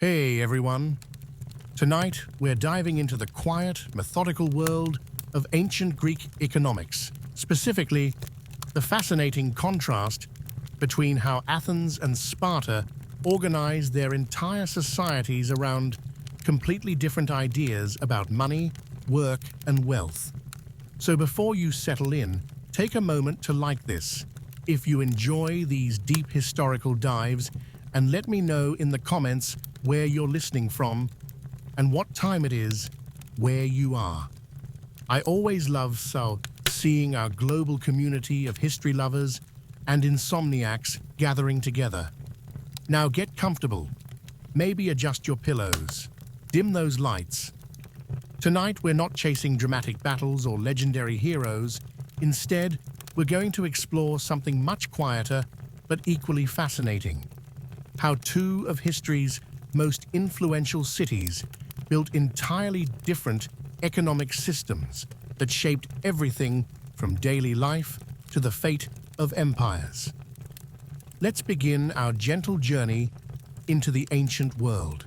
Hey everyone. Tonight we're diving into the quiet, methodical world of ancient Greek economics, specifically the fascinating contrast between how Athens and Sparta organized their entire societies around completely different ideas about money, work, and wealth. So before you settle in, take a moment to like this, if you enjoy these deep historical dives, and let me know in the comments where you're listening from and what time it is where you are. I always love seeing our global community of history lovers and insomniacs gathering together. Now get comfortable, maybe adjust your pillows, dim those lights. Tonight we're not chasing dramatic battles or legendary heroes. Instead, we're going to explore something much quieter but equally fascinating. How two of history's most influential cities built entirely different economic systems that shaped everything from daily life to the fate of empires. Let's begin our gentle journey into the ancient world.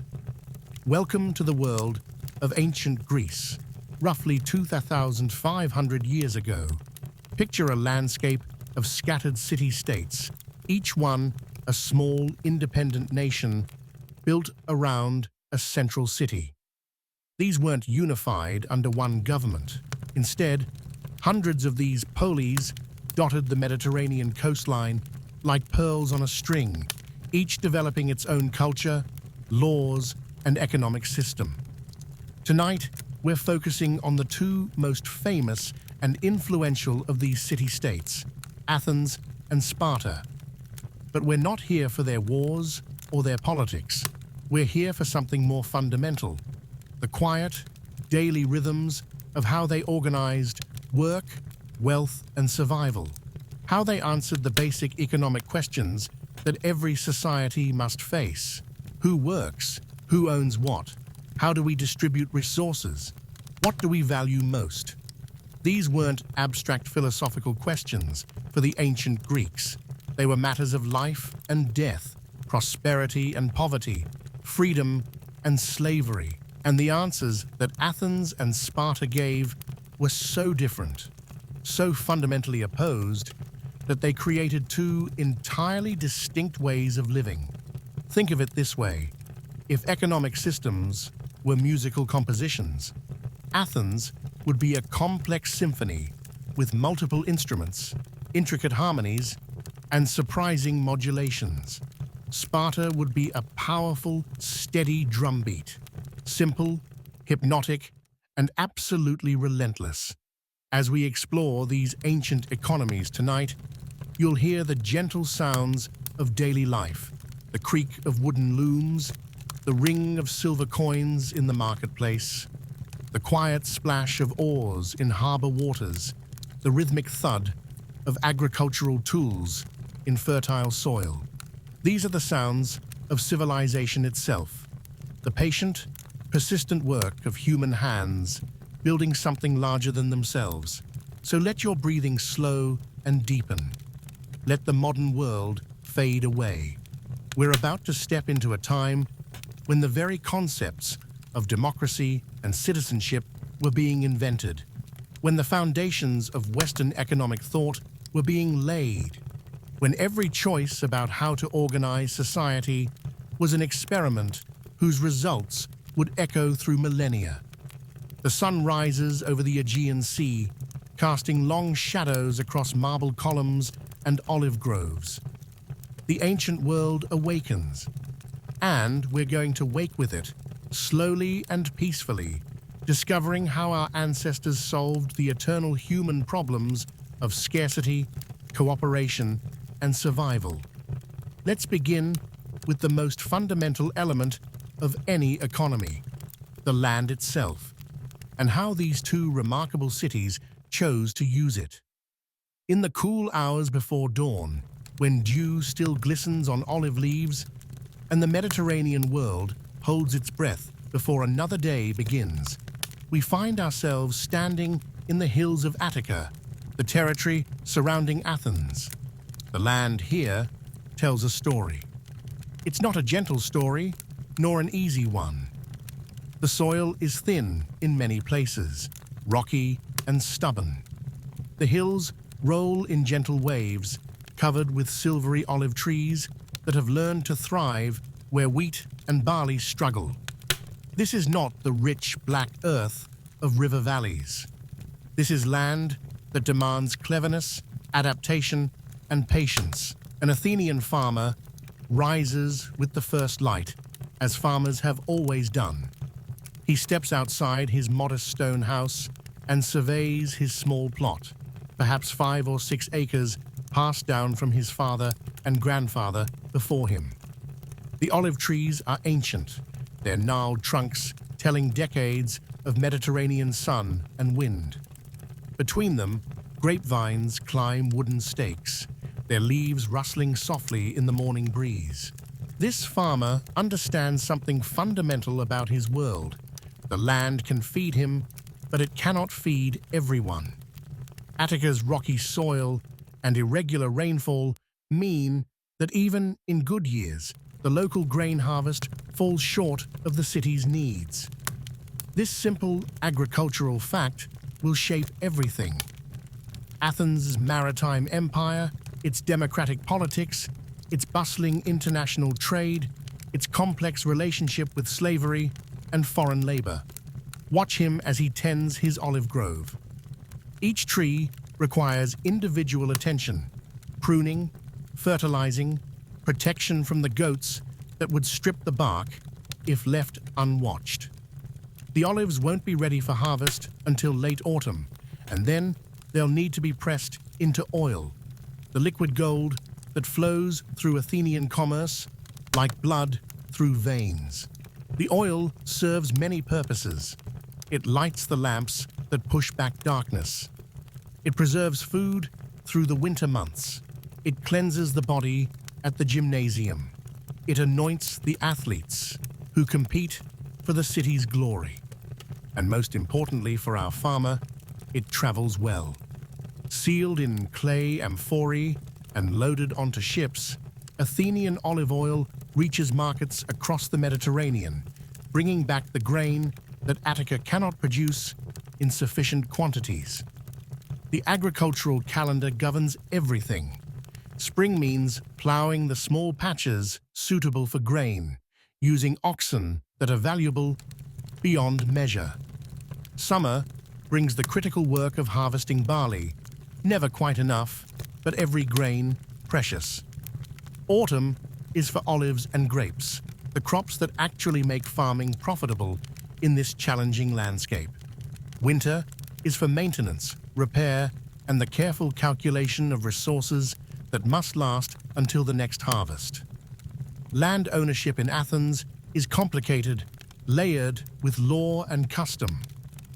Welcome to the world of ancient Greece, roughly 2,500 years ago. Picture a landscape of scattered city-states, each one a small, independent nation built around a central city. These weren't unified under one government. Instead, hundreds of these polis dotted the Mediterranean coastline like pearls on a string, each developing its own culture, laws, and economic system. Tonight, we're focusing on the two most famous and influential of these city-states, Athens and Sparta. But we're not here for their wars or their politics. We're here for something more fundamental, the quiet, daily rhythms of how they organized work, wealth, and survival, how they answered the basic economic questions that every society must face. Who works? Who owns what? How do we distribute resources? What do we value most? These weren't abstract philosophical questions for the ancient Greeks. They were matters of life and death, prosperity and poverty, freedom and slavery. And the answers that Athens and Sparta gave were so different, so fundamentally opposed, that they created two entirely distinct ways of living. Think of it this way. If economic systems were musical compositions, Athens would be a complex symphony with multiple instruments, intricate harmonies, and surprising modulations. Sparta would be a powerful, steady drumbeat, simple, hypnotic, and absolutely relentless. As we explore these ancient economies tonight, you'll hear the gentle sounds of daily life, the creak of wooden looms, the ring of silver coins in the marketplace, the quiet splash of oars in harbor waters, the rhythmic thud of agricultural tools in fertile soil. These are the sounds of civilization itself, the patient, persistent work of human hands building something larger than themselves. So let your breathing slow and deepen. Let the modern world fade away. We're about to step into a time when the very concepts of democracy and citizenship were being invented, when the foundations of Western economic thought were being laid, when every choice about how to organize society was an experiment whose results would echo through millennia. The sun rises over the Aegean Sea, casting long shadows across marble columns and olive groves. The ancient world awakens, and we're going to wake with it, slowly and peacefully, discovering how our ancestors solved the eternal human problems of scarcity, cooperation, and survival. Let's begin with the most fundamental element of any economy, the land itself, and how these two remarkable cities chose to use it. In the cool hours before dawn, when dew still glistens on olive leaves, and the Mediterranean world holds its breath before another day begins, we find ourselves standing in the hills of Attica, the territory surrounding Athens. The land here tells a story. It's not a gentle story, nor an easy one. The soil is thin in many places, rocky and stubborn. The hills roll in gentle waves, covered with silvery olive trees that have learned to thrive where wheat and barley struggle. This is not the rich black earth of river valleys. This is land that demands cleverness, adaptation, and patience. An Athenian farmer rises with the first light, as farmers have always done. He steps outside his modest stone house and surveys his small plot, perhaps 5 or 6 acres passed down from his father and grandfather before him. The olive trees are ancient, their gnarled trunks telling decades of Mediterranean sun and wind. Between them, grapevines climb wooden stakes, their leaves rustling softly in the morning breeze. This farmer understands something fundamental about his world. The land can feed him, but it cannot feed everyone. Attica's rocky soil and irregular rainfall mean that even in good years, the local grain harvest falls short of the city's needs. This simple agricultural fact will shape everything. Athens' maritime empire, its democratic politics, its bustling international trade, its complex relationship with slavery and foreign labor. Watch him as he tends his olive grove. Each tree requires individual attention, pruning, fertilizing, protection from the goats that would strip the bark if left unwatched. The olives won't be ready for harvest until late autumn, and then they'll need to be pressed into oil, the liquid gold that flows through Athenian commerce like blood through veins. The oil serves many purposes. It lights the lamps that push back darkness. It preserves food through the winter months. It cleanses the body at the gymnasium. It anoints the athletes who compete for the city's glory. And most importantly for our farmer, it travels well. Sealed in clay amphorae and loaded onto ships, Athenian olive oil reaches markets across the Mediterranean, bringing back the grain that Attica cannot produce in sufficient quantities. The agricultural calendar governs everything. Spring means plowing the small patches suitable for grain, using oxen that are valuable beyond measure. Summer brings the critical work of harvesting barley, never quite enough, but every grain precious. Autumn is for olives and grapes, the crops that actually make farming profitable in this challenging landscape. Winter is for maintenance, repair, and the careful calculation of resources that must last until the next harvest. Land ownership in Athens is complicated, layered with law and custom.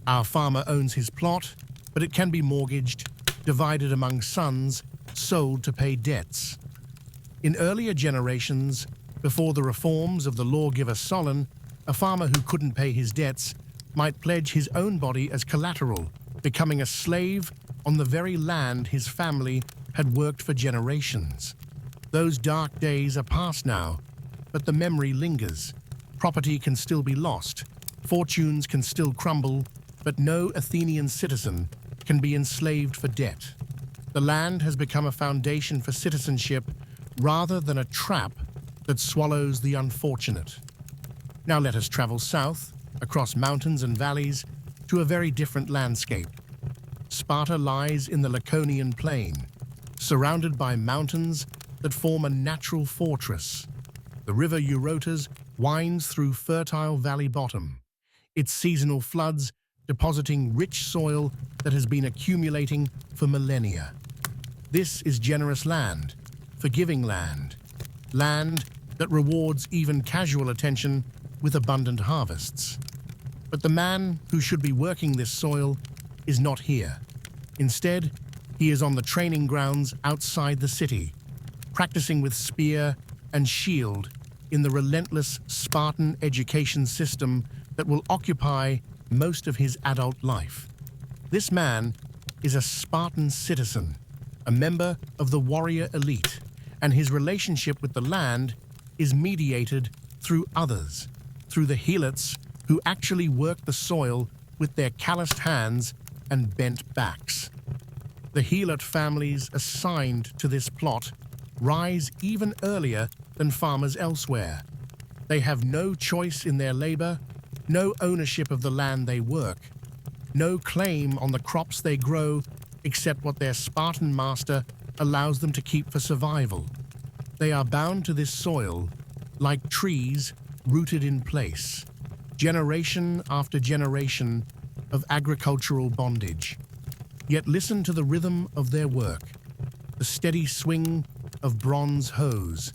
Our farmer owns his plot, but it can be mortgaged, divided among sons, sold to pay debts. In earlier generations, before the reforms of the lawgiver Solon, a farmer who couldn't pay his debts might pledge his own body as collateral, becoming a slave on the very land his family had worked for generations. Those dark days are past now, but the memory lingers. Property can still be lost, fortunes can still crumble, but no Athenian citizen can be enslaved for debt. The land has become a foundation for citizenship rather than a trap that swallows the unfortunate. Now let us travel south, across mountains and valleys, to a very different landscape. Sparta lies in the Laconian plain, surrounded by mountains that form a natural fortress. The river Eurotas winds through fertile valley bottom, its seasonal floods depositing rich soil that has been accumulating for millennia. This is generous land, forgiving land, land that rewards even casual attention with abundant harvests. But the man who should be working this soil is not here. Instead, he is on the training grounds outside the city, practicing with spear and shield in the relentless Spartan education system that will occupy most of his adult life. This man is a Spartan citizen, a member of the warrior elite, and his relationship with the land is mediated through others, through the helots who actually work the soil with their calloused hands and bent backs. The helot families assigned to this plot rise even earlier than farmers elsewhere. They have no choice in their labor, no ownership of the land they work, no claim on the crops they grow except what their Spartan master allows them to keep for survival. They are bound to this soil like trees rooted in place, generation after generation of agricultural bondage. Yet listen to the rhythm of their work, the steady swing of bronze hoes,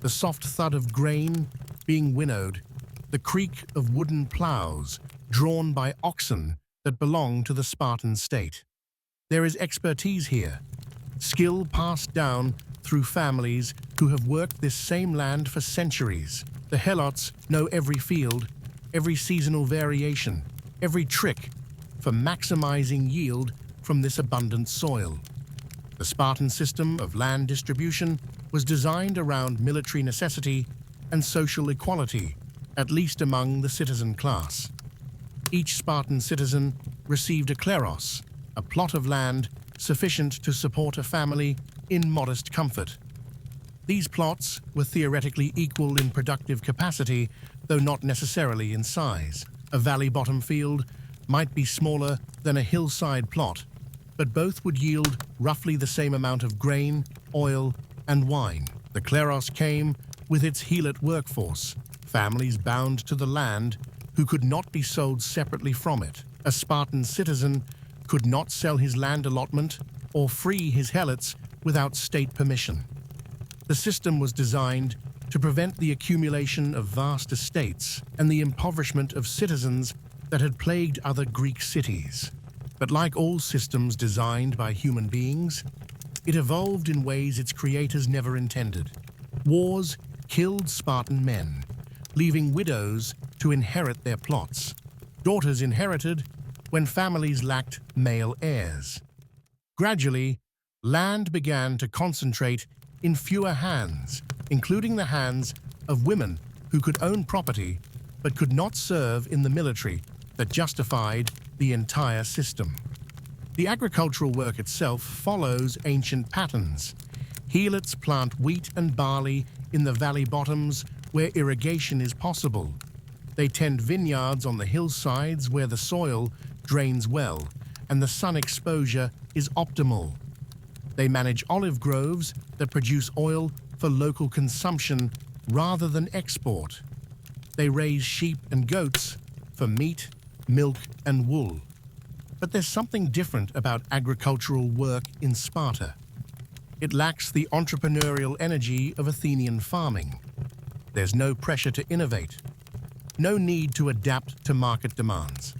the soft thud of grain being winnowed, the creak of wooden plows drawn by oxen that belong to the Spartan state. There is expertise here, skill passed down through families who have worked this same land for centuries. The helots know every field, every seasonal variation, every trick for maximizing yield from this abundant soil. The Spartan system of land distribution was designed around military necessity and social equality, at least among the citizen class. Each Spartan citizen received a kleros, a plot of land sufficient to support a family in modest comfort. These plots were theoretically equal in productive capacity, though not necessarily in size. A valley-bottom field might be smaller than a hillside plot, but both would yield roughly the same amount of grain, oil, and wine. The kleros came with its helot workforce, families bound to the land who could not be sold separately from it. A Spartan citizen could not sell his land allotment or free his helots without state permission. The system was designed to prevent the accumulation of vast estates and the impoverishment of citizens that had plagued other Greek cities. But like all systems designed by human beings, it evolved in ways its creators never intended. Wars killed Spartan men, leaving widows to inherit their plots. Daughters inherited when families lacked male heirs. Gradually, land began to concentrate in fewer hands, including the hands of women who could own property but could not serve in the military that justified the entire system. The agricultural work itself follows ancient patterns. Helots plant wheat and barley in the valley bottoms where irrigation is possible. They tend vineyards on the hillsides where the soil drains well and the sun exposure is optimal. They manage olive groves that produce oil for local consumption rather than export. They raise sheep and goats for meat, milk, and wool. But there's something different about agricultural work in Sparta. It lacks the entrepreneurial energy of Athenian farming. There's no pressure to innovate, no need to adapt to market demands,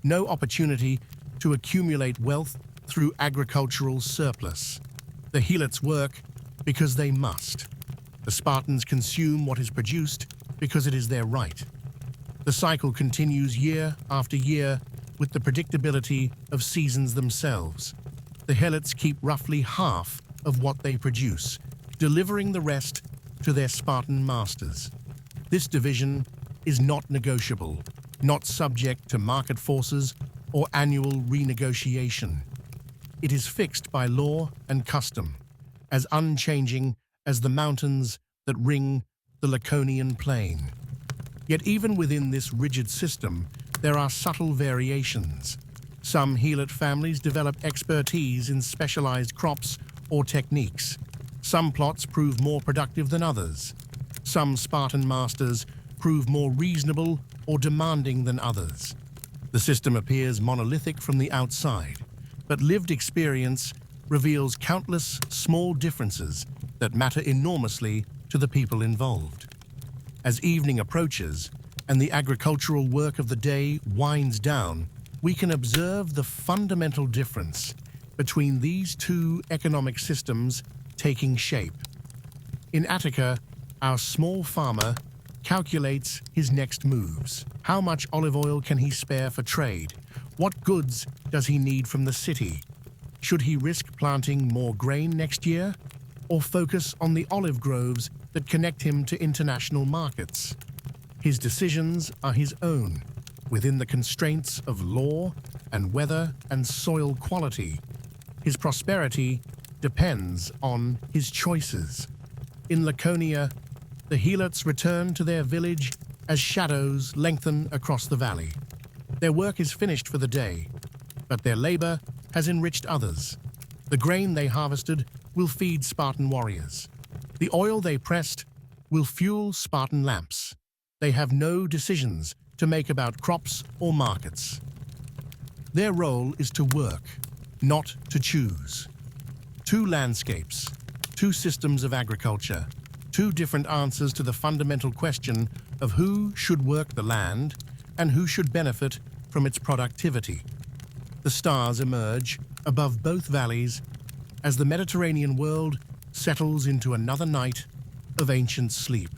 no opportunity to accumulate wealth through agricultural surplus. The helots work because they must. The Spartans consume what is produced because it is their right. The cycle continues year after year with the predictability of seasons themselves. The helots keep roughly half of what they produce, delivering the rest to their Spartan masters. This division is not negotiable, not subject to market forces or annual renegotiation. It is fixed by law and custom, as unchanging as the mountains that ring the Laconian plain. Yet even within this rigid system, there are subtle variations. Some helot families develop expertise in specialized crops or techniques. Some plots prove more productive than others. Some Spartan masters prove more reasonable or demanding than others. The system appears monolithic from the outside, but lived experience reveals countless small differences that matter enormously to the people involved. As evening approaches and the agricultural work of the day winds down, we can observe the fundamental difference between these two economic systems taking shape. In Attica, our small farmer calculates his next moves. How much olive oil can he spare for trade? What goods does he need from the city? Should he risk planting more grain next year, or focus on the olive groves that connect him to international markets? His decisions are his own, within the constraints of law and weather and soil quality. His prosperity depends on his choices. In Laconia, the helots return to their village as shadows lengthen across the valley. Their work is finished for the day, but their labor has enriched others. The grain they harvested will feed Spartan warriors. The oil they pressed will fuel Spartan lamps. They have no decisions to make about crops or markets. Their role is to work, not to choose. Two landscapes, two systems of agriculture, two different answers to the fundamental question of who should work the land and who should benefit from its productivity. The stars emerge above both valleys as the Mediterranean world settles into another night of ancient sleep.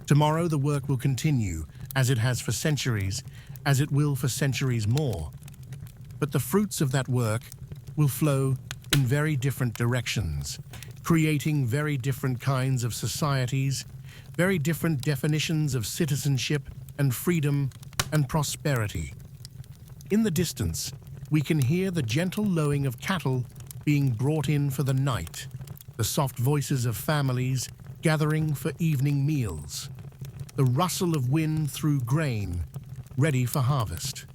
Tomorrow the work will continue, as it has for centuries, as it will for centuries more. But the fruits of that work will flow in very different directions, creating very different kinds of societies, very different definitions of citizenship and freedom and prosperity. In the distance, we can hear the gentle lowing of cattle being brought in for the night, the soft voices of families gathering for evening meals, the rustle of wind through grain, ready for harvest.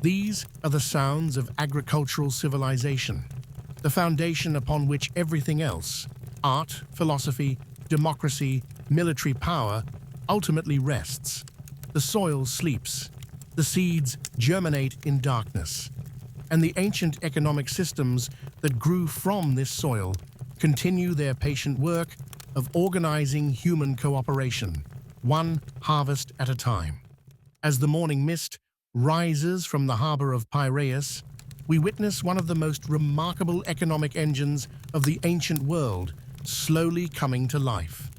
These are the sounds of agricultural civilization, the foundation upon which everything else, art, philosophy, democracy, military power, ultimately rests. The soil sleeps, the seeds germinate in darkness, and the ancient economic systems that grew from this soil continue their patient work of organizing human cooperation, one harvest at a time. As the morning mist rises from the harbor of Piraeus, we witness one of the most remarkable economic engines of the ancient world slowly coming to life.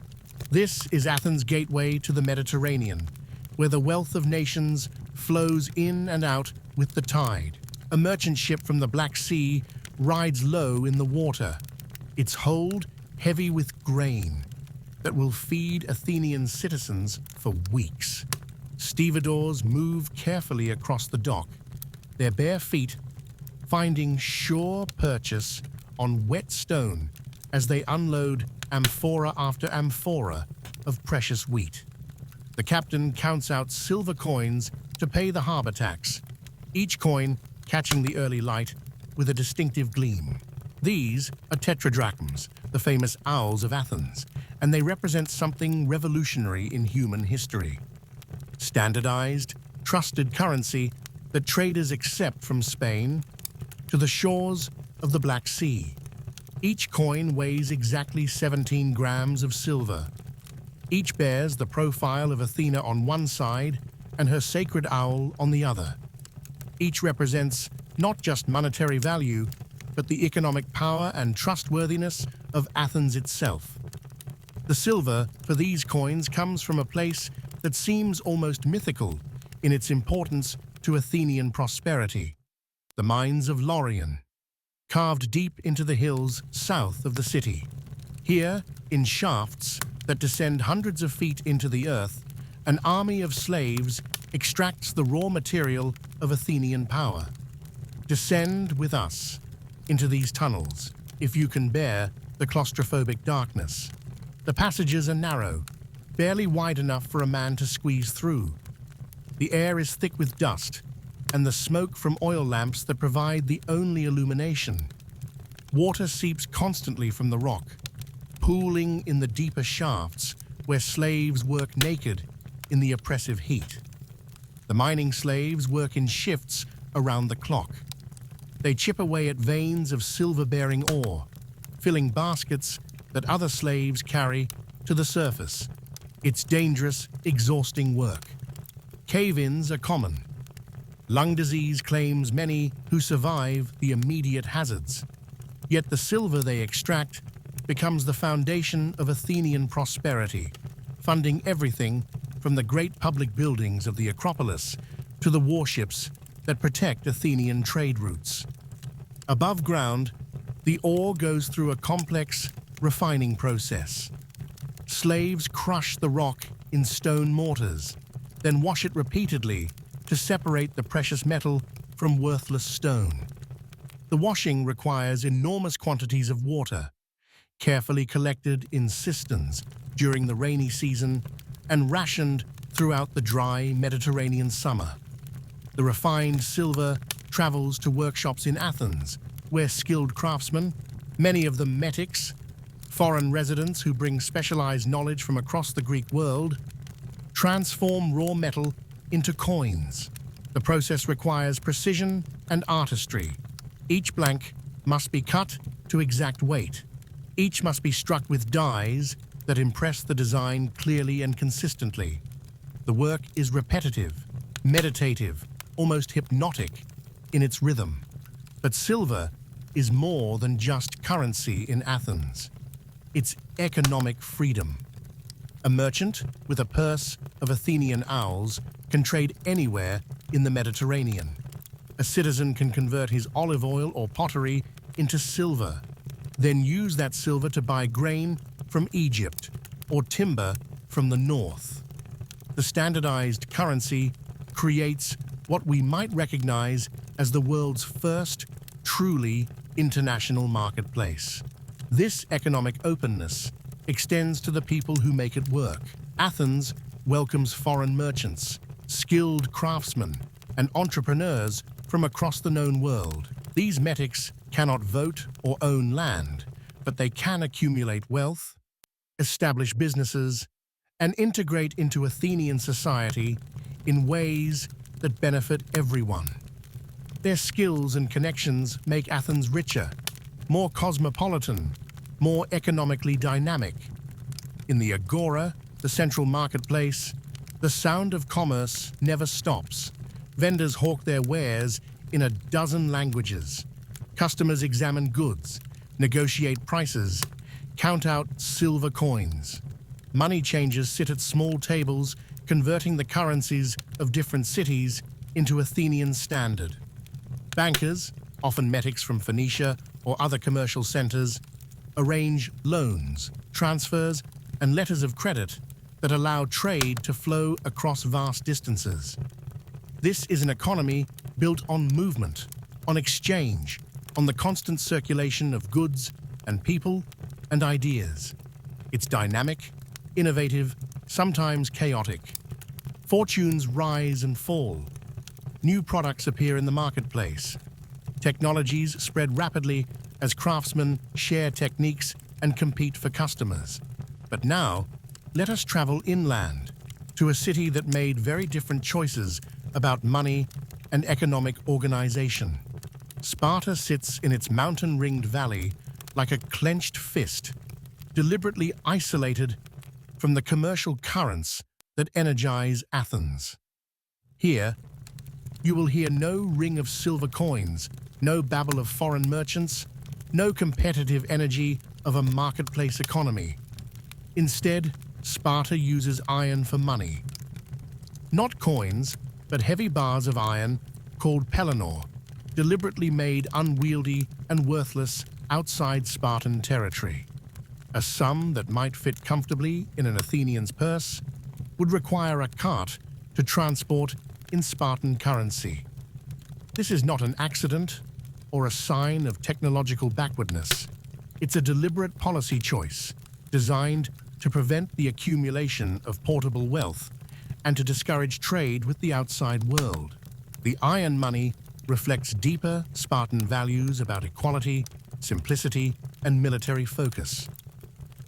This is Athens' gateway to the Mediterranean, where the wealth of nations flows in and out with the tide. A merchant ship from the Black Sea rides low in the water, its hold heavy with grain that will feed Athenian citizens for weeks. Stevedores move carefully across the dock, their bare feet finding sure purchase on wet stone as they unload amphora after amphora of precious wheat. The captain counts out silver coins to pay the harbor tax, each coin catching the early light with a distinctive gleam. These are tetradrachms, the famous owls of Athens, and they represent something revolutionary in human history. Standardized, trusted currency that traders accept from Spain to the shores of the Black Sea. Each coin weighs exactly 17 grams of silver. Each bears the profile of Athena on one side and her sacred owl on the other. Each represents not just monetary value, but the economic power and trustworthiness of Athens itself. The silver for these coins comes from a place that seems almost mythical in its importance to Athenian prosperity, the mines of Laurion, carved deep into the hills south of the city. Here, in shafts that descend hundreds of feet into the earth, an army of slaves extracts the raw material of Athenian power. Descend with us into these tunnels, if you can bear the claustrophobic darkness. The passages are narrow, barely wide enough for a man to squeeze through. The air is thick with dust, and the smoke from oil lamps that provide the only illumination. Water seeps constantly from the rock, pooling in the deeper shafts where slaves work naked in the oppressive heat. The mining slaves work in shifts around the clock. They chip away at veins of silver-bearing ore, filling baskets that other slaves carry to the surface. It's dangerous, exhausting work. Cave-ins are common. Lung disease claims many who survive the immediate hazards. Yet the silver they extract becomes the foundation of Athenian prosperity, funding everything from the great public buildings of the Acropolis to the warships that protect Athenian trade routes. Above ground, the ore goes through a complex refining process. Slaves crush the rock in stone mortars, then wash it repeatedly to separate the precious metal from worthless stone. The washing requires enormous quantities of water, carefully collected in cisterns during the rainy season and rationed throughout the dry Mediterranean summer. The refined silver travels to workshops in Athens, where skilled craftsmen, many of them metics, foreign residents who bring specialized knowledge from across the Greek world, transform raw metal into coins. The process requires precision and artistry. Each blank must be cut to exact weight. Each must be struck with dies that impress the design clearly and consistently. The work is repetitive, meditative, almost hypnotic in its rhythm. But silver is more than just currency in Athens. It's economic freedom. A merchant with a purse of Athenian owls can trade anywhere in the Mediterranean. A citizen can convert his olive oil or pottery into silver, then use that silver to buy grain from Egypt or timber from the north. The standardized currency creates what we might recognize as the world's first truly international marketplace. This economic openness extends to the people who make it work. Athens welcomes foreign merchants, skilled craftsmen, and entrepreneurs from across the known world. These metics cannot vote or own land, but they can accumulate wealth, establish businesses, and integrate into Athenian society in ways that benefit everyone. Their skills and connections make Athens richer, more cosmopolitan, more economically dynamic. In the agora, the central marketplace, the sound of commerce never stops. Vendors hawk their wares in a dozen languages. Customers examine goods, negotiate prices, count out silver coins. Money changers sit at small tables, converting the currencies of different cities into Athenian standard. Bankers, often metics from Phoenicia or other commercial centers, arrange loans, transfers, and letters of credit that allow trade to flow across vast distances. This is an economy built on movement, on exchange, on the constant circulation of goods and people and ideas. It's dynamic, innovative, sometimes chaotic. Fortunes rise and fall. New products appear in the marketplace. Technologies spread rapidly as craftsmen share techniques and compete for customers. But now, let us travel inland to a city that made very different choices about money and economic organization. Sparta sits in its mountain-ringed valley like a clenched fist, deliberately isolated from the commercial currents that energize Athens. Here, you will hear no ring of silver coins, no babble of foreign merchants, no competitive energy of a marketplace economy. Instead, Sparta uses iron for money. Not coins, but heavy bars of iron called pellinor, deliberately made unwieldy and worthless outside Spartan territory. A sum that might fit comfortably in an Athenian's purse would require a cart to transport in Spartan currency. This is not an accident or a sign of technological backwardness. It's a deliberate policy choice designed to prevent the accumulation of portable wealth and to discourage trade with the outside world. The iron money reflects deeper Spartan values about equality, simplicity, and military focus.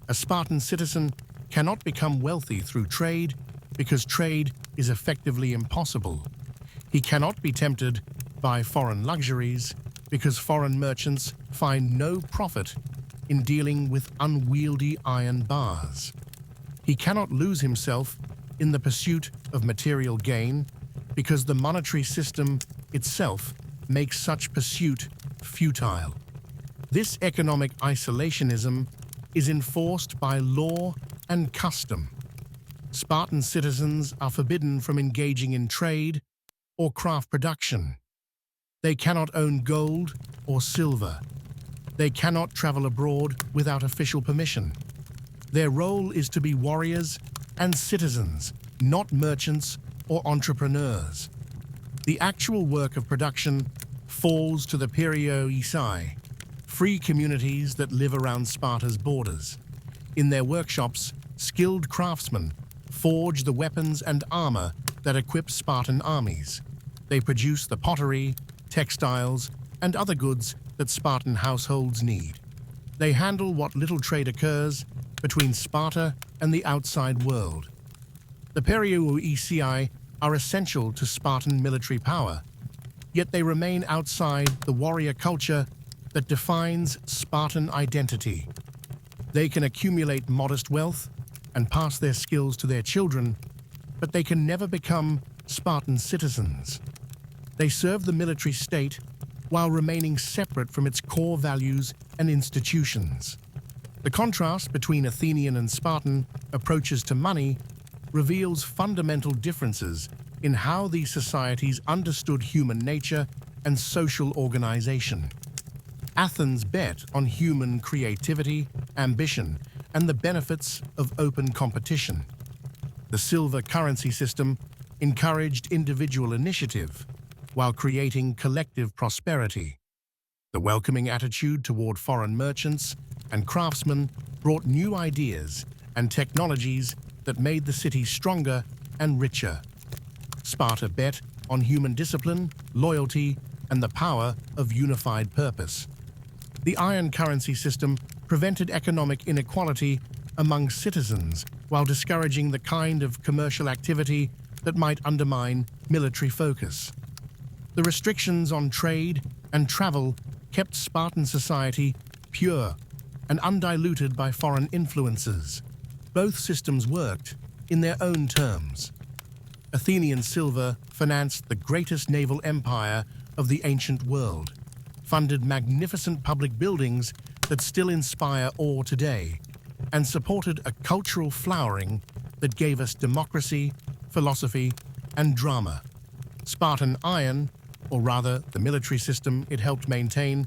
A Spartan citizen cannot become wealthy through trade because trade is effectively impossible. He cannot be tempted by foreign luxuries because foreign merchants find no profit in dealing with unwieldy iron bars. He cannot lose himself in the pursuit of material gain because the monetary system itself makes such pursuit futile. This economic isolationism is enforced by law and custom. Spartan citizens are forbidden from engaging in trade or craft production. They cannot own gold or silver. They cannot travel abroad without official permission. Their role is to be warriors and citizens, not merchants or entrepreneurs. The actual work of production falls to the Perioeci, free communities that live around Sparta's borders. In their workshops, skilled craftsmen forge the weapons and armor that equip Spartan armies. They produce the pottery, textiles, and other goods that Spartan households need. They handle what little trade occurs between Sparta and the outside world. The Perioeci are essential to Spartan military power, yet they remain outside the warrior culture that defines Spartan identity. They can accumulate modest wealth and pass their skills to their children, but they can never become Spartan citizens. They serve the military state while remaining separate from its core values and institutions. The contrast between Athenian and Spartan approaches to money reveals fundamental differences in how these societies understood human nature and social organization. Athens bet on human creativity, ambition, and the benefits of open competition. The silver currency system encouraged individual initiative while creating collective prosperity. The welcoming attitude toward foreign merchants and craftsmen brought new ideas and technologies that made the city stronger and richer. Sparta bet on human discipline, loyalty, and the power of unified purpose. The iron currency system prevented economic inequality among citizens while discouraging the kind of commercial activity that might undermine military focus. The restrictions on trade and travel kept Spartan society pure and undiluted by foreign influences. Both systems worked in their own terms. Athenian silver financed the greatest naval empire of the ancient world, funded magnificent public buildings that still inspire awe today, and supported a cultural flowering that gave us democracy, philosophy, and drama. Spartan iron, or rather the military system it helped maintain,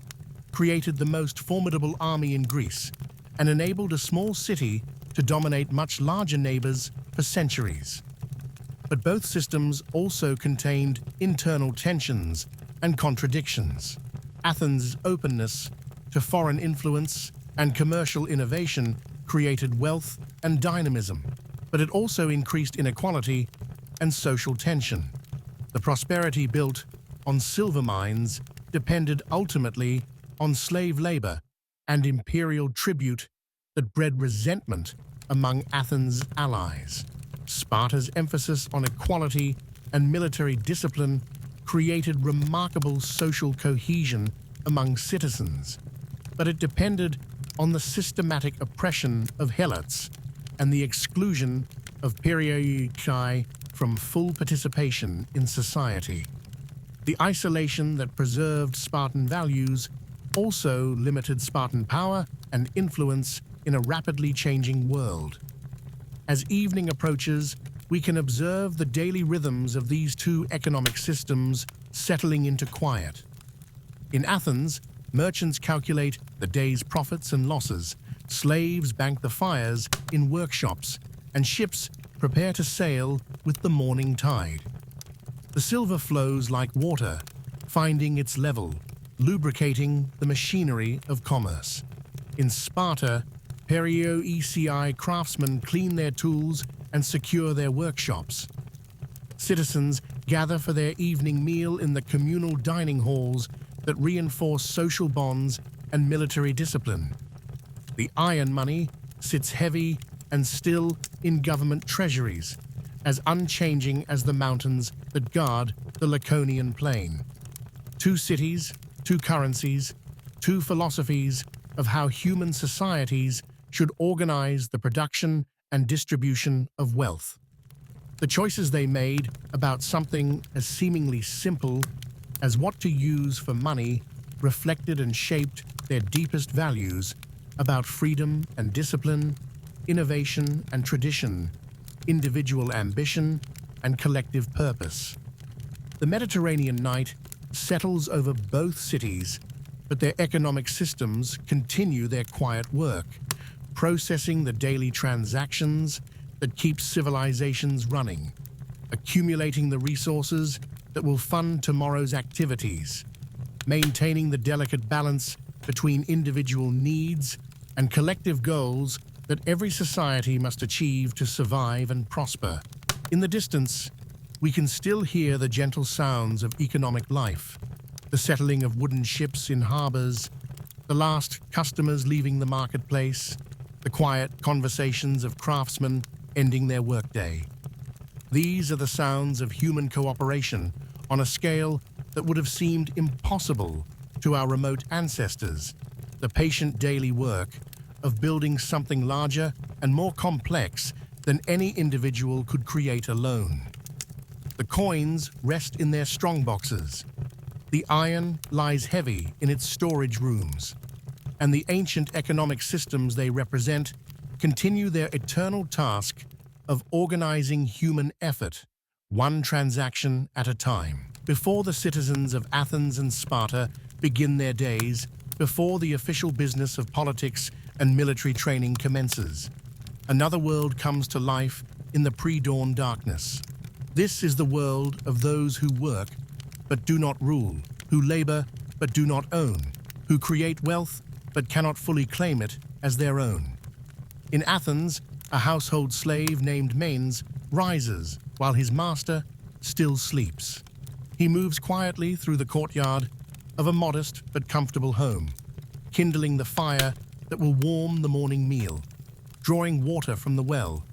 created the most formidable army in Greece and enabled a small city to dominate much larger neighbors for centuries. But both systems also contained internal tensions and contradictions. Athens' openness to foreign influence and commercial innovation created wealth and dynamism, but it also increased inequality and social tension. The prosperity built on silver mines depended ultimately on slave labor and imperial tribute that bred resentment among Athens' allies. Sparta's emphasis on equality and military discipline created remarkable social cohesion among citizens, but it depended on the systematic oppression of helots and the exclusion of Perioeci from full participation in society. The isolation that preserved Spartan values also limited Spartan power and influence in a rapidly changing world. As evening approaches, we can observe the daily rhythms of these two economic systems settling into quiet. In Athens, merchants calculate the day's profits and losses, slaves bank the fires in workshops, and ships prepare to sail with the morning tide. The silver flows like water, finding its level, lubricating the machinery of commerce. In Sparta, Perioeci craftsmen clean their tools and secure their workshops. Citizens gather for their evening meal in the communal dining halls that reinforce social bonds and military discipline. The iron money sits heavy and still in government treasuries, as unchanging as the mountains that guard the Laconian plain. Two cities, two currencies, two philosophies of how human societies should organize the production and distribution of wealth. The choices they made about something as seemingly simple as what to use for money reflected and shaped their deepest values about freedom and discipline, innovation and tradition, individual ambition and collective purpose. The Mediterranean night settles over both cities, but their economic systems continue their quiet work, processing the daily transactions that keep civilizations running. accumulating the resources that will fund tomorrow's activities, maintaining the delicate balance between individual needs and collective goals that every society must achieve to survive and prosper. In the distance, we can still hear the gentle sounds of economic life, the settling of wooden ships in harbors, the last customers leaving the marketplace, the quiet conversations of craftsmen ending their workday. These are the sounds of human cooperation on a scale that would have seemed impossible to our remote ancestors, the patient daily work of building something larger and more complex than any individual could create alone. The coins rest in their strongboxes. The iron lies heavy in its storage rooms, and the ancient economic systems they represent continue their eternal task of organizing human effort, one transaction at a time. Before the citizens of Athens and Sparta begin their days, before the official business of politics and military training commences, another world comes to life in the pre-dawn darkness. This is the world of those who work but do not rule, who labor but do not own, who create wealth but cannot fully claim it as their own. In Athens, a household slave named Manes rises while his master still sleeps. He moves quietly through the courtyard of a modest but comfortable home, kindling the fire that will warm the morning meal, drawing water from the well,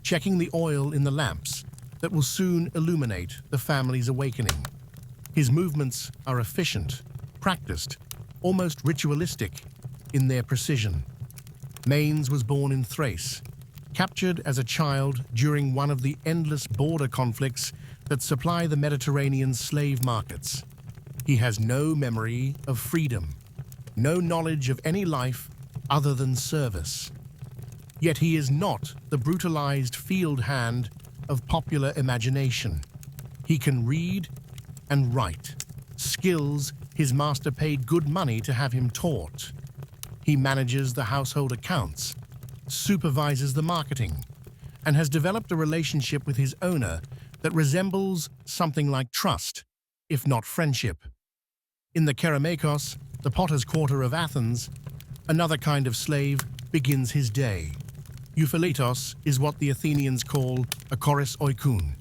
checking the oil in the lamps that will soon illuminate the family's awakening. His movements are efficient, practiced, almost ritualistic in their precision. Manes was born in Thrace, captured as a child during one of the endless border conflicts that supply the Mediterranean's slave markets. He has no memory of freedom, no knowledge of any life other than service. Yet he is not the brutalized field hand of popular imagination. He can read and write, skills his master paid good money to have him taught. He manages the household accounts, supervises the marketing, and has developed a relationship with his owner that resembles something like trust, if not friendship. In the Kerameikos, the potter's quarter of Athens, another kind of slave begins his day. Euphilitos is what the Athenians call a koris oikun,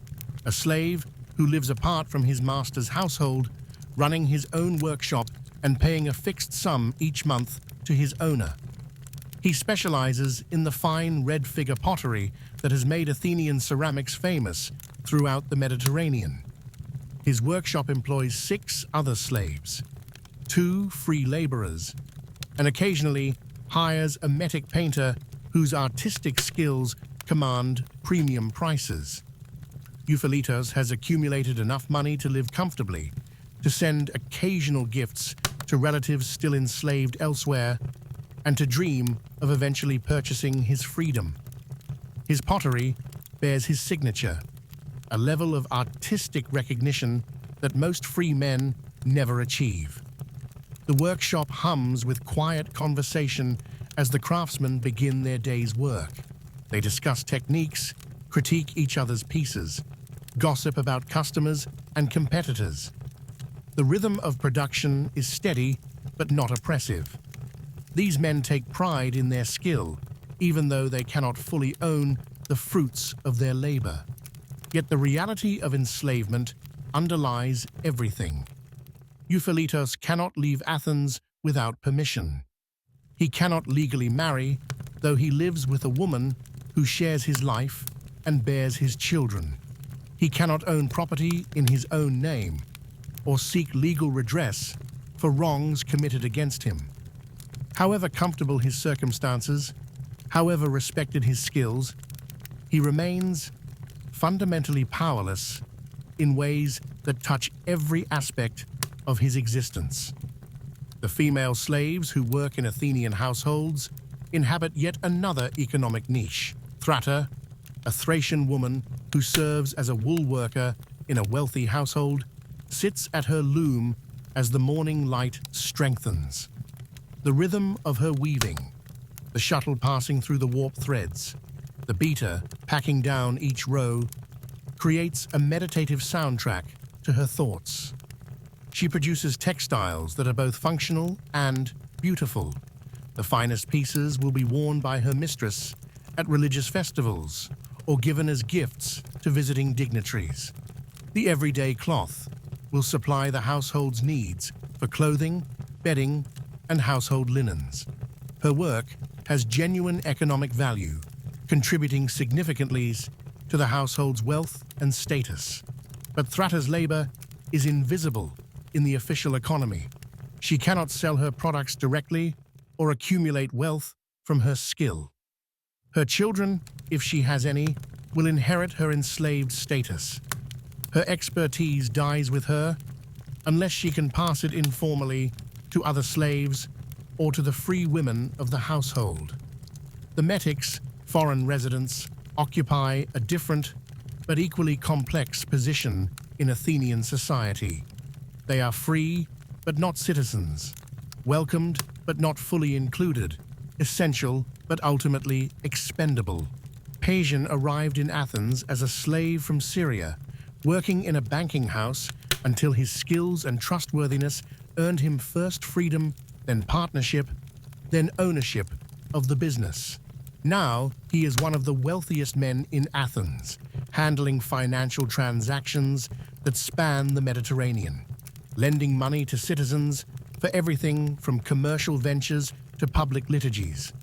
a slave who lives apart from his master's household, running his own workshop and paying a fixed sum each month to his owner. He specializes in the fine red figure pottery that has made Athenian ceramics famous throughout the Mediterranean. His workshop employs 6 other slaves, 2 free laborers, and occasionally hires a metic painter whose artistic skills command premium prices. Euphilitos has accumulated enough money to live comfortably, to send occasional gifts to relatives still enslaved elsewhere, and to dream of eventually purchasing his freedom. His pottery bears his signature, a level of artistic recognition that most free men never achieve. The workshop hums with quiet conversation as the craftsmen begin their day's work. They discuss techniques, critique each other's pieces, gossip about customers and competitors. The rhythm of production is steady but not oppressive. These men take pride in their skill, even though they cannot fully own the fruits of their labor. Yet the reality of enslavement underlies everything. Euphilitos cannot leave Athens without permission. He cannot legally marry, though he lives with a woman who shares his life and bears his children. He cannot own property in his own name or seek legal redress for wrongs committed against him. However comfortable his circumstances, however respected his skills, he remains fundamentally powerless in ways that touch every aspect of his existence. The female slaves who work in Athenian households inhabit yet another economic niche. Thrata, a Thracian woman who serves as a wool worker in a wealthy household, sits at her loom as the morning light strengthens. The rhythm of her weaving, the shuttle passing through the warp threads, the beater packing down each row, creates a meditative soundtrack to her thoughts. She produces textiles that are both functional and beautiful. The finest pieces will be worn by her mistress at religious festivals or given as gifts to visiting dignitaries. The everyday cloth will supply the household's needs for clothing, bedding, and household linens. Her work has genuine economic value, contributing significantly to the household's wealth and status. But Thratta's labor is invisible in the official economy. She cannot sell her products directly or accumulate wealth from her skill. Her children, if she has any, will inherit her enslaved status. Her expertise dies with her unless she can pass it informally to other slaves or to the free women of the household. The metics, foreign residents, occupy a different but equally complex position in Athenian society. They are free but not citizens, welcomed but not fully included, essential but ultimately expendable. Paesion arrived in Athens as a slave from Syria, working in a banking house until his skills and trustworthiness earned him first freedom, then partnership, then ownership of the business. Now, he is one of the wealthiest men in Athens, handling financial transactions that span the Mediterranean, lending money to citizens for everything from commercial ventures to public liturgies.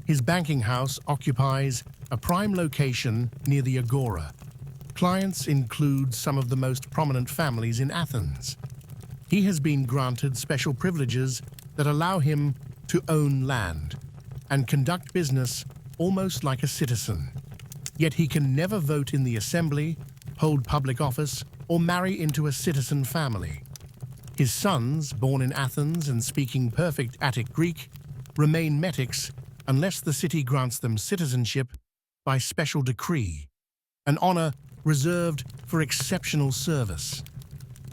His banking house occupies a prime location near the Agora. Clients include some of the most prominent families in Athens. He has been granted special privileges that allow him to own land and conduct business almost like a citizen. Yet he can never vote in the assembly, hold public office, or marry into a citizen family. His sons, born in Athens and speaking perfect Attic Greek, remain metics unless the city grants them citizenship by special decree, an honor reserved for exceptional service.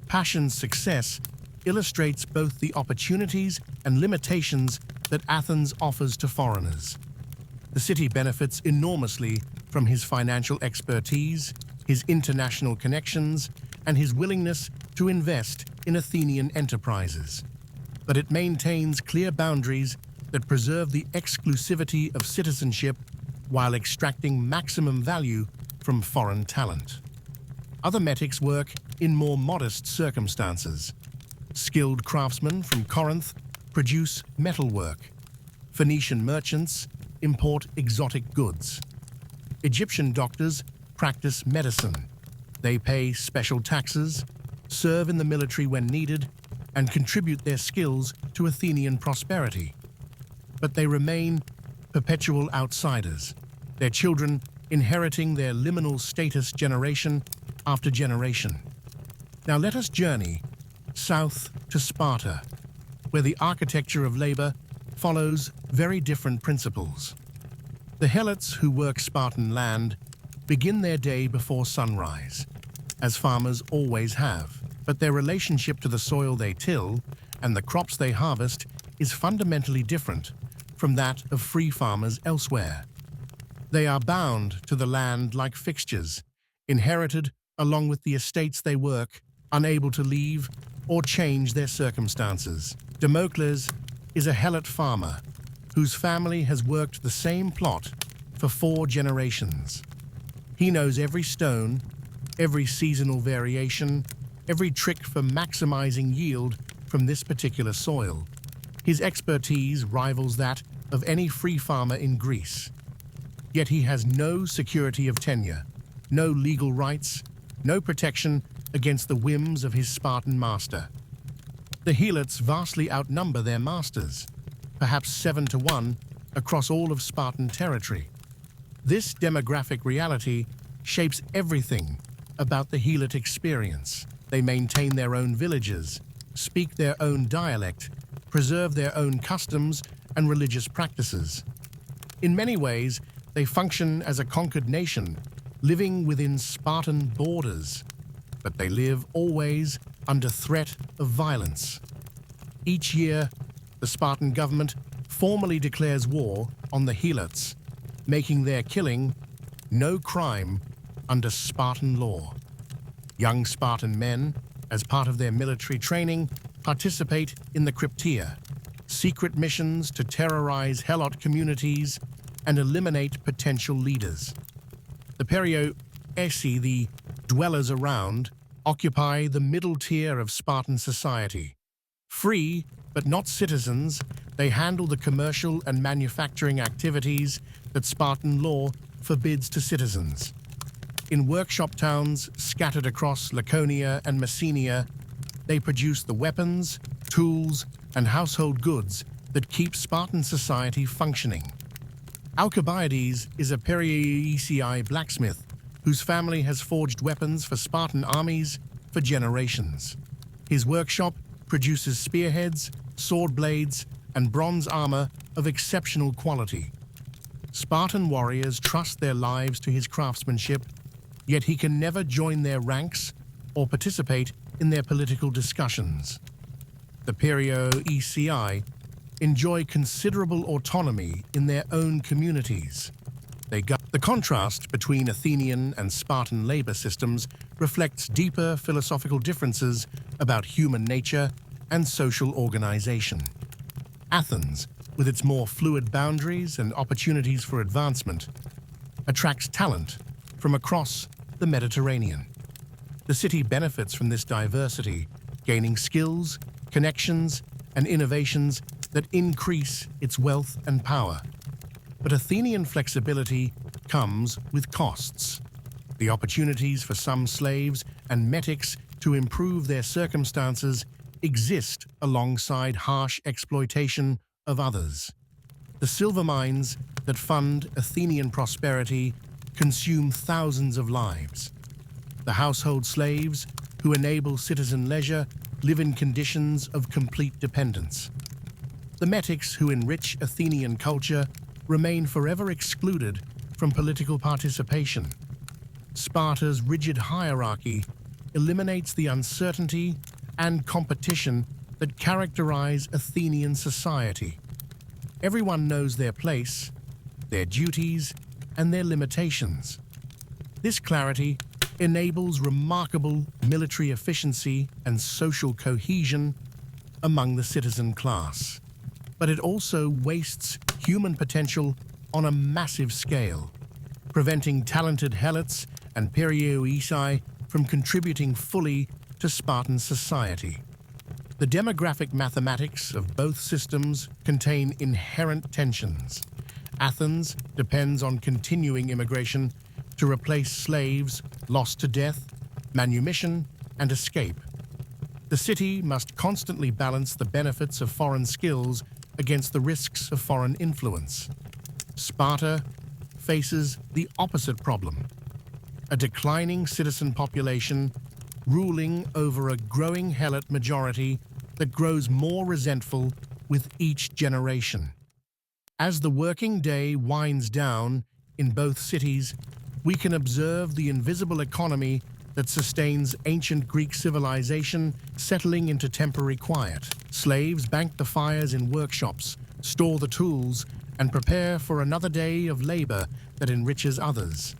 Paesion's success illustrates both the opportunities and limitations that Athens offers to foreigners. The city benefits enormously from his financial expertise, his international connections, and his willingness to invest in Athenian enterprises. But it maintains clear boundaries that preserve the exclusivity of citizenship while extracting maximum value from foreign talent. Other metics work in more modest circumstances. Skilled craftsmen from Corinth produce metalwork. Phoenician merchants import exotic goods. Egyptian doctors practice medicine. They pay special taxes, serve in the military when needed, and contribute their skills to Athenian prosperity. But they remain perpetual outsiders, their children inheriting their liminal status generation after generation. Now let us journey south to Sparta, where the architecture of labor follows very different principles. The helots who work Spartan land begin their day before sunrise, as farmers always have, but their relationship to the soil they till and the crops they harvest is fundamentally different from that of free farmers elsewhere. They are bound to the land like fixtures, inherited along with the estates they work, unable to leave or change their circumstances. Damocles is a helot farmer whose family has worked the same plot for 4 generations. He knows every stone, every seasonal variation, every trick for maximizing yield from this particular soil. His expertise rivals that of any free farmer in Greece. Yet he has no security of tenure, no legal rights, no protection against the whims of his Spartan master. The helots vastly outnumber their masters, perhaps 7 to 1 across all of Spartan territory. This demographic reality shapes everything about the helot experience. They maintain their own villages, speak their own dialect, preserve their own customs and religious practices. In many ways, they function as a conquered nation, living within Spartan borders, but they live always under threat of violence. Each year, the Spartan government formally declares war on the helots, making their killing no crime under Spartan law. Young Spartan men, as part of their military training, participate in the Cryptia, secret missions to terrorize helot communities and eliminate potential leaders. The Perioeci, the dwellers around, occupy the middle tier of Spartan society. Free, but not citizens, they handle the commercial and manufacturing activities that Spartan law forbids to citizens. In workshop towns scattered across Laconia and Messenia, they produce the weapons, tools, and household goods that keep Spartan society functioning. Alcibiades is a Perioeci blacksmith whose family has forged weapons for Spartan armies for generations. His workshop produces spearheads, sword blades, and bronze armor of exceptional quality. Spartan warriors trust their lives to his craftsmanship, yet he can never join their ranks or participate in their political discussions. The Perioeci enjoy considerable autonomy in their own communities. The contrast between Athenian and Spartan labor systems reflects deeper philosophical differences about human nature and social organization. Athens, with its more fluid boundaries and opportunities for advancement, attracts talent from across the Mediterranean. The city benefits from this diversity, gaining skills, connections, and innovations that increase its wealth and power. But Athenian flexibility comes with costs. The opportunities for some slaves and metics to improve their circumstances exist alongside harsh exploitation of others. The silver mines that fund Athenian prosperity consume thousands of lives. The household slaves who enable citizen leisure live in conditions of complete dependence. The metics who enrich Athenian culture remain forever excluded from political participation. Sparta's rigid hierarchy eliminates the uncertainty and competition that characterize Athenian society. Everyone knows their place, their duties, and their limitations. This clarity enables remarkable military efficiency and social cohesion among the citizen class. But it also wastes human potential on a massive scale, preventing talented helots and Perioeci from contributing fully to Spartan society. The demographic mathematics of both systems contain inherent tensions. Athens depends on continuing immigration to replace slaves lost to death, manumission, and escape. The city must constantly balance the benefits of foreign skills against the risks of foreign influence. Sparta faces the opposite problem: a declining citizen population ruling over a growing helot majority that grows more resentful with each generation. As the working day winds down in both cities, we can observe the invisible economy that sustains ancient Greek civilization settling into temporary quiet. Slaves bank the fires in workshops, store the tools, and prepare for another day of labor that enriches others.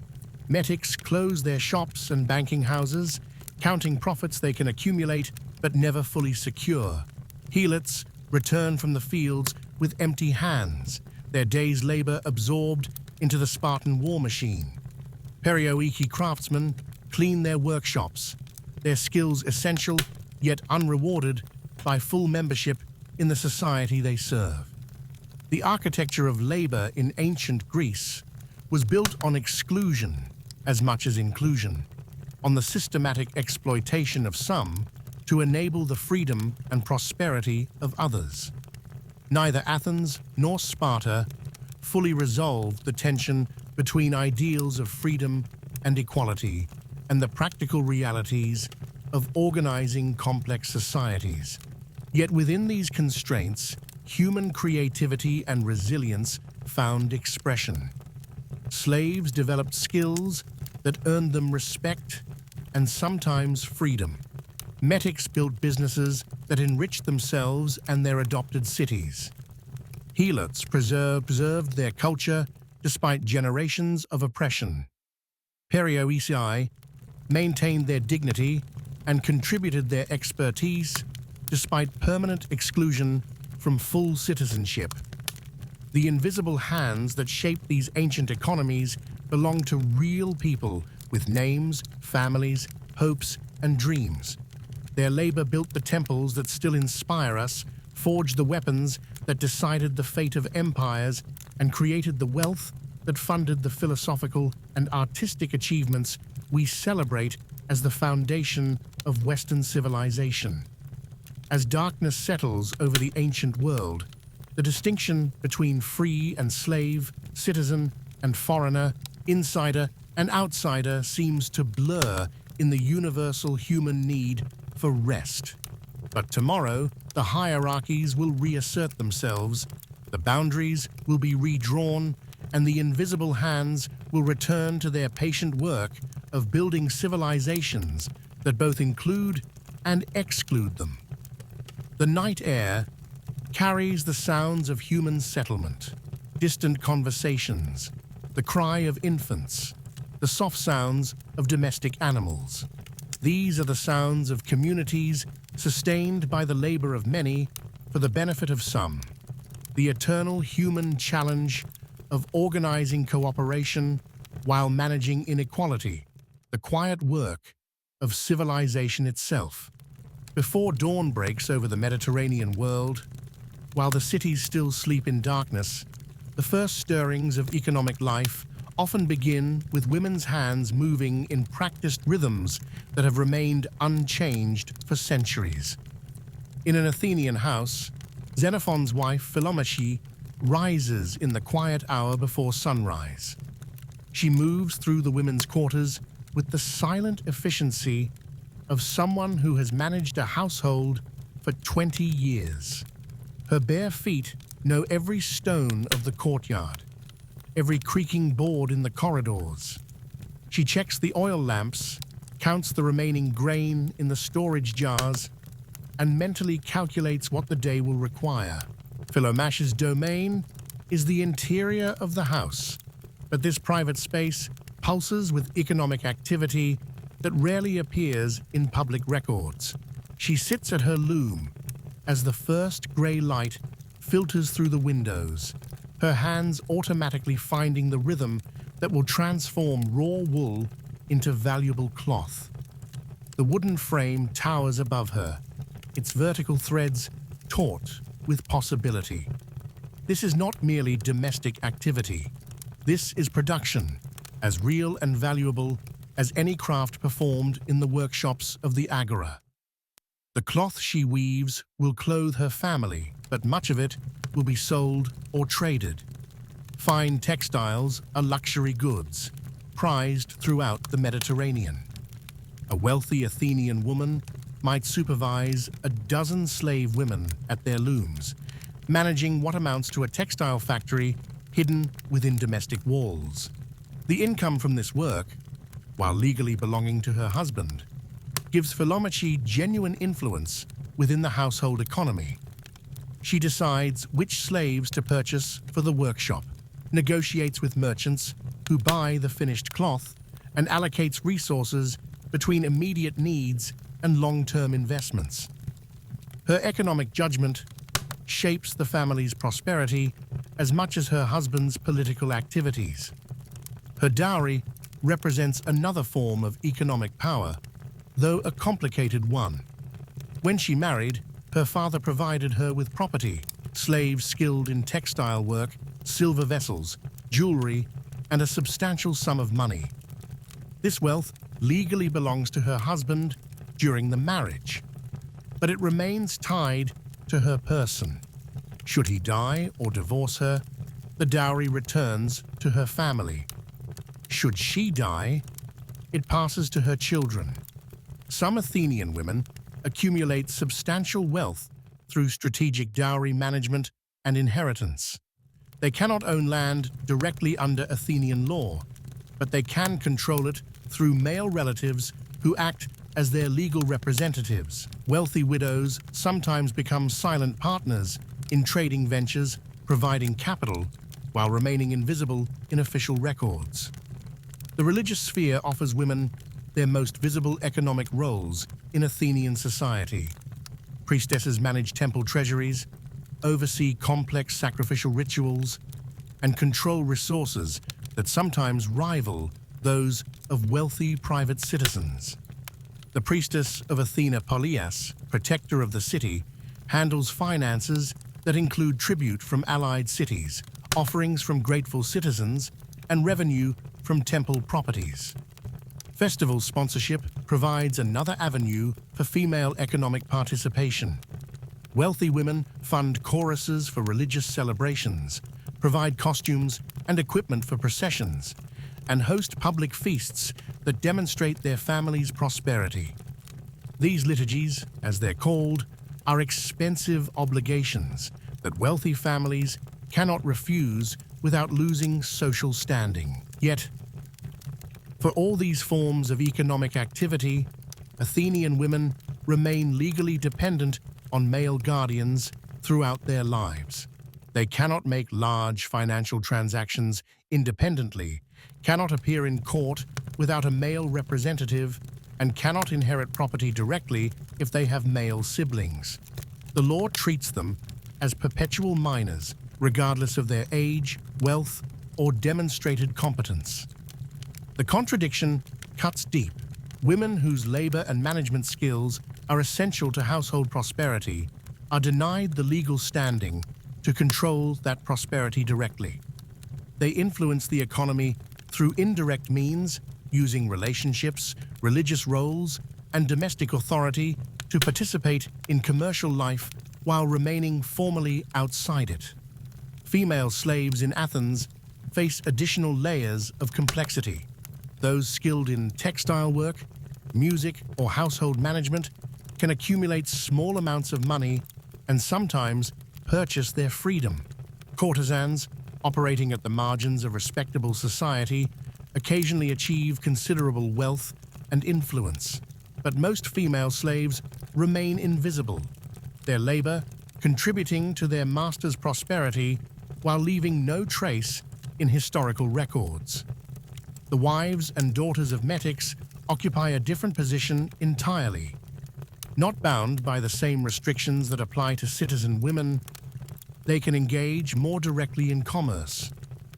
Metics close their shops and banking houses, counting profits they can accumulate but never fully secure. Helots return from the fields with empty hands, their day's labor absorbed into the Spartan war machine. Perioeci craftsmen clean their workshops, their skills essential yet unrewarded by full membership in the society they serve. The architecture of labor in ancient Greece was built on exclusion as much as inclusion, on the systematic exploitation of some to enable the freedom and prosperity of others. Neither Athens nor Sparta fully resolved the tension between ideals of freedom and equality and the practical realities of organizing complex societies. Yet within these constraints, human creativity and resilience found expression. Slaves developed skills that earned them respect and sometimes freedom. Metics built businesses that enriched themselves and their adopted cities. Helots preserved their culture despite generations of oppression. Perioeci maintained their dignity and contributed their expertise despite permanent exclusion from full citizenship. The invisible hands that shaped these ancient economies belonged to real people with names, families, hopes, and dreams. Their labor built the temples that still inspire us, forged the weapons that decided the fate of empires, and created the wealth that funded the philosophical and artistic achievements we celebrate as the foundation of Western civilization. As darkness settles over the ancient world, the distinction between free and slave, citizen and foreigner, insider and outsider seems to blur in the universal human need for rest. But tomorrow, the hierarchies will reassert themselves, the boundaries will be redrawn, and the invisible hands will return to their patient work of building civilizations that both include and exclude them. The night air carries the sounds of human settlement, distant conversations, the cry of infants, the soft sounds of domestic animals. These are the sounds of communities sustained by the labor of many for the benefit of some. The eternal human challenge of organizing cooperation while managing inequality, the quiet work of civilization itself. Before dawn breaks over the Mediterranean world, while the cities still sleep in darkness, the first stirrings of economic life often begin with women's hands moving in practiced rhythms that have remained unchanged for centuries. In an Athenian house, Xenophon's wife Philomache rises in the quiet hour before sunrise. She moves through the women's quarters with the silent efficiency of someone who has managed a household for 20 years. Her bare feet know every stone of the courtyard, every creaking board in the corridors. She checks the oil lamps, counts the remaining grain in the storage jars, and mentally calculates what the day will require. Philomache's domain is the interior of the house, but this private space pulses with economic activity that rarely appears in public records. She sits at her loom as the first grey light filters through the windows, her hands automatically finding the rhythm that will transform raw wool into valuable cloth. The wooden frame towers above her, its vertical threads taut with possibility. This is not merely domestic activity. This is production, as real and valuable as any craft performed in the workshops of the Agora. The cloth she weaves will clothe her family, but much of it will be sold or traded. Fine textiles are luxury goods, prized throughout the Mediterranean. A wealthy Athenian woman might supervise a dozen slave women at their looms, managing what amounts to a textile factory hidden within domestic walls. The income from this work, while legally belonging to her husband, gives Philomache genuine influence within the household economy. She decides which slaves to purchase for the workshop, negotiates with merchants who buy the finished cloth, and allocates resources between immediate needs and long-term investments. Her economic judgment shapes the family's prosperity as much as her husband's political activities. Her dowry represents another form of economic power, though a complicated one. When she married, her father provided her with property, slaves skilled in textile work, silver vessels, jewelry, and a substantial sum of money. This wealth legally belongs to her husband during the marriage, but it remains tied to her person. Should he die or divorce her, the dowry returns to her family. Should she die, it passes to her children. Some Athenian women accumulate substantial wealth through strategic dowry management and inheritance. They cannot own land directly under Athenian law, but they can control it through male relatives who act as their legal representatives. Wealthy widows sometimes become silent partners in trading ventures, providing capital while remaining invisible in official records. The religious sphere offers women their most visible economic roles in Athenian society. Priestesses manage temple treasuries, oversee complex sacrificial rituals, and control resources that sometimes rival those of wealthy private citizens. The priestess of Athena Polias, protector of the city, handles finances that include tribute from allied cities, offerings from grateful citizens, and revenue from temple properties. Festival sponsorship provides another avenue for female economic participation. Wealthy women fund choruses for religious celebrations, provide costumes and equipment for processions, and host public feasts that demonstrate their family's prosperity. These liturgies, as they're called, are expensive obligations that wealthy families cannot refuse without losing social standing. Yet, for all these forms of economic activity, Athenian women remain legally dependent on male guardians throughout their lives. They cannot make large financial transactions independently, cannot appear in court without a male representative, and cannot inherit property directly if they have male siblings. The law treats them as perpetual minors, regardless of their age, wealth, or demonstrated competence. The contradiction cuts deep. Women whose labor and management skills are essential to household prosperity are denied the legal standing to control that prosperity directly. They influence the economy through indirect means, using relationships, religious roles, and domestic authority to participate in commercial life while remaining formally outside it. Female slaves in Athens face additional layers of complexity. Those skilled in textile work, music, or household management can accumulate small amounts of money and sometimes purchase their freedom. Courtesans, operating at the margins of respectable society, occasionally achieve considerable wealth and influence. But most female slaves remain invisible, their labor contributing to their master's prosperity while leaving no trace in historical records. The wives and daughters of metics occupy a different position entirely. Not bound by the same restrictions that apply to citizen women, they can engage more directly in commerce.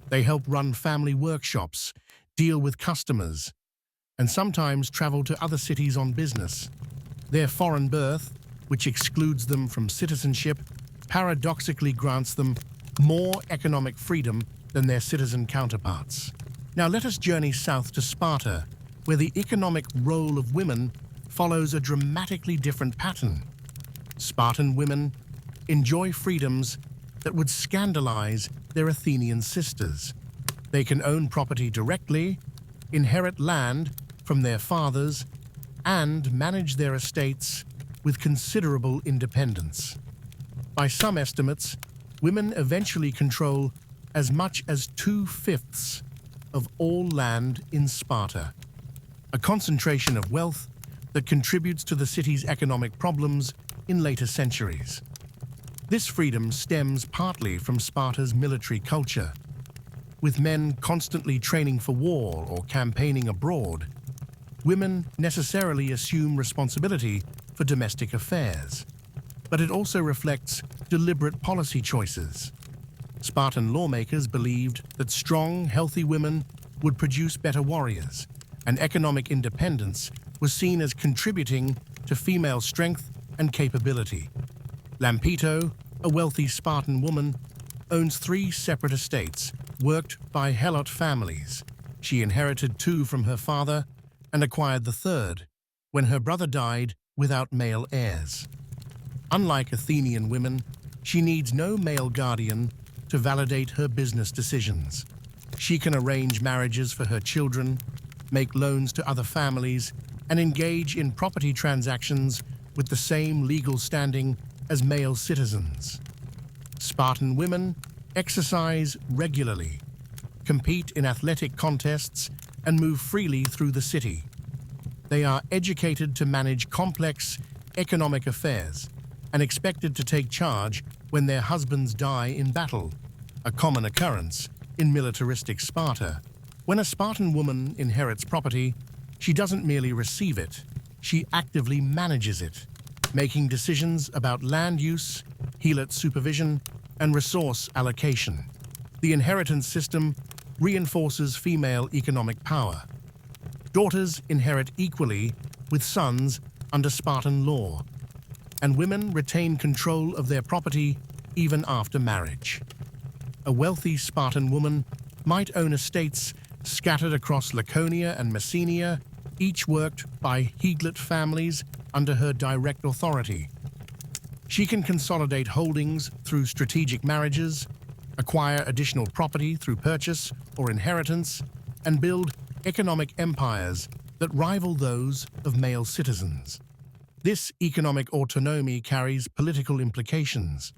They help run family workshops, deal with customers, and sometimes travel to other cities on business. Their foreign birth, which excludes them from citizenship, paradoxically grants them more economic freedom than their citizen counterparts. Now let us journey south to Sparta, where the economic role of women follows a dramatically different pattern. Spartan women enjoy freedoms that would scandalize their Athenian sisters. They can own property directly, inherit land from their fathers, and manage their estates with considerable independence. By some estimates, women eventually control as much as 2/5 of all land in Sparta, a concentration of wealth that contributes to the city's economic problems in later centuries. This freedom stems partly from Sparta's military culture. With men constantly training for war or campaigning abroad, women necessarily assume responsibility for domestic affairs. But it also reflects deliberate policy choices. Spartan lawmakers believed that strong, healthy women would produce better warriors, and economic independence was seen as contributing to female strength and capability. Lampito, a wealthy Spartan woman, owns 3 separate estates, worked by helot families. She inherited 2 from her father and acquired the 3rd when her brother died without male heirs. Unlike Athenian women, she needs no male guardian to validate her business decisions. She can arrange marriages for her children, make loans to other families, and engage in property transactions with the same legal standing as male citizens. Spartan women exercise regularly, compete in athletic contests, and move freely through the city. They are educated to manage complex economic affairs and expected to take charge when their husbands die in battle, a common occurrence in militaristic Sparta. When a Spartan woman inherits property, she doesn't merely receive it, she actively manages it, making decisions about land use, helot supervision, and resource allocation. The inheritance system reinforces female economic power. Daughters inherit equally with sons under Spartan law, and women retain control of their property even after marriage. A wealthy Spartan woman might own estates scattered across Laconia and Messenia, each worked by helot families under her direct authority. She can consolidate holdings through strategic marriages, acquire additional property through purchase or inheritance, and build economic empires that rival those of male citizens. This economic autonomy carries political implications.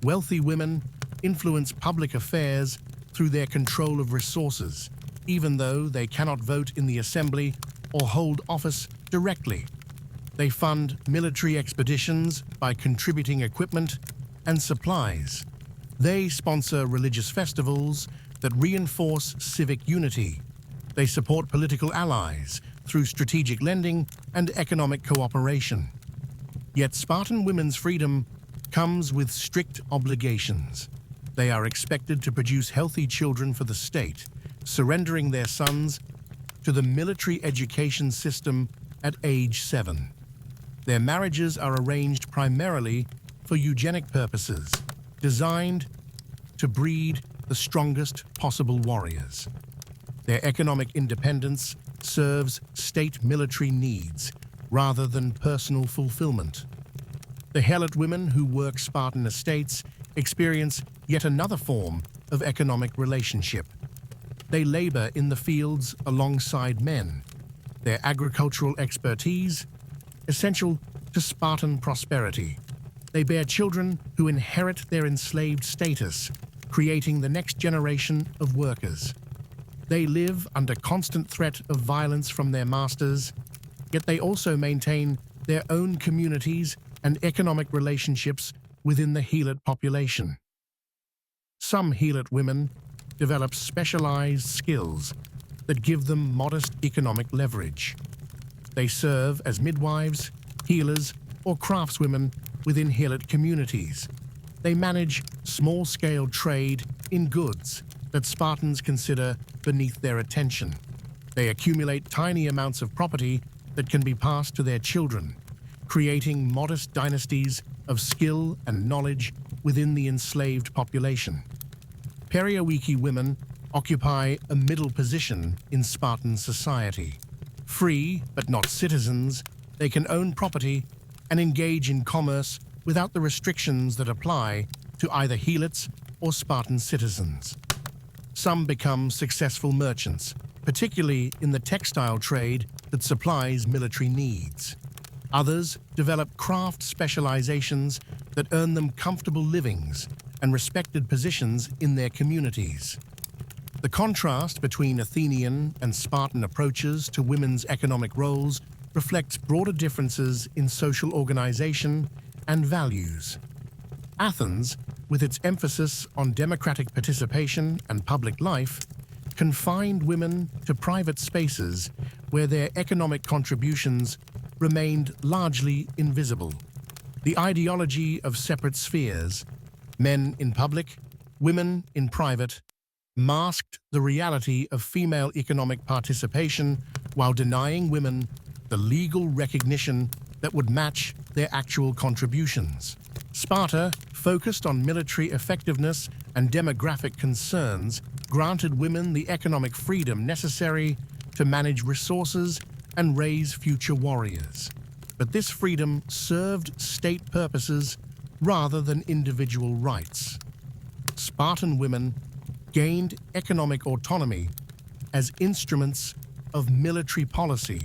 Wealthy women influence public affairs through their control of resources, even though they cannot vote in the assembly or hold office directly. They fund military expeditions by contributing equipment and supplies. They sponsor religious festivals that reinforce civic unity. They support political allies through strategic lending and economic cooperation. Yet Spartan women's freedom comes with strict obligations. They are expected to produce healthy children for the state, surrendering their sons to the military education system at age 7. Their marriages are arranged primarily for eugenic purposes, designed to breed the strongest possible warriors. Their economic independence serves state military needs rather than personal fulfillment. The helot women who work Spartan estates experience yet another form of economic relationship. They labor in the fields alongside men. Their agricultural expertise, essential to Spartan prosperity. They bear children who inherit their enslaved status, creating the next generation of workers. They live under constant threat of violence from their masters, yet they also maintain their own communities and economic relationships within the helot population. Some helot women develop specialized skills that give them modest economic leverage. They serve as midwives, healers, or craftswomen within helot communities. They manage small-scale trade in goods that Spartans consider beneath their attention. They accumulate tiny amounts of property that can be passed to their children, creating modest dynasties of skill and knowledge within the enslaved population. Periowiki women occupy a middle position in Spartan society. Free, but not citizens, they can own property and engage in commerce without the restrictions that apply to either helots or Spartan citizens. Some become successful merchants, particularly in the textile trade that supplies military needs. Others develop craft specializations that earn them comfortable livings and respected positions in their communities. The contrast between Athenian and Spartan approaches to women's economic roles reflects broader differences in social organization and values. Athens, with its emphasis on democratic participation and public life, confined women to private spaces where their economic contributions remained largely invisible. The ideology of separate spheres, men in public, women in private, masked the reality of female economic participation while denying women the legal recognition that would match their actual contributions. Sparta, focused on military effectiveness and demographic concerns, granted women the economic freedom necessary to manage resources and raise future warriors. But this freedom served state purposes rather than individual rights. Spartan women gained economic autonomy as instruments of military policy,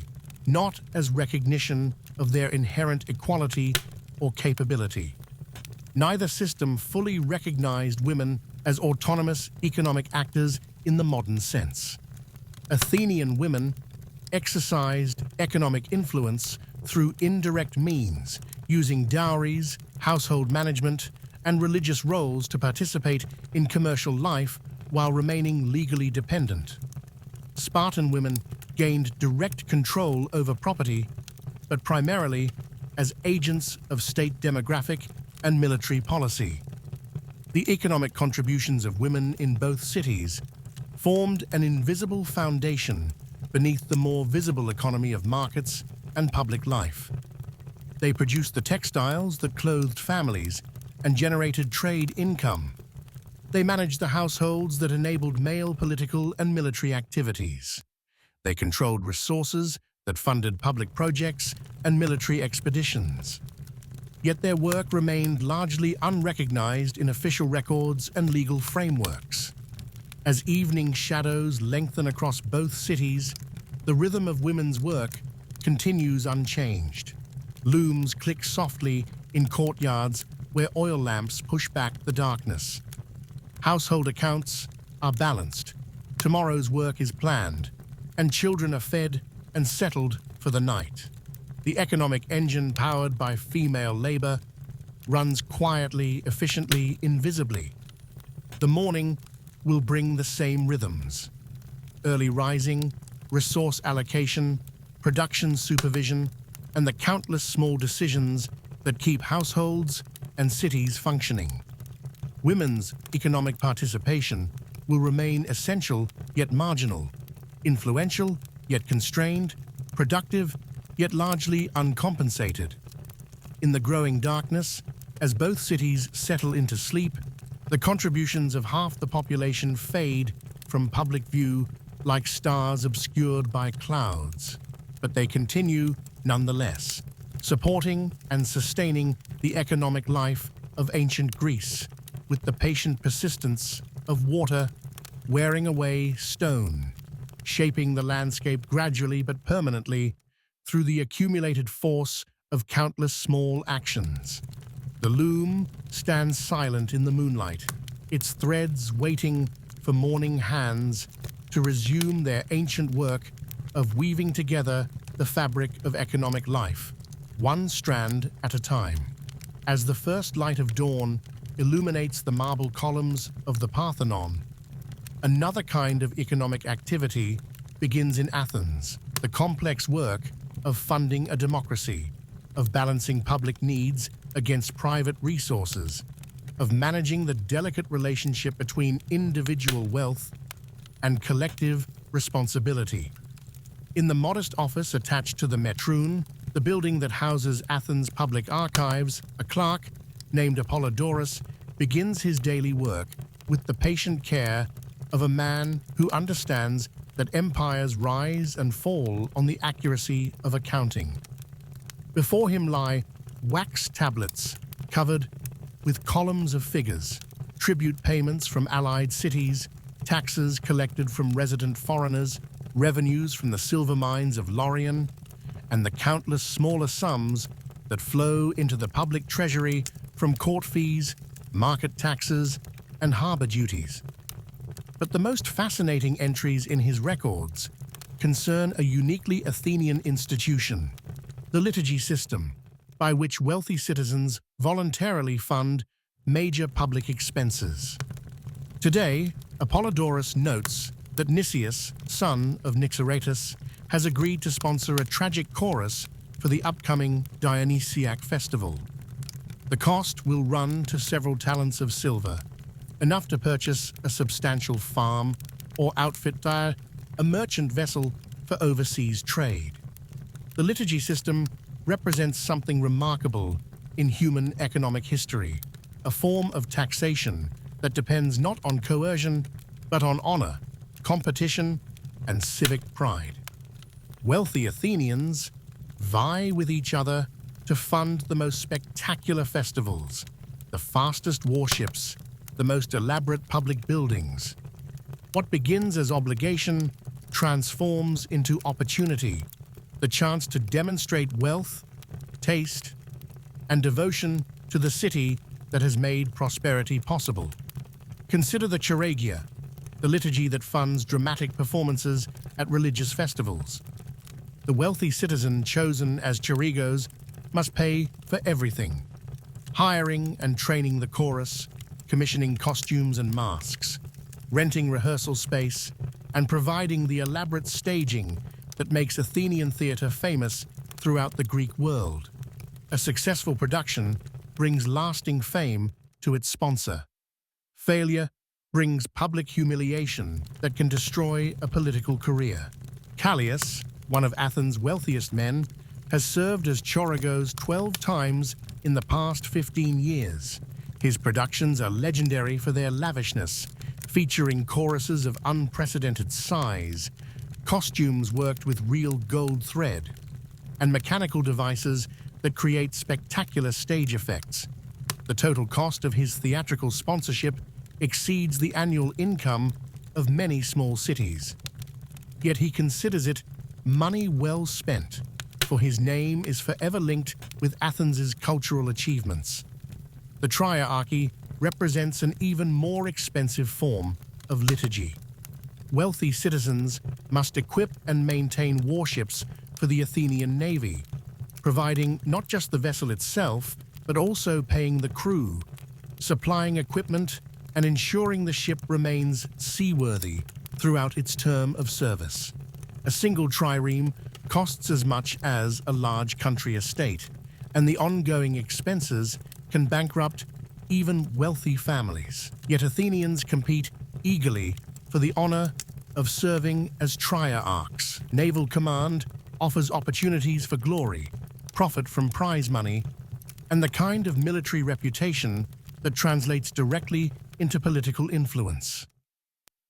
not as recognition of their inherent equality or capability. Neither system fully recognized women as autonomous economic actors in the modern sense. Athenian women exercised economic influence through indirect means, using dowries, household management, and religious roles to participate in commercial life while remaining legally dependent. Spartan women gained direct control over property, but primarily as agents of state demographic and military policy. The economic contributions of women in both cities formed an invisible foundation beneath the more visible economy of markets and public life. They produced the textiles that clothed families and generated trade income. They managed the households that enabled male political and military activities. They controlled resources that funded public projects and military expeditions. Yet their work remained largely unrecognized in official records and legal frameworks. As evening shadows lengthen across both cities, the rhythm of women's work continues unchanged. Looms click softly in courtyards where oil lamps push back the darkness. Household accounts are balanced, tomorrow's work is planned, and children are fed and settled for the night. The economic engine powered by female labor runs quietly, efficiently, invisibly. The morning will bring the same rhythms: early rising, resource allocation, production supervision, and the countless small decisions that keep households and cities functioning. Women's economic participation will remain essential yet marginal, influential yet constrained, productive yet largely uncompensated. In the growing darkness, as both cities settle into sleep, the contributions of half the population fade from public view like stars obscured by clouds. But they continue nonetheless, supporting and sustaining the economic life of ancient Greece with the patient persistence of water wearing away stone, shaping the landscape gradually but permanently through the accumulated force of countless small actions. The loom stands silent in the moonlight, its threads waiting for morning hands to resume their ancient work of weaving together the fabric of economic life, one strand at a time. As the first light of dawn illuminates the marble columns of the Parthenon, another kind of economic activity begins in Athens, the complex work of funding a democracy, of balancing public needs against private resources, of managing the delicate relationship between individual wealth and collective responsibility. In the modest office attached to the Metroon, the building that houses Athens' public archives, a clerk named Apollodorus begins his daily work with the patient care of a man who understands that empires rise and fall on the accuracy of accounting. Before him lie wax tablets covered with columns of figures, tribute payments from allied cities, taxes collected from resident foreigners, revenues from the silver mines of Laurion, and the countless smaller sums that flow into the public treasury from court fees, market taxes, and harbor duties. But the most fascinating entries in his records concern a uniquely Athenian institution, the liturgy system, by which wealthy citizens voluntarily fund major public expenses. Today, Apollodorus notes that Nicias, son of Nixoratus, has agreed to sponsor a tragic chorus for the upcoming Dionysiac festival. The cost will run to several talents of silver, enough to purchase a substantial farm or outfit a merchant vessel for overseas trade. The liturgy system represents something remarkable in human economic history, a form of taxation that depends not on coercion, but on honor, competition, and civic pride. Wealthy Athenians vie with each other to fund the most spectacular festivals, the fastest warships, the most elaborate public buildings. What begins as obligation transforms into opportunity, the chance to demonstrate wealth, taste, and devotion to the city that has made prosperity possible. Consider the Chiragia, the liturgy that funds dramatic performances at religious festivals. The wealthy citizen chosen as chirigos must pay for everything: hiring and training the chorus, commissioning costumes and masks, renting rehearsal space, and providing the elaborate staging that makes Athenian theatre famous throughout the Greek world. A successful production brings lasting fame to its sponsor. Failure brings public humiliation that can destroy a political career. Callias, one of Athens' wealthiest men, has served as Choragos 12 times in the past 15 years. His productions are legendary for their lavishness, featuring choruses of unprecedented size, costumes worked with real gold thread, and mechanical devices that create spectacular stage effects. The total cost of his theatrical sponsorship exceeds the annual income of many small cities. Yet he considers it money well spent, for his name is forever linked with Athens' cultural achievements. The triarchy represents an even more expensive form of liturgy. Wealthy citizens must equip and maintain warships for the Athenian navy, providing not just the vessel itself, but also paying the crew, supplying equipment, and ensuring the ship remains seaworthy throughout its term of service. A single trireme costs as much as a large country estate, and the ongoing expenses can bankrupt even wealthy families. Yet Athenians compete eagerly for the honor of serving as triarchs. Naval command offers opportunities for glory, profit from prize money, and the kind of military reputation that translates directly into political influence.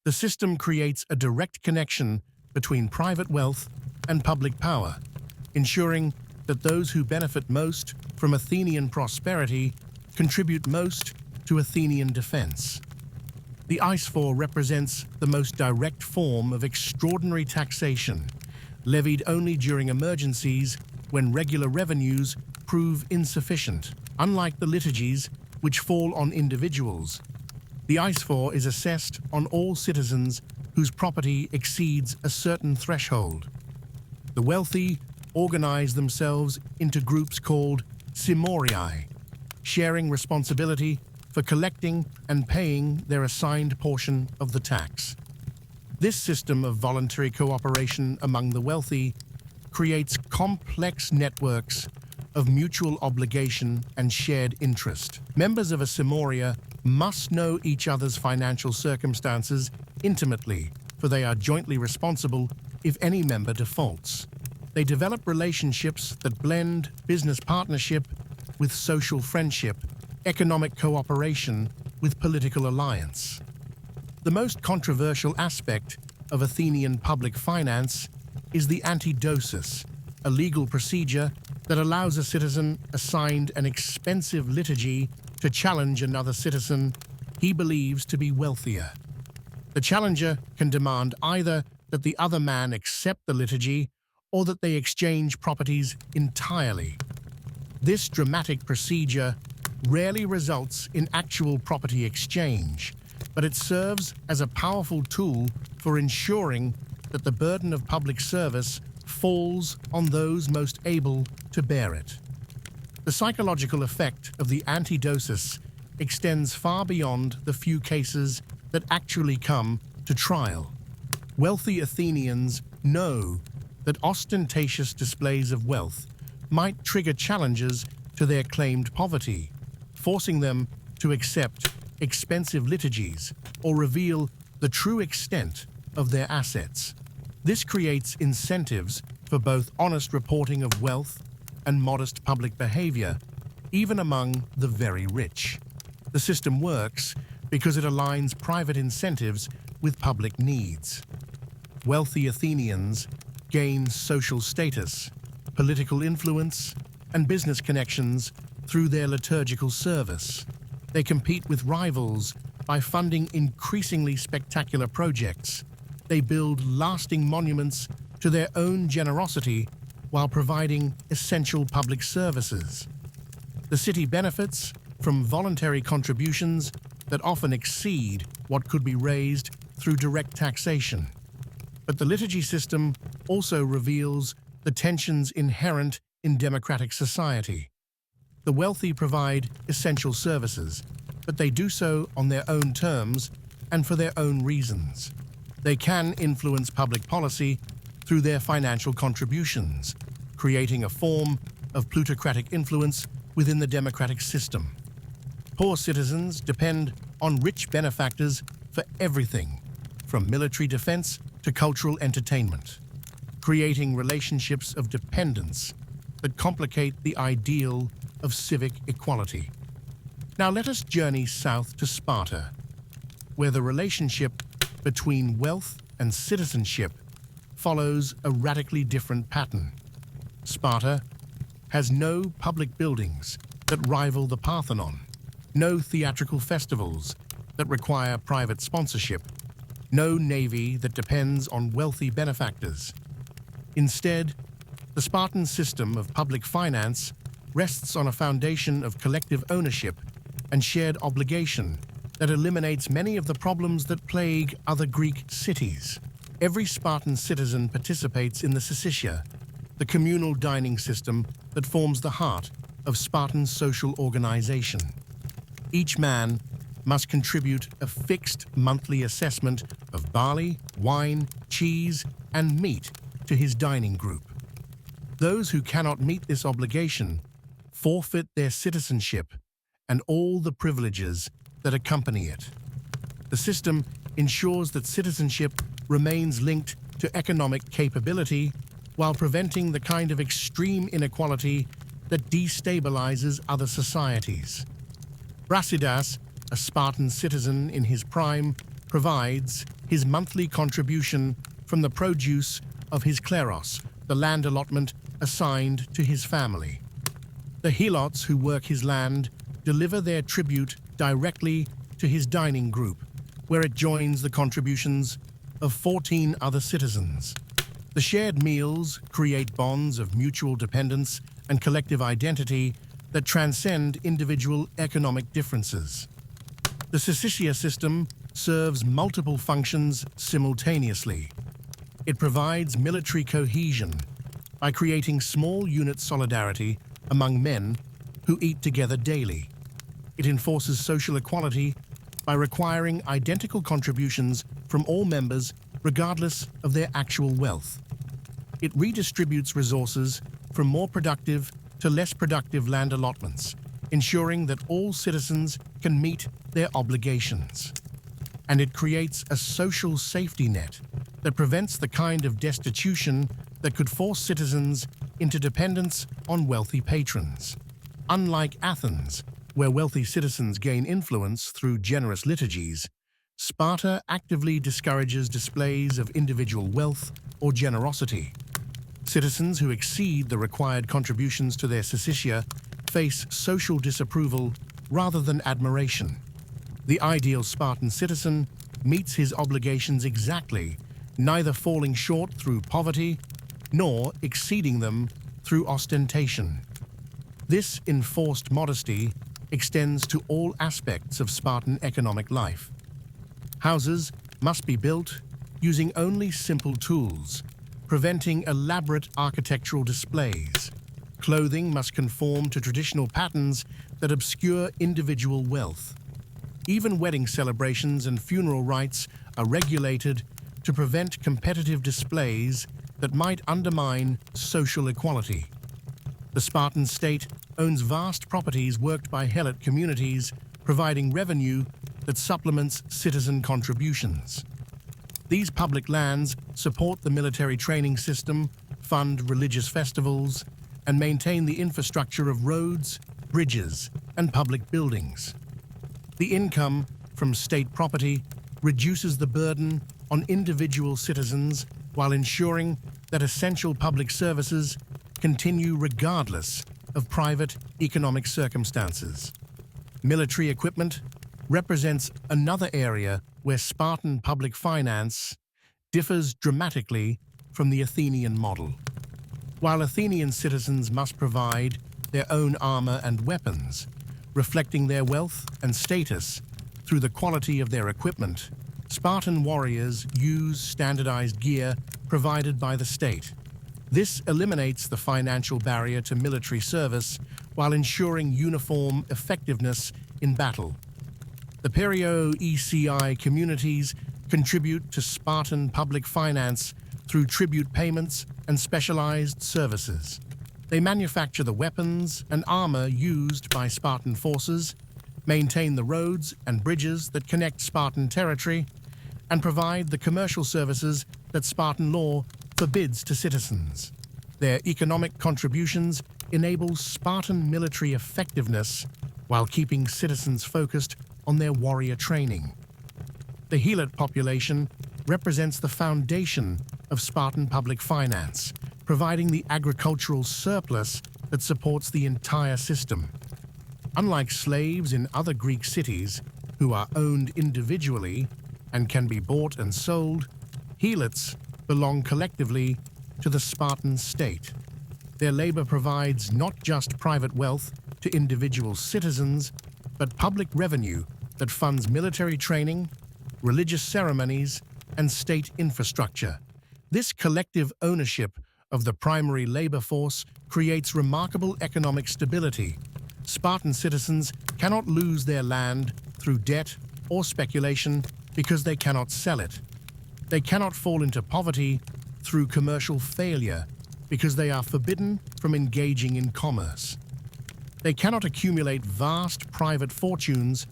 The system creates a direct connection between private wealth and public power, ensuring that those who benefit most from Athenian prosperity contribute most to Athenian defense. The Icephore represents the most direct form of extraordinary taxation, levied only during emergencies when regular revenues prove insufficient. Unlike the liturgies, which fall on individuals, the Icephore is assessed on all citizens whose property exceeds a certain threshold. The wealthy organize themselves into groups called Simorii, sharing responsibility for collecting and paying their assigned portion of the tax. This system of voluntary cooperation among the wealthy creates complex networks of mutual obligation and shared interest. Members of a Simoria must know each other's financial circumstances intimately, for they are jointly responsible if any member defaults. They develop relationships that blend business partnership with social friendship, economic cooperation with political alliance. The most controversial aspect of Athenian public finance is the antidosis, a legal procedure that allows a citizen assigned an expensive liturgy to challenge another citizen he believes to be wealthier. The challenger can demand either that the other man accept the liturgy or that they exchange properties entirely. This dramatic procedure rarely results in actual property exchange, but it serves as a powerful tool for ensuring that the burden of public service falls on those most able to bear it. The psychological effect of the antidosis extends far beyond the few cases that actually come to trial. Wealthy Athenians know that ostentatious displays of wealth might trigger challenges to their claimed poverty, forcing them to accept expensive liturgies or reveal the true extent of their assets. This creates incentives for both honest reporting of wealth and modest public behavior, even among the very rich. The system works because it aligns private incentives with public needs. Wealthy Athenians gain social status, political influence, and business connections through their liturgical service. They compete with rivals by funding increasingly spectacular projects. They build lasting monuments to their own generosity while providing essential public services. The city benefits from voluntary contributions that often exceed what could be raised through direct taxation. But the liturgy system also reveals the tensions inherent in democratic society. The wealthy provide essential services, but they do so on their own terms and for their own reasons. They can influence public policy through their financial contributions, creating a form of plutocratic influence within the democratic system. Poor citizens depend on rich benefactors for everything, from military defense to cultural entertainment, creating relationships of dependence that complicate the ideal of civic equality. Now let us journey south to Sparta, where the relationship between wealth and citizenship follows a radically different pattern. Sparta has no public buildings that rival the Parthenon, no theatrical festivals that require private sponsorship, no navy that depends on wealthy benefactors. Instead, the Spartan system of public finance rests on a foundation of collective ownership and shared obligation that eliminates many of the problems that plague other Greek cities. Every Spartan citizen participates in the syssitia, the communal dining system that forms the heart of Spartan social organization. Each man must contribute a fixed monthly assessment of barley, wine, cheese, and meat to his dining group. Those who cannot meet this obligation forfeit their citizenship and all the privileges that accompany it. The system ensures that citizenship remains linked to economic capability while preventing the kind of extreme inequality that destabilizes other societies. Brasidas, a Spartan citizen in his prime, provides his monthly contribution from the produce of his kleros, the land allotment assigned to his family. The helots who work his land deliver their tribute directly to his dining group, where it joins the contributions of 14 other citizens. The shared meals create bonds of mutual dependence and collective identity that transcend individual economic differences. The syssitia system serves multiple functions simultaneously. It provides military cohesion by creating small unit solidarity among men who eat together daily. It enforces social equality by requiring identical contributions from all members regardless of their actual wealth. It redistributes resources from more productive to less productive land allotments, ensuring that all citizens can meet their obligations. And it creates a social safety net that prevents the kind of destitution that could force citizens into dependence on wealthy patrons. Unlike Athens, where wealthy citizens gain influence through generous liturgies, Sparta actively discourages displays of individual wealth or generosity. Citizens who exceed the required contributions to their syssitia face social disapproval rather than admiration. The ideal Spartan citizen meets his obligations exactly, neither falling short through poverty nor exceeding them through ostentation. This enforced modesty extends to all aspects of Spartan economic life. Houses must be built using only simple tools, preventing elaborate architectural displays. Clothing must conform to traditional patterns that obscure individual wealth. Even wedding celebrations and funeral rites are regulated to prevent competitive displays that might undermine social equality. The Spartan state owns vast properties worked by helot communities, providing revenue that supplements citizen contributions. These public lands support the military training system, fund religious festivals, and maintain the infrastructure of roads, bridges, and public buildings. The income from state property reduces the burden on individual citizens while ensuring that essential public services continue regardless of private economic circumstances. Military equipment represents another area where Spartan public finance differs dramatically from the Athenian model. While Athenian citizens must provide their own armor and weapons, reflecting their wealth and status through the quality of their equipment, Spartan warriors use standardized gear provided by the state. This eliminates the financial barrier to military service while ensuring uniform effectiveness in battle. The Perio-ECI communities contribute to Spartan public finance through tribute payments and specialized services. They manufacture the weapons and armor used by Spartan forces, maintain the roads and bridges that connect Spartan territory, and provide the commercial services that Spartan law forbids to citizens. Their economic contributions enable Spartan military effectiveness while keeping citizens focused on their warrior training. The helot population represents the foundation of Spartan public finance, providing the agricultural surplus that supports the entire system. Unlike slaves in other Greek cities, who are owned individually and can be bought and sold, helots belong collectively to the Spartan state. Their labor provides not just private wealth to individual citizens, but public revenue that funds military training, religious ceremonies, and state infrastructure. This collective ownership of the primary labor force creates remarkable economic stability. Spartan citizens cannot lose their land through debt or speculation because they cannot sell it. They cannot fall into poverty through commercial failure because they are forbidden from engaging in commerce. They cannot accumulate vast private fortunes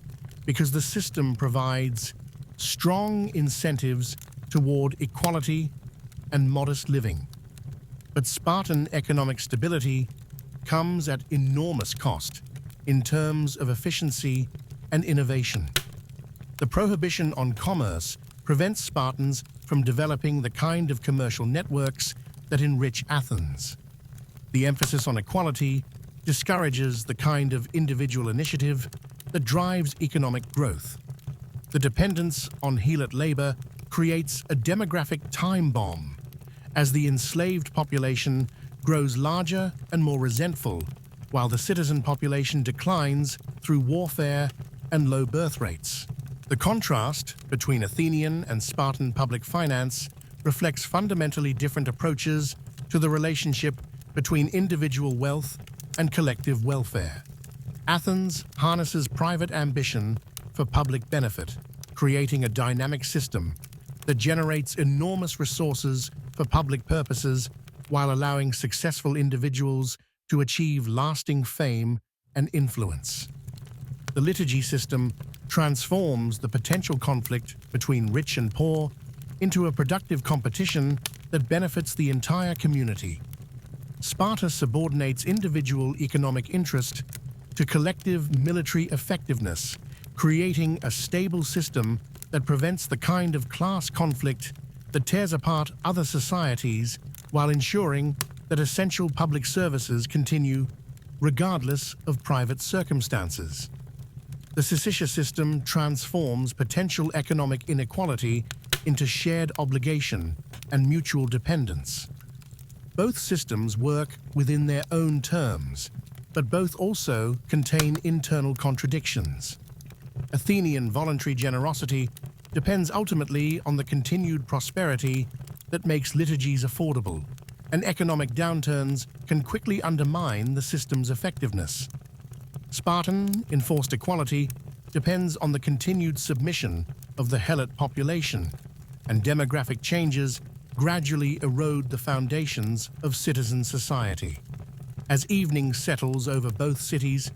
because the system provides strong incentives toward equality and modest living. But Spartan economic stability comes at enormous cost in terms of efficiency and innovation. The prohibition on commerce prevents Spartans from developing the kind of commercial networks that enrich Athens. The emphasis on equality discourages the kind of individual initiative that drives economic growth. The dependence on helot labor creates a demographic time bomb as the enslaved population grows larger and more resentful, while the citizen population declines through warfare and low birth rates. The contrast between Athenian and Spartan public finance reflects fundamentally different approaches to the relationship between individual wealth and collective welfare. Athens harnesses private ambition for public benefit, creating a dynamic system that generates enormous resources for public purposes while allowing successful individuals to achieve lasting fame and influence. The liturgy system transforms the potential conflict between rich and poor into a productive competition that benefits the entire community. Sparta subordinates individual economic interest to collective military effectiveness, creating a stable system that prevents the kind of class conflict that tears apart other societies while ensuring that essential public services continue regardless of private circumstances. The Syssitia system transforms potential economic inequality into shared obligation and mutual dependence. Both systems work within their own terms, but both also contain internal contradictions. Athenian voluntary generosity depends ultimately on the continued prosperity that makes liturgies affordable, and economic downturns can quickly undermine the system's effectiveness. Spartan enforced equality depends on the continued submission of the helot population, and demographic changes gradually erode the foundations of citizen society. As evening settles over both cities,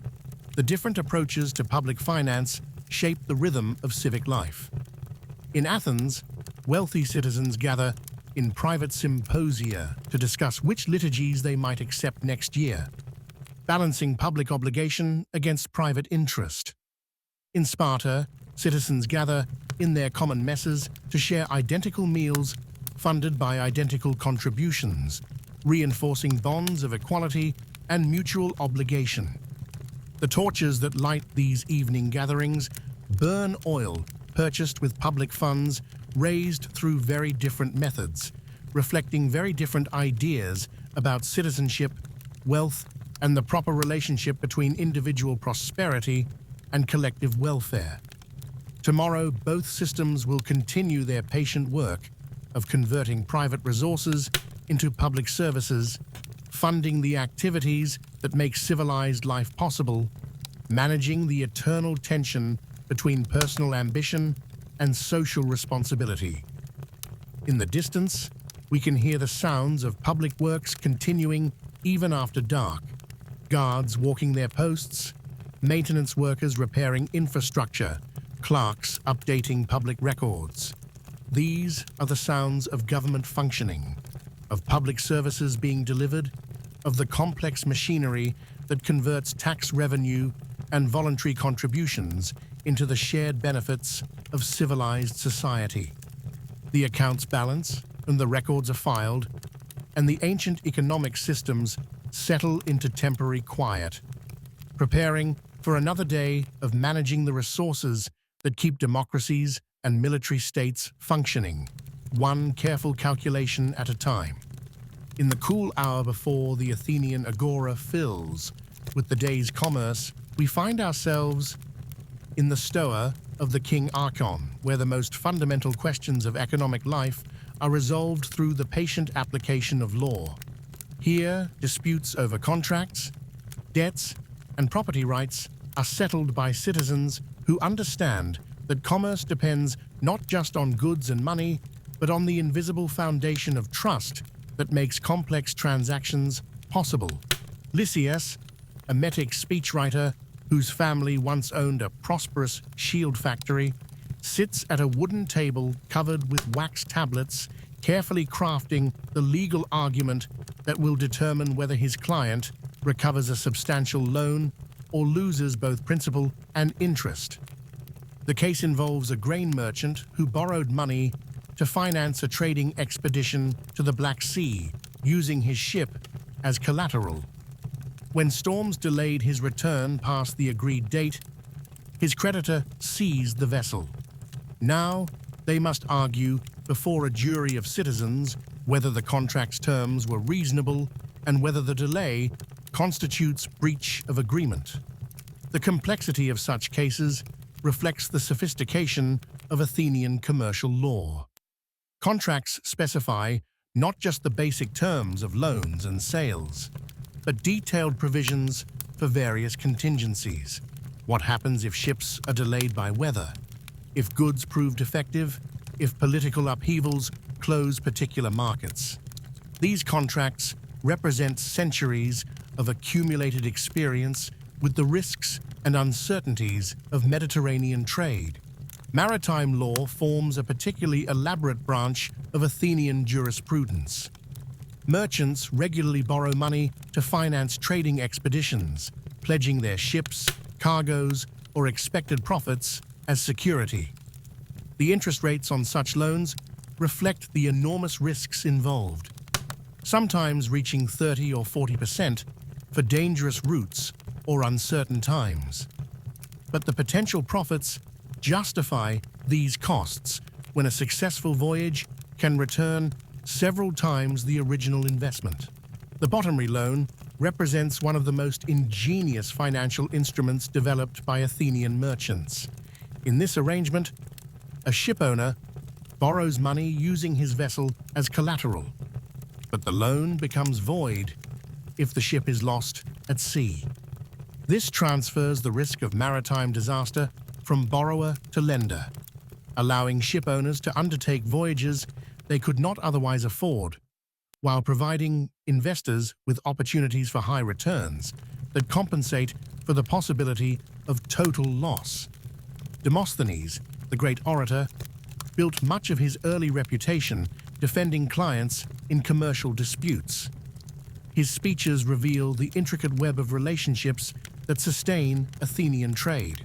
the different approaches to public finance shape the rhythm of civic life. In Athens, wealthy citizens gather in private symposia to discuss which liturgies they might accept next year, balancing public obligation against private interest. In Sparta, citizens gather in their common messes to share identical meals funded by identical contributions, reinforcing bonds of equality and mutual obligation. The torches that light these evening gatherings burn oil purchased with public funds raised through very different methods, reflecting very different ideas about citizenship, wealth, and the proper relationship between individual prosperity and collective welfare. Tomorrow, both systems will continue their patient work of converting private resources into public services, funding the activities that make civilized life possible, managing the eternal tension between personal ambition and social responsibility. In the distance, we can hear the sounds of public works continuing even after dark. Guards walking their posts, maintenance workers repairing infrastructure, clerks updating public records. These are the sounds of government functioning, of public services being delivered, of the complex machinery that converts tax revenue and voluntary contributions into the shared benefits of civilized society. The accounts balance and the records are filed, and the ancient economic systems settle into temporary quiet, preparing for another day of managing the resources that keep democracies and military states functioning, one careful calculation at a time. In the cool hour before the Athenian agora fills with the day's commerce, we find ourselves in the stoa of the King Archon, where the most fundamental questions of economic life are resolved through the patient application of law. Here, disputes over contracts, debts, and property rights are settled by citizens who understand that commerce depends not just on goods and money, but on the invisible foundation of trust that makes complex transactions possible. Lysias, a Metic speechwriter whose family once owned a prosperous shield factory, sits at a wooden table covered with wax tablets, carefully crafting the legal argument that will determine whether his client recovers a substantial loan or loses both principal and interest. The case involves a grain merchant who borrowed money to finance a trading expedition to the Black Sea, using his ship as collateral. When storms delayed his return past the agreed date, his creditor seized the vessel. Now, they must argue before a jury of citizens whether the contract's terms were reasonable and whether the delay constitutes breach of agreement. The complexity of such cases reflects the sophistication of Athenian commercial law. Contracts specify not just the basic terms of loans and sales, but detailed provisions for various contingencies. What happens if ships are delayed by weather? If goods prove defective? If political upheavals close particular markets? These contracts represent centuries of accumulated experience with the risks and uncertainties of Mediterranean trade. Maritime law forms a particularly elaborate branch of Athenian jurisprudence. Merchants regularly borrow money to finance trading expeditions, pledging their ships, cargoes, or expected profits as security. The interest rates on such loans reflect the enormous risks involved, sometimes reaching 30 or 40% for dangerous routes or uncertain times. But the potential profits justify these costs when a successful voyage can return several times the original investment. The bottomry loan represents one of the most ingenious financial instruments developed by Athenian merchants. In this arrangement, a shipowner borrows money using his vessel as collateral, but the loan becomes void if the ship is lost at sea. This transfers the risk of maritime disaster from borrower to lender, allowing shipowners to undertake voyages they could not otherwise afford, while providing investors with opportunities for high returns that compensate for the possibility of total loss. Demosthenes, the great orator, built much of his early reputation defending clients in commercial disputes. His speeches reveal the intricate web of relationships that sustain Athenian trade.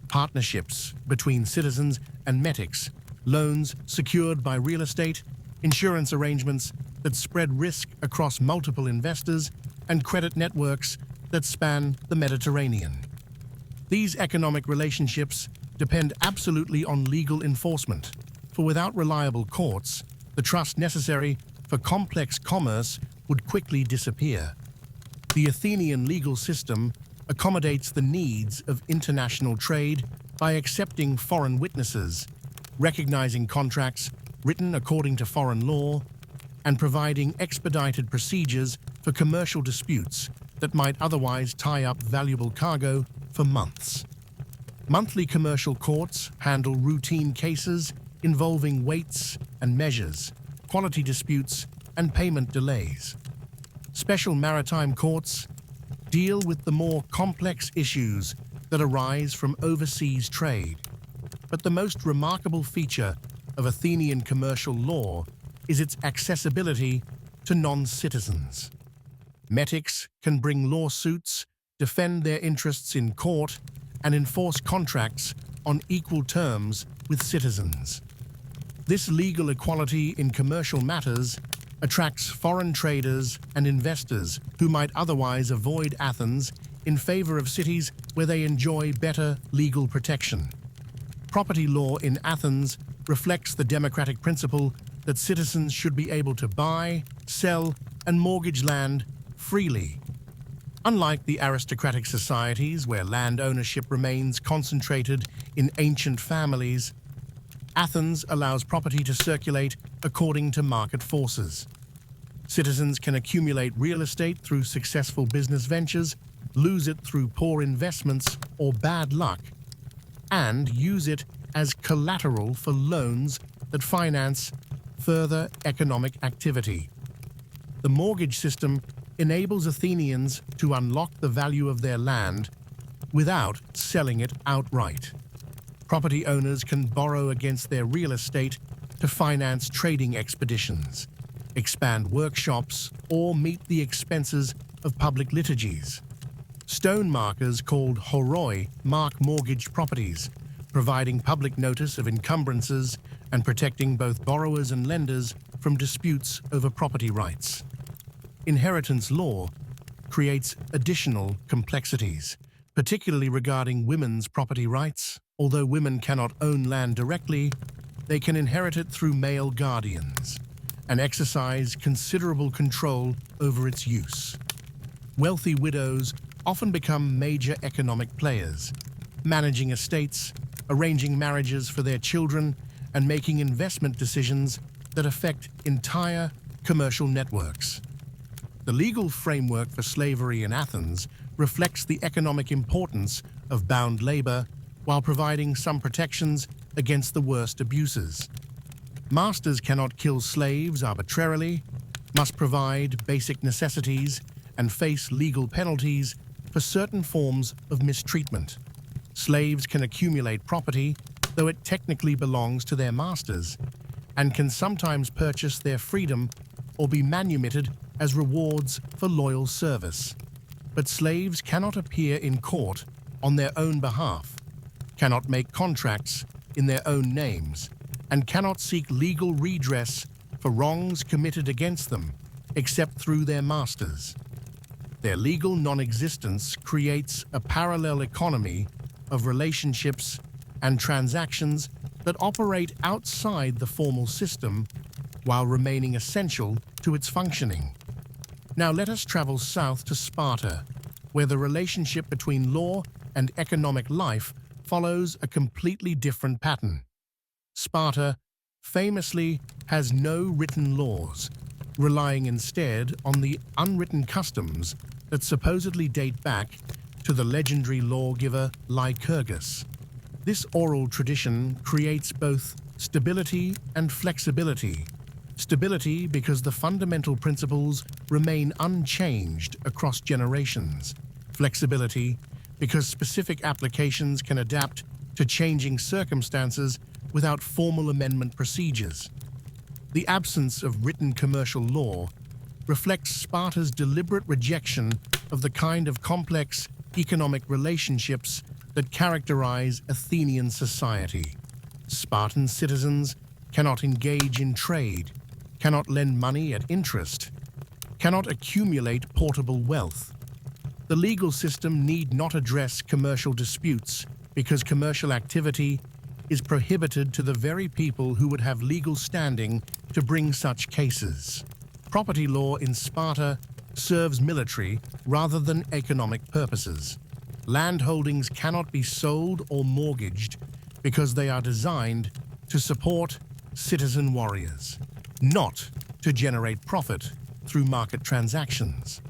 Partnerships between citizens and metics, loans secured by real estate, insurance arrangements that spread risk across multiple investors, and credit networks that span the Mediterranean. These economic relationships depend absolutely on legal enforcement, for without reliable courts, the trust necessary for complex commerce would quickly disappear. The Athenian legal system accommodates the needs of international trade by accepting foreign witnesses, recognizing contracts written according to foreign law, and providing expedited procedures for commercial disputes that might otherwise tie up valuable cargo for months. Monthly commercial courts handle routine cases involving weights and measures, quality disputes, and payment delays. Special maritime courts deal with the more complex issues that arise from overseas trade. But the most remarkable feature of Athenian commercial law is its accessibility to non-citizens. Metics can bring lawsuits, defend their interests in court, and enforce contracts on equal terms with citizens. This legal equality in commercial matters attracts foreign traders and investors who might otherwise avoid Athens in favor of cities where they enjoy better legal protection. Property law in Athens reflects the democratic principle that citizens should be able to buy, sell, and mortgage land freely. Unlike the aristocratic societies where land ownership remains concentrated in ancient families, Athens allows property to circulate according to market forces. Citizens can accumulate real estate through successful business ventures, lose it through poor investments or bad luck, and use it as collateral for loans that finance further economic activity. The mortgage system enables Athenians to unlock the value of their land without selling it outright. Property owners can borrow against their real estate to finance trading expeditions, expand workshops, or meet the expenses of public liturgies. Stone markers called horoi mark mortgaged properties, providing public notice of encumbrances and protecting both borrowers and lenders from disputes over property rights. Inheritance law creates additional complexities, particularly regarding women's property rights. Although women cannot own land directly, they can inherit it through male guardians and exercise considerable control over its use. Wealthy widows often become major economic players, managing estates, arranging marriages for their children, and making investment decisions that affect entire commercial networks. The legal framework for slavery in Athens reflects the economic importance of bound labor while providing some protections against the worst abuses. Masters cannot kill slaves arbitrarily, must provide basic necessities, and face legal penalties for certain forms of mistreatment. Slaves can accumulate property, though it technically belongs to their masters, and can sometimes purchase their freedom or be manumitted as rewards for loyal service. But slaves cannot appear in court on their own behalf, cannot make contracts in their own names, and cannot seek legal redress for wrongs committed against them except through their masters. Their legal non-existence creates a parallel economy of relationships and transactions that operate outside the formal system while remaining essential to its functioning. Now let us travel south to Sparta, where the relationship between law and economic life follows a completely different pattern. Sparta famously has no written laws, relying instead on the unwritten customs that supposedly date back to the legendary lawgiver Lycurgus. This oral tradition creates both stability and flexibility. Stability because the fundamental principles remain unchanged across generations. Flexibility because specific applications can adapt to changing circumstances without formal amendment procedures. The absence of written commercial law reflects Sparta's deliberate rejection of the kind of complex economic relationships that characterize Athenian society. Spartan citizens cannot engage in trade, cannot lend money at interest, cannot accumulate portable wealth. The legal system need not address commercial disputes because commercial activity is prohibited to the very people who would have legal standing to bring such cases. Property law in Sparta serves military rather than economic purposes. Land holdings cannot be sold or mortgaged because they are designed to support citizen warriors, not to generate profit through market transactions.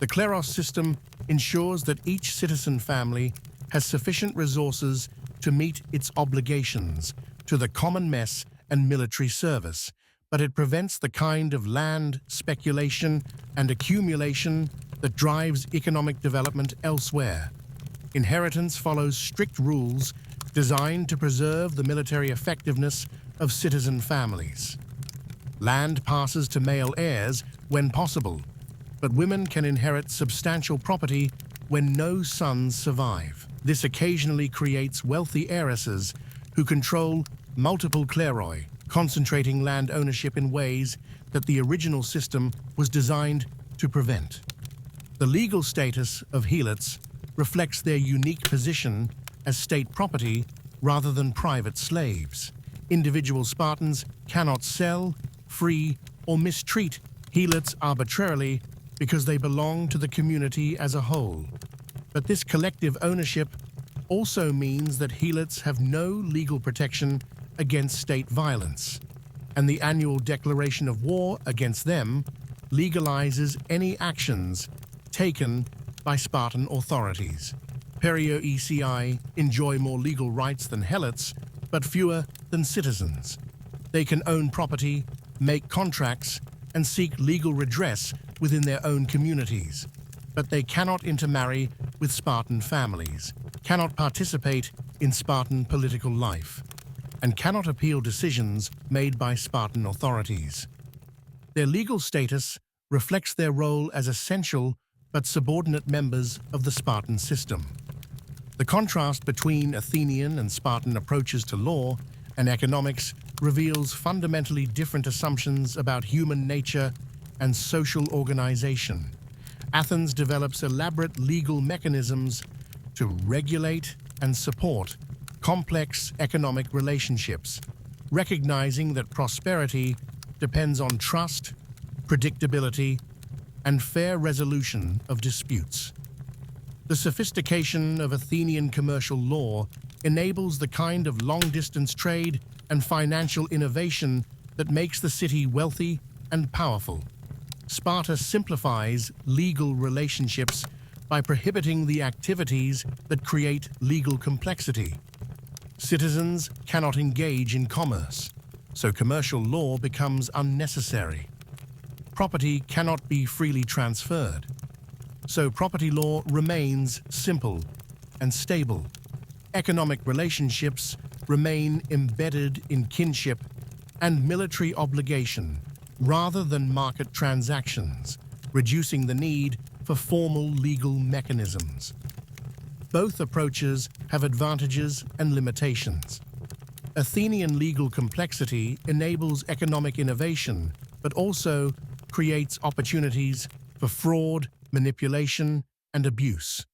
The kleros system ensures that each citizen family has sufficient resources to meet its obligations to the common mess and military service, but it prevents the kind of land speculation and accumulation that drives economic development elsewhere. Inheritance follows strict rules designed to preserve the military effectiveness of citizen families. Land passes to male heirs when possible, but women can inherit substantial property when no sons survive. This occasionally creates wealthy heiresses who control multiple kleroi, concentrating land ownership in ways that the original system was designed to prevent. The legal status of helots reflects their unique position as state property rather than private slaves. Individual Spartans cannot sell, free, or mistreat helots arbitrarily because they belong to the community as a whole. But this collective ownership also means that helots have no legal protection against state violence, and the annual declaration of war against them legalizes any actions taken by Spartan authorities. Perioeci enjoy more legal rights than helots, but fewer than citizens. They can own property, make contracts, and seek legal redress within their own communities, but they cannot intermarry with Spartan families, cannot participate in Spartan political life, and cannot appeal decisions made by Spartan authorities. Their legal status reflects their role as essential but subordinate members of the Spartan system. The contrast between Athenian and Spartan approaches to law and economics reveals fundamentally different assumptions about human nature and social organization. Athens develops elaborate legal mechanisms to regulate and support complex economic relationships, recognizing that prosperity depends on trust, predictability, and fair resolution of disputes. The sophistication of Athenian commercial law enables the kind of long-distance trade and financial innovation that makes the city wealthy and powerful. Sparta simplifies legal relationships by prohibiting the activities that create legal complexity. Citizens cannot engage in commerce, so commercial law becomes unnecessary. Property cannot be freely transferred, so property law remains simple and stable. Economic relationships remain embedded in kinship and military obligation rather than market transactions, reducing the need for formal legal mechanisms. Both approaches have advantages and limitations. Athenian legal complexity enables economic innovation, but also creates opportunities for fraud, manipulation, and abuse.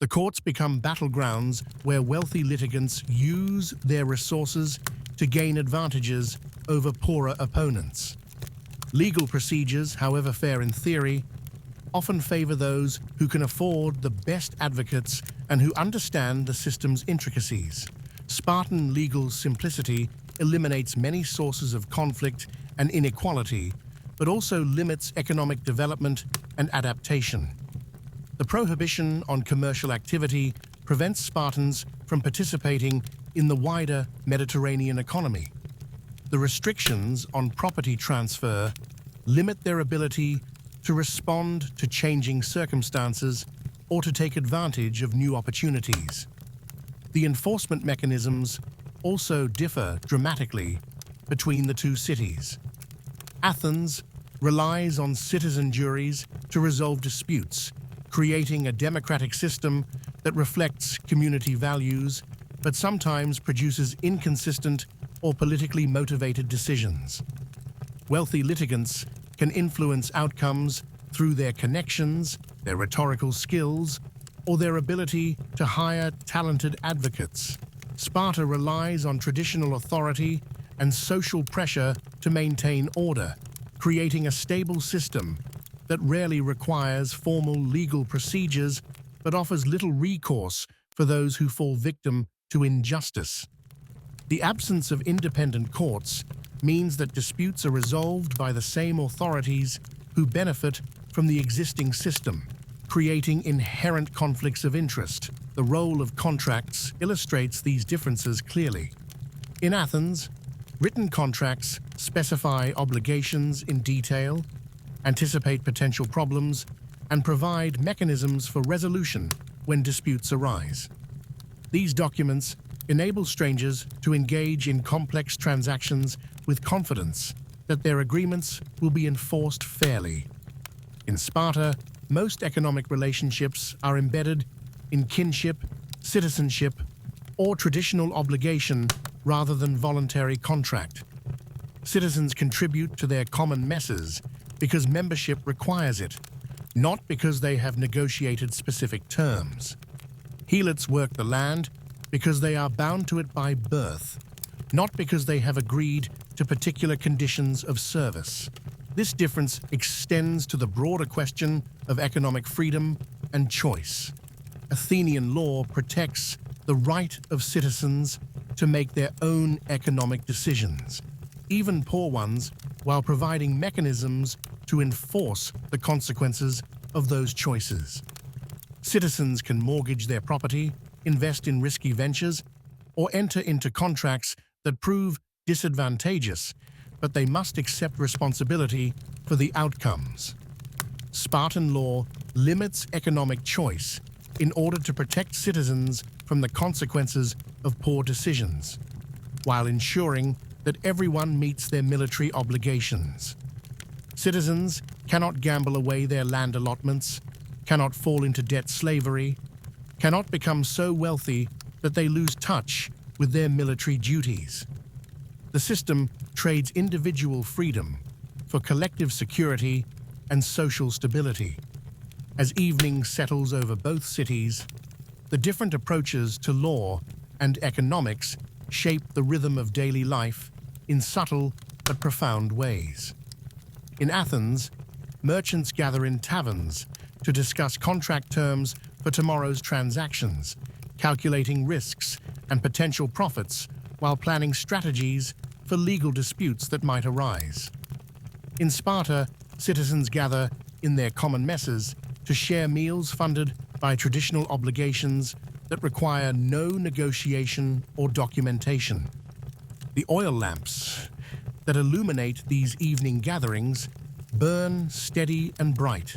The courts become battlegrounds where wealthy litigants use their resources to gain advantages over poorer opponents. Legal procedures, however fair in theory, often favor those who can afford the best advocates and who understand the system's intricacies. Spartan legal simplicity eliminates many sources of conflict and inequality, but also limits economic development and adaptation. The prohibition on commercial activity prevents Spartans from participating in the wider Mediterranean economy. The restrictions on property transfer limit their ability to respond to changing circumstances or to take advantage of new opportunities. The enforcement mechanisms also differ dramatically between the two cities. Athens relies on citizen juries to resolve disputes, creating a democratic system that reflects community values, but sometimes produces inconsistent or politically motivated decisions. Wealthy litigants can influence outcomes through their connections, their rhetorical skills, or their ability to hire talented advocates. Sparta relies on traditional authority and social pressure to maintain order, creating a stable system that rarely requires formal legal procedures but offers little recourse for those who fall victim to injustice. The absence of independent courts means that disputes are resolved by the same authorities who benefit from the existing system, creating inherent conflicts of interest. The role of contracts illustrates these differences clearly. In Athens, written contracts specify obligations in detail, anticipate potential problems, and provide mechanisms for resolution when disputes arise. These documents enable strangers to engage in complex transactions with confidence that their agreements will be enforced fairly. In Sparta, most economic relationships are embedded in kinship, citizenship, or traditional obligation rather than voluntary contract. Citizens contribute to their common messes because membership requires it, not because they have negotiated specific terms. Helots work the land because they are bound to it by birth, not because they have agreed to particular conditions of service. This difference extends to the broader question of economic freedom and choice. Athenian law protects the right of citizens to make their own economic decisions, even poor ones, while providing mechanisms to enforce the consequences of those choices. Citizens can mortgage their property, invest in risky ventures, or enter into contracts that prove disadvantageous, but they must accept responsibility for the outcomes. Spartan law limits economic choice in order to protect citizens from the consequences of poor decisions, while ensuring that everyone meets their military obligations. Citizens cannot gamble away their land allotments, cannot fall into debt slavery, cannot become so wealthy that they lose touch with their military duties. The system trades individual freedom for collective security and social stability. As evening settles over both cities, the different approaches to law and economics shape the rhythm of daily life in subtle but profound ways. In Athens, merchants gather in taverns to discuss contract terms for tomorrow's transactions, calculating risks and potential profits while planning strategies for legal disputes that might arise. In Sparta, citizens gather in their common messes to share meals funded by traditional obligations that require no negotiation or documentation. The oil lamps that illuminate these evening gatherings burn steady and bright,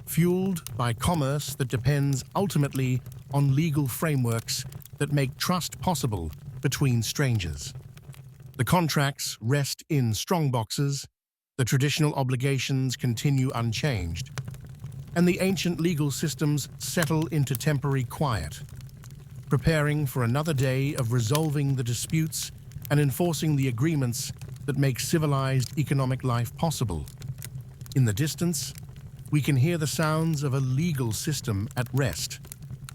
fueled by commerce that depends ultimately on legal frameworks that make trust possible between strangers. The contracts rest in strongboxes, the traditional obligations continue unchanged, and the ancient legal systems settle into temporary quiet, preparing for another day of resolving the disputes and enforcing the agreements that make civilized economic life possible. In the distance, we can hear the sounds of a legal system at rest,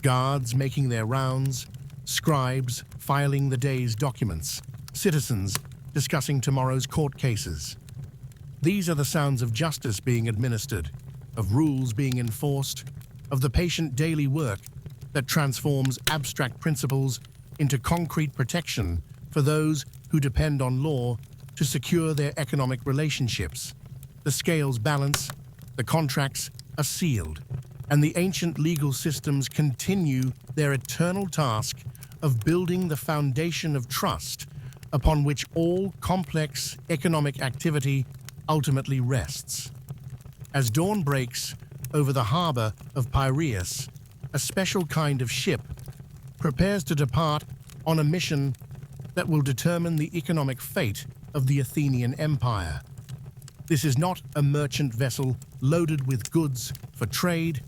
guards making their rounds, scribes filing the day's documents, citizens discussing tomorrow's court cases. These are the sounds of justice being administered, of rules being enforced, of the patient daily work that transforms abstract principles into concrete protection for those who depend on law to secure their economic relationships. The scales balance, the contracts are sealed, and the ancient legal systems continue their eternal task of building the foundation of trust upon which all complex economic activity ultimately rests. As dawn breaks over the harbor of Piraeus, a special kind of ship prepares to depart on a mission that will determine the economic fate of the Athenian Empire. This is not a merchant vessel loaded with goods for trade,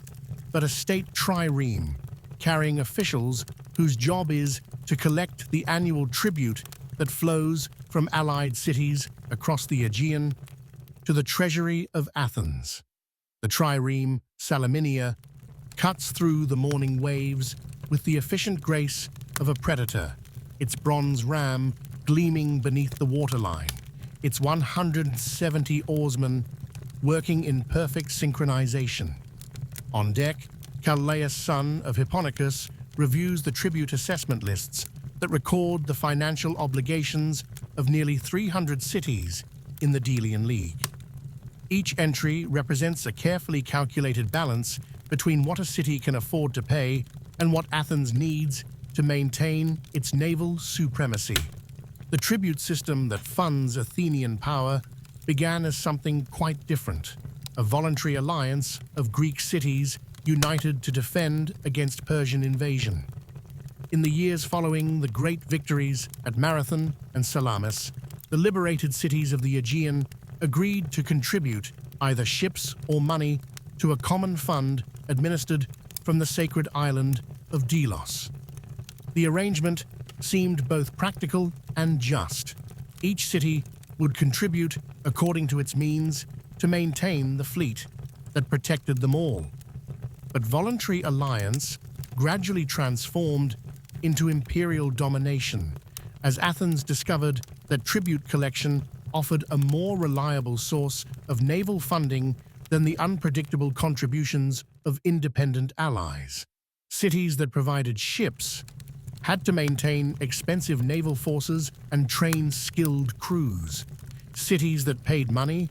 but a state trireme carrying officials whose job is to collect the annual tribute that flows from allied cities across the Aegean to the treasury of Athens. The trireme, Salaminia, cuts through the morning waves with the efficient grace of a predator, its bronze ram gleaming beneath the waterline, its 170 oarsmen working in perfect synchronization. On deck, Callias, son of Hipponicus, reviews the tribute assessment lists that record the financial obligations of nearly 300 cities in the Delian League. Each entry represents a carefully calculated balance between what a city can afford to pay and what Athens needs to maintain its naval supremacy. The tribute system that funds Athenian power began as something quite different, a voluntary alliance of Greek cities united to defend against Persian invasion. In the years following the great victories at Marathon and Salamis, the liberated cities of the Aegean agreed to contribute either ships or money to a common fund administered from the sacred island of Delos. The arrangement seemed both practical and just. Each city would contribute according to its means to maintain the fleet that protected them all. But voluntary alliance gradually transformed into imperial domination as Athens discovered that tribute collection offered a more reliable source of naval funding than the unpredictable contributions of independent allies. Cities that provided ships had to maintain expensive naval forces and train skilled crews. Cities that paid money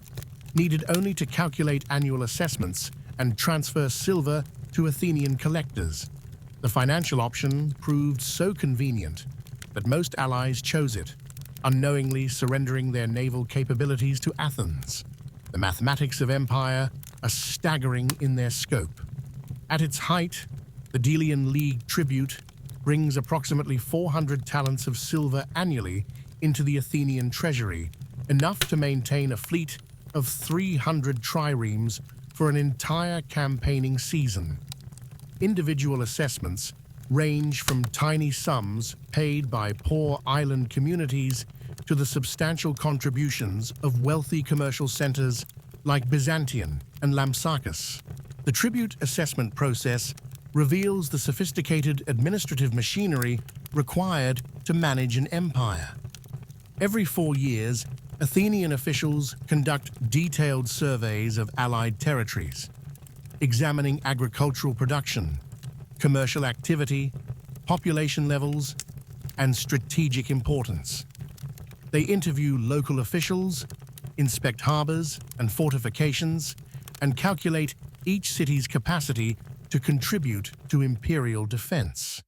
needed only to calculate annual assessments and transfer silver to Athenian collectors. The financial option proved so convenient that most allies chose it, unknowingly surrendering their naval capabilities to Athens. The mathematics of empire are staggering in their scope. At its height, the Delian League tribute brings approximately 400 talents of silver annually into the Athenian treasury, enough to maintain a fleet of 300 triremes for an entire campaigning season. Individual assessments range from tiny sums paid by poor island communities to the substantial contributions of wealthy commercial centers like Byzantium and Lampsakis. The tribute assessment process reveals the sophisticated administrative machinery required to manage an empire. Every 4 years, Athenian officials conduct detailed surveys of allied territories, examining agricultural production, commercial activity, population levels, and strategic importance. They interview local officials, inspect harbors and fortifications, and calculate each city's capacity to contribute to imperial defense.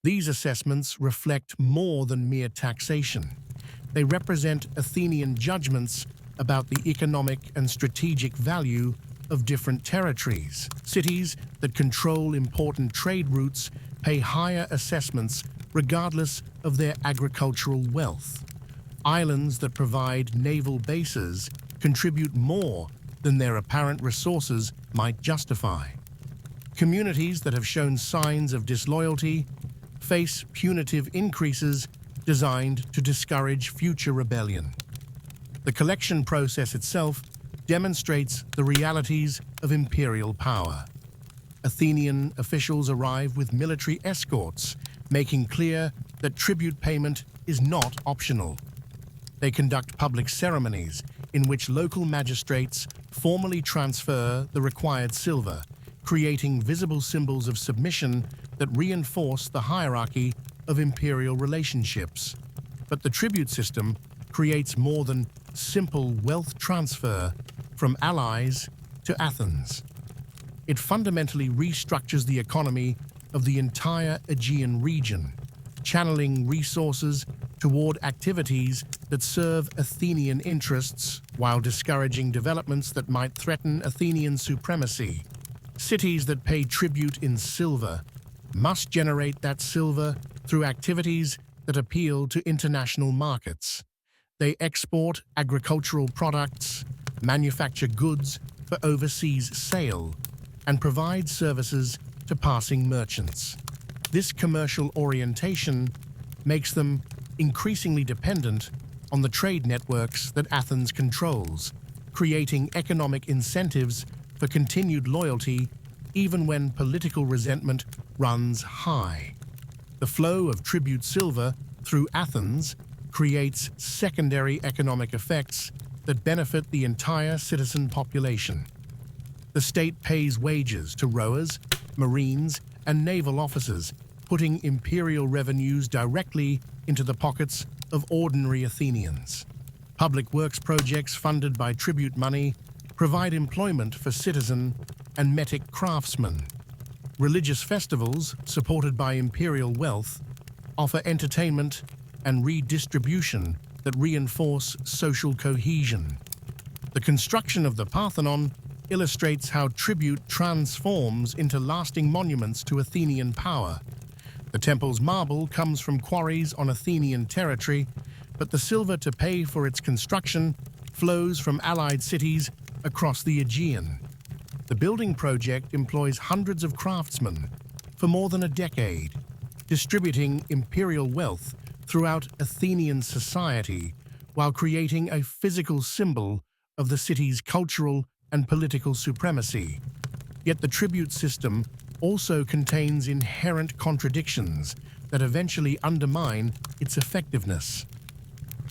These assessments reflect more than mere taxation. They represent Athenian judgments about the economic and strategic value of different territories. Cities that control important trade routes pay higher assessments regardless of their agricultural wealth. Islands that provide naval bases contribute more than their apparent resources might justify. Communities that have shown signs of disloyalty face punitive increases designed to discourage future rebellion. The collection process itself demonstrates the realities of imperial power. Athenian officials arrive with military escorts, making clear that tribute payment is not optional. They conduct public ceremonies in which local magistrates formally transfer the required silver, creating visible symbols of submission that reinforce the hierarchy of imperial relationships. But the tribute system creates more than simple wealth transfer from allies to Athens. It fundamentally restructures the economy of the entire Aegean region, channeling resources toward activities that serve Athenian interests while discouraging developments that might threaten Athenian supremacy. Cities that pay tribute in silver must generate that silver through activities that appeal to international markets. They export agricultural products, manufacture goods for overseas sale, and provide services to passing merchants. This commercial orientation makes them increasingly dependent on the trade networks that Athens controls, creating economic incentives for continued loyalty even when political resentment runs high. The flow of tribute silver through Athens creates secondary economic effects that benefit the entire citizen population. The state pays wages to rowers, marines, and naval officers, putting imperial revenues directly into the pockets of ordinary Athenians. Public works projects funded by tribute money provide employment for citizen and metic craftsmen. Religious festivals, supported by imperial wealth, offer entertainment and redistribution that reinforce social cohesion. The construction of the Parthenon illustrates how tribute transforms into lasting monuments to Athenian power. The temple's marble comes from quarries on Athenian territory, but the silver to pay for its construction flows from allied cities across the Aegean. The building project employs hundreds of craftsmen for more than a decade, distributing imperial wealth throughout Athenian society while creating a physical symbol of the city's cultural and political supremacy. Yet the tribute system also contains inherent contradictions that eventually undermine its effectiveness.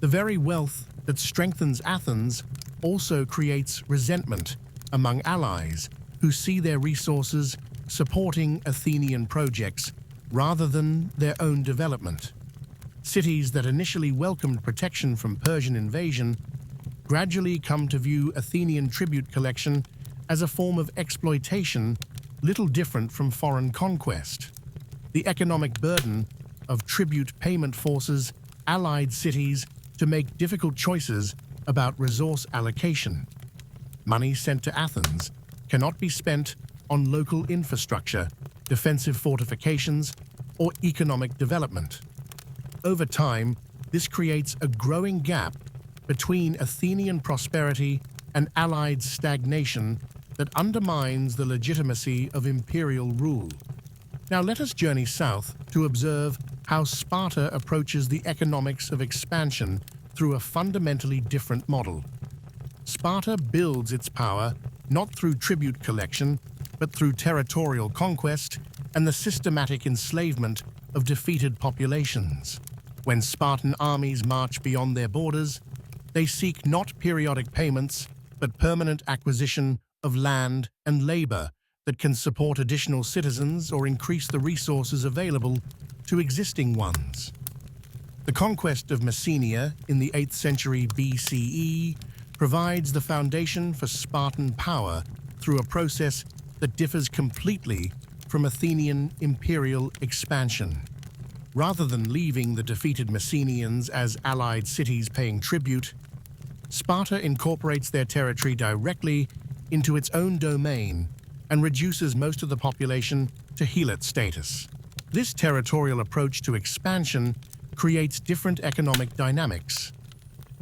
The very wealth that strengthens Athens also creates resentment among allies who see their resources supporting Athenian projects rather than their own development. Cities that initially welcomed protection from Persian invasion gradually come to view Athenian tribute collection as a form of exploitation little different from foreign conquest. The economic burden of tribute payment forces allied cities to make difficult choices about resource allocation. Money sent to Athens cannot be spent on local infrastructure, defensive fortifications, or economic development. Over time, this creates a growing gap between Athenian prosperity and allied stagnation that undermines the legitimacy of imperial rule. Now let us journey south to observe how Sparta approaches the economics of expansion through a fundamentally different model. Sparta builds its power not through tribute collection, but through territorial conquest and the systematic enslavement of defeated populations. When Spartan armies march beyond their borders, they seek not periodic payments, but permanent acquisition of land and labor that can support additional citizens or increase the resources available to existing ones. The conquest of Messenia in the 8th century BCE provides the foundation for Spartan power through a process that differs completely from Athenian imperial expansion. Rather than leaving the defeated Messenians as allied cities paying tribute, Sparta incorporates their territory directly into its own domain and reduces most of the population to helot status. This territorial approach to expansion creates different economic dynamics.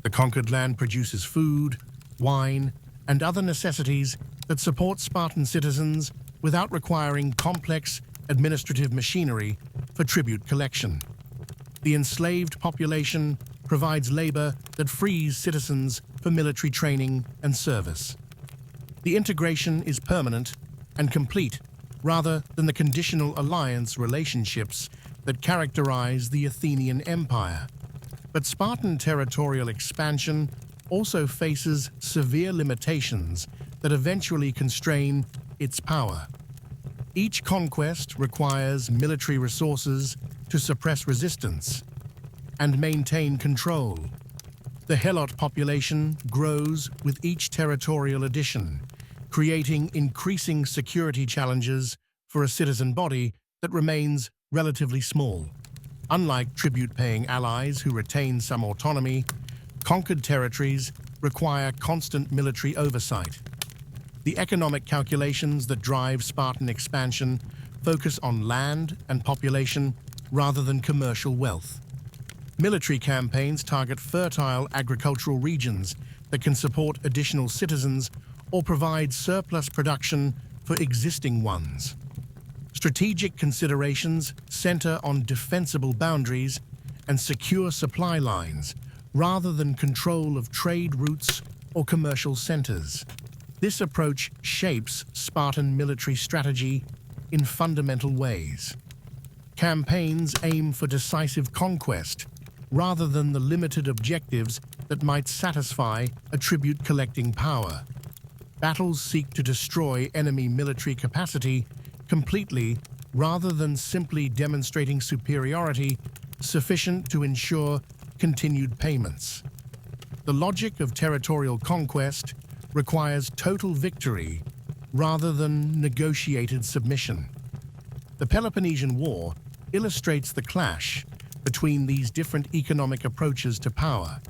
The conquered land produces food, wine, and other necessities that support Spartan citizens without requiring complex administrative machinery for tribute collection. The enslaved population provides labor that frees citizens for military training and service. The integration is permanent and complete rather than the conditional alliance relationships that characterize the Athenian Empire. But Spartan territorial expansion also faces severe limitations that eventually constrain its power. Each conquest requires military resources to suppress resistance and maintain control. The helot population grows with each territorial addition, creating increasing security challenges for a citizen body that remains relatively small. Unlike tribute-paying allies who retain some autonomy, conquered territories require constant military oversight. The economic calculations that drive Spartan expansion focus on land and population rather than commercial wealth. Military campaigns target fertile agricultural regions that can support additional citizens or provide surplus production for existing ones. Strategic considerations center on defensible boundaries and secure supply lines rather than control of trade routes or commercial centers. This approach shapes Spartan military strategy in fundamental ways. Campaigns aim for decisive conquest rather than the limited objectives that might satisfy a tribute-collecting power. Battles seek to destroy enemy military capacity completely rather than simply demonstrating superiority sufficient to ensure continued payments. The logic of territorial conquest requires total victory rather than negotiated submission. The Peloponnesian War illustrates the clash between these different economic approaches to power.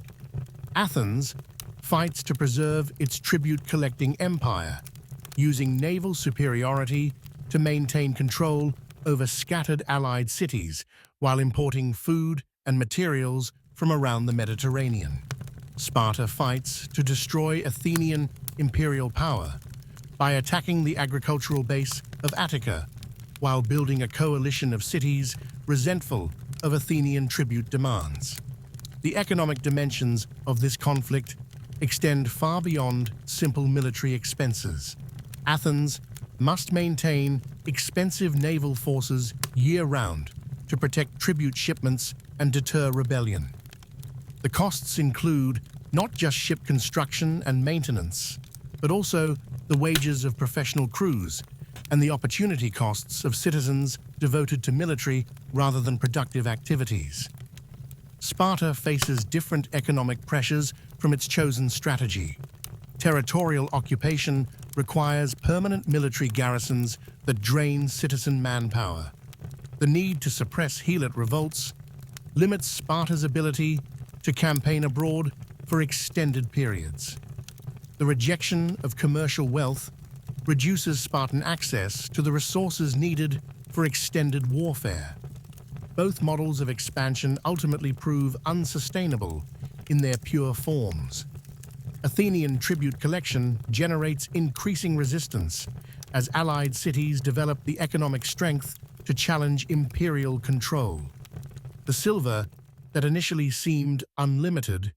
Athens fights to preserve its tribute-collecting empire, using naval superiority to maintain control over scattered allied cities while importing food and materials from around the Mediterranean. Sparta fights to destroy Athenian imperial power by attacking the agricultural base of Attica while building a coalition of cities resentful of Athenian tribute demands. The economic dimensions of this conflict extend far beyond simple military expenses. Athens must maintain expensive naval forces year-round to protect tribute shipments and deter rebellion. The costs include not just ship construction and maintenance, but also the wages of professional crews and the opportunity costs of citizens devoted to military rather than productive activities. Sparta faces different economic pressures from its chosen strategy. Territorial occupation requires permanent military garrisons that drain citizen manpower. The need to suppress helot revolts limits Sparta's ability to campaign abroad for extended periods. The rejection of commercial wealth reduces Spartan access to the resources needed for extended warfare. Both models of expansion ultimately prove unsustainable in their pure forms. Athenian tribute collection generates increasing resistance as allied cities develop the economic strength to challenge imperial control. The silver that initially seemed unlimited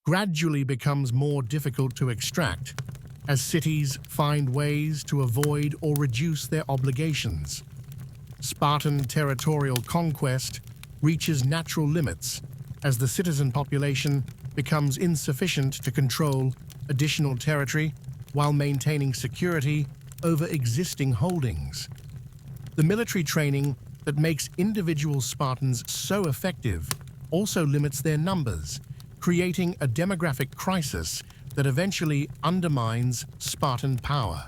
gradually becomes more difficult to extract as cities find ways to avoid or reduce their obligations. Spartan territorial conquest reaches natural limits as the citizen population becomes insufficient to control additional territory while maintaining security over existing holdings. The military training that makes individual Spartans so effective also limits their numbers, creating a demographic crisis that eventually undermines Spartan power.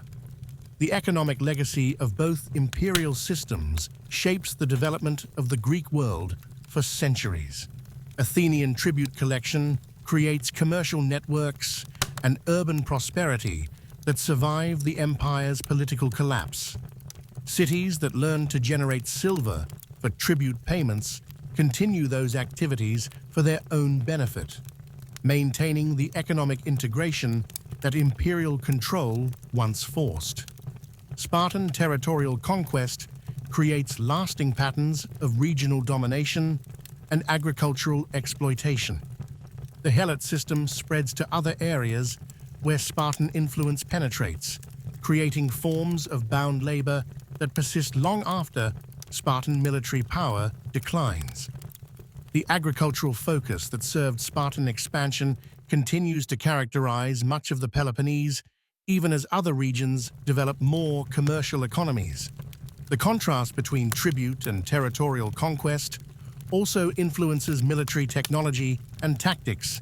The economic legacy of both imperial systems shapes the development of the Greek world for centuries. Athenian tribute collection creates commercial networks and urban prosperity that survive the empire's political collapse. Cities that learn to generate silver for tribute payments continue those activities for their own benefit, maintaining the economic integration that imperial control once forced. Spartan territorial conquest creates lasting patterns of regional domination and agricultural exploitation. The helot system spreads to other areas where Spartan influence penetrates, creating forms of bound labor that persist long after Spartan military power declines. The agricultural focus that served Spartan expansion continues to characterize much of the Peloponnese, even as other regions develop more commercial economies. The contrast between tribute and territorial conquest also influences military technology and tactics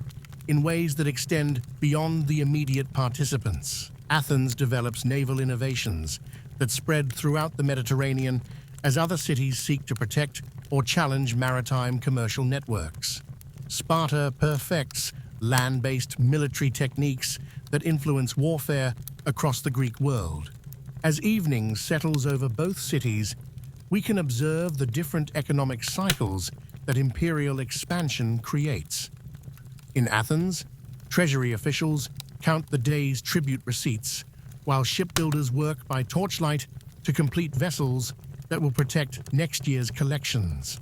in ways that extend beyond the immediate participants. Athens develops naval innovations that spread throughout the Mediterranean as other cities seek to protect or challenge maritime commercial networks. Sparta perfects land-based military techniques that influence warfare across the Greek world. As evening settles over both cities, we can observe the different economic cycles that imperial expansion creates. In Athens, treasury officials count the day's tribute receipts, while shipbuilders work by torchlight to complete vessels that will protect next year's collections.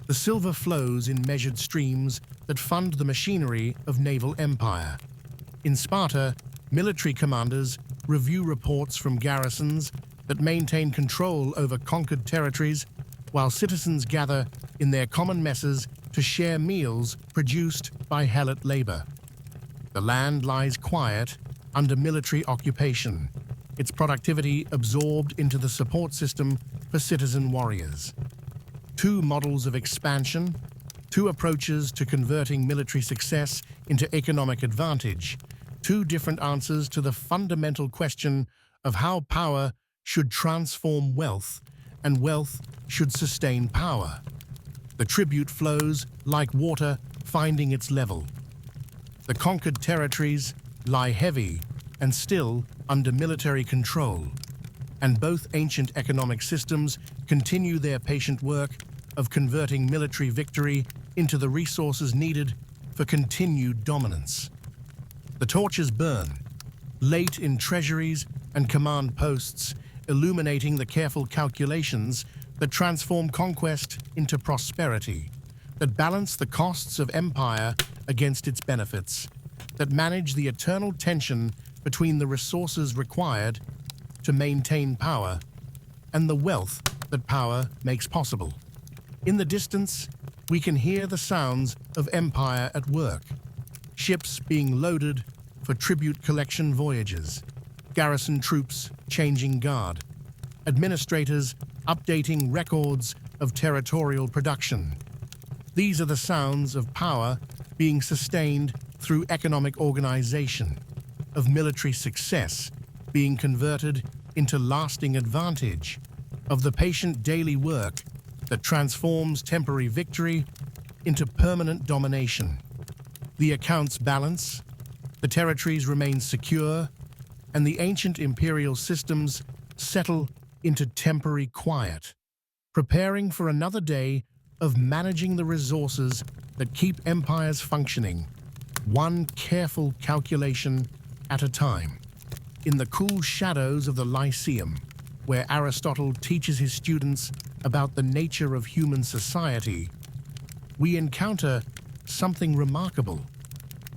The silver flows in measured streams that fund the machinery of naval empire. In Sparta, military commanders review reports from garrisons that maintain control over conquered territories, while citizens gather in their common messes to share meals produced by helot labor. The land lies quiet under military occupation, its productivity absorbed into the support system for citizen warriors. Two models of expansion, two approaches to converting military success into economic advantage, two different answers to the fundamental question of how power should transform wealth and wealth should sustain power. The tribute flows like water finding its level. The conquered territories lie heavy and still under military control, and both ancient economic systems continue their patient work of converting military victory into the resources needed for continued dominance. The torches burn, late in treasuries and command posts, illuminating the careful calculations that transform conquest into prosperity, that balance the costs of empire against its benefits, that manage the eternal tension between the resources required to maintain power and the wealth that power makes possible. In the distance, we can hear the sounds of empire at work, ships being loaded for tribute collection voyages, garrison troops changing guard, administrators updating records of territorial production. These are the sounds of power being sustained through economic organization, of military success being converted into lasting advantage, of the patient daily work that transforms temporary victory into permanent domination. The accounts balance, the territories remain secure, and the ancient imperial systems settle into temporary quiet, preparing for another day of managing the resources that keep empires functioning, one careful calculation at a time. In the cool shadows of the Lyceum, where Aristotle teaches his students about the nature of human society, we encounter something remarkable.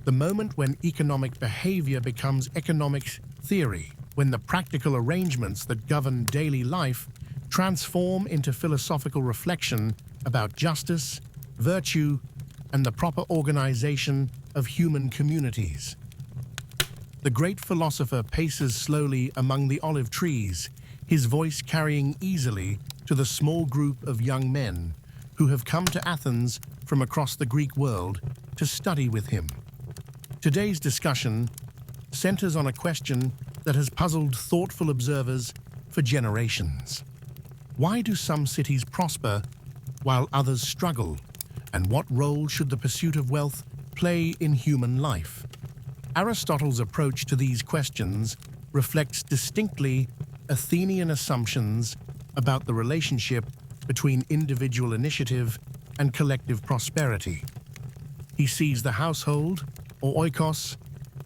The moment when economic behavior becomes economic theory, when the practical arrangements that govern daily life transform into philosophical reflection about justice, virtue, and the proper organization of human communities. The great philosopher paces slowly among the olive trees, his voice carrying easily to the small group of young men who have come to Athens from across the Greek world to study with him. Today's discussion centers on a question that has puzzled thoughtful observers for generations. Why do some cities prosper while others struggle? And what role should the pursuit of wealth play in human life? Aristotle's approach to these questions reflects distinctly Athenian assumptions about the relationship between individual initiative and collective prosperity. He sees the household, or oikos,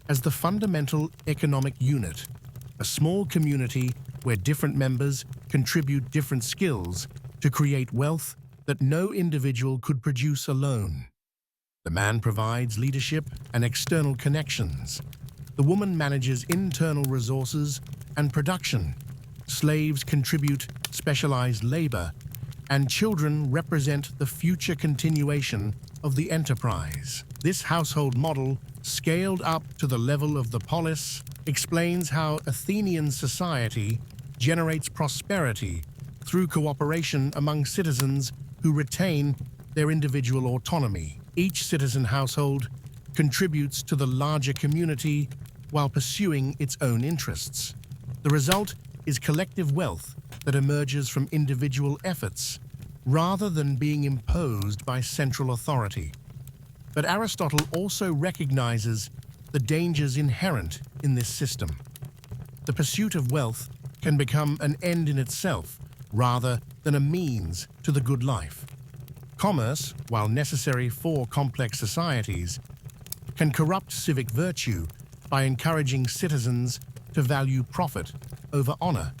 as the fundamental economic unit, a small community where different members contribute different skills to create wealth that no individual could produce alone. The man provides leadership and external connections. The woman manages internal resources and production. Slaves contribute specialized labor, and children represent the future continuation of the enterprise. This household model, scaled up to the level of the polis, explains how Athenian society generates prosperity through cooperation among citizens who retain their individual autonomy. Each citizen household contributes to the larger community while pursuing its own interests. The result is collective wealth that emerges from individual efforts rather than being imposed by central authority. But Aristotle also recognizes the dangers inherent in this system. The pursuit of wealth can become an end in itself rather than a means to the good life. Commerce, while necessary for complex societies, can corrupt civic virtue by encouraging citizens to value profit over honor,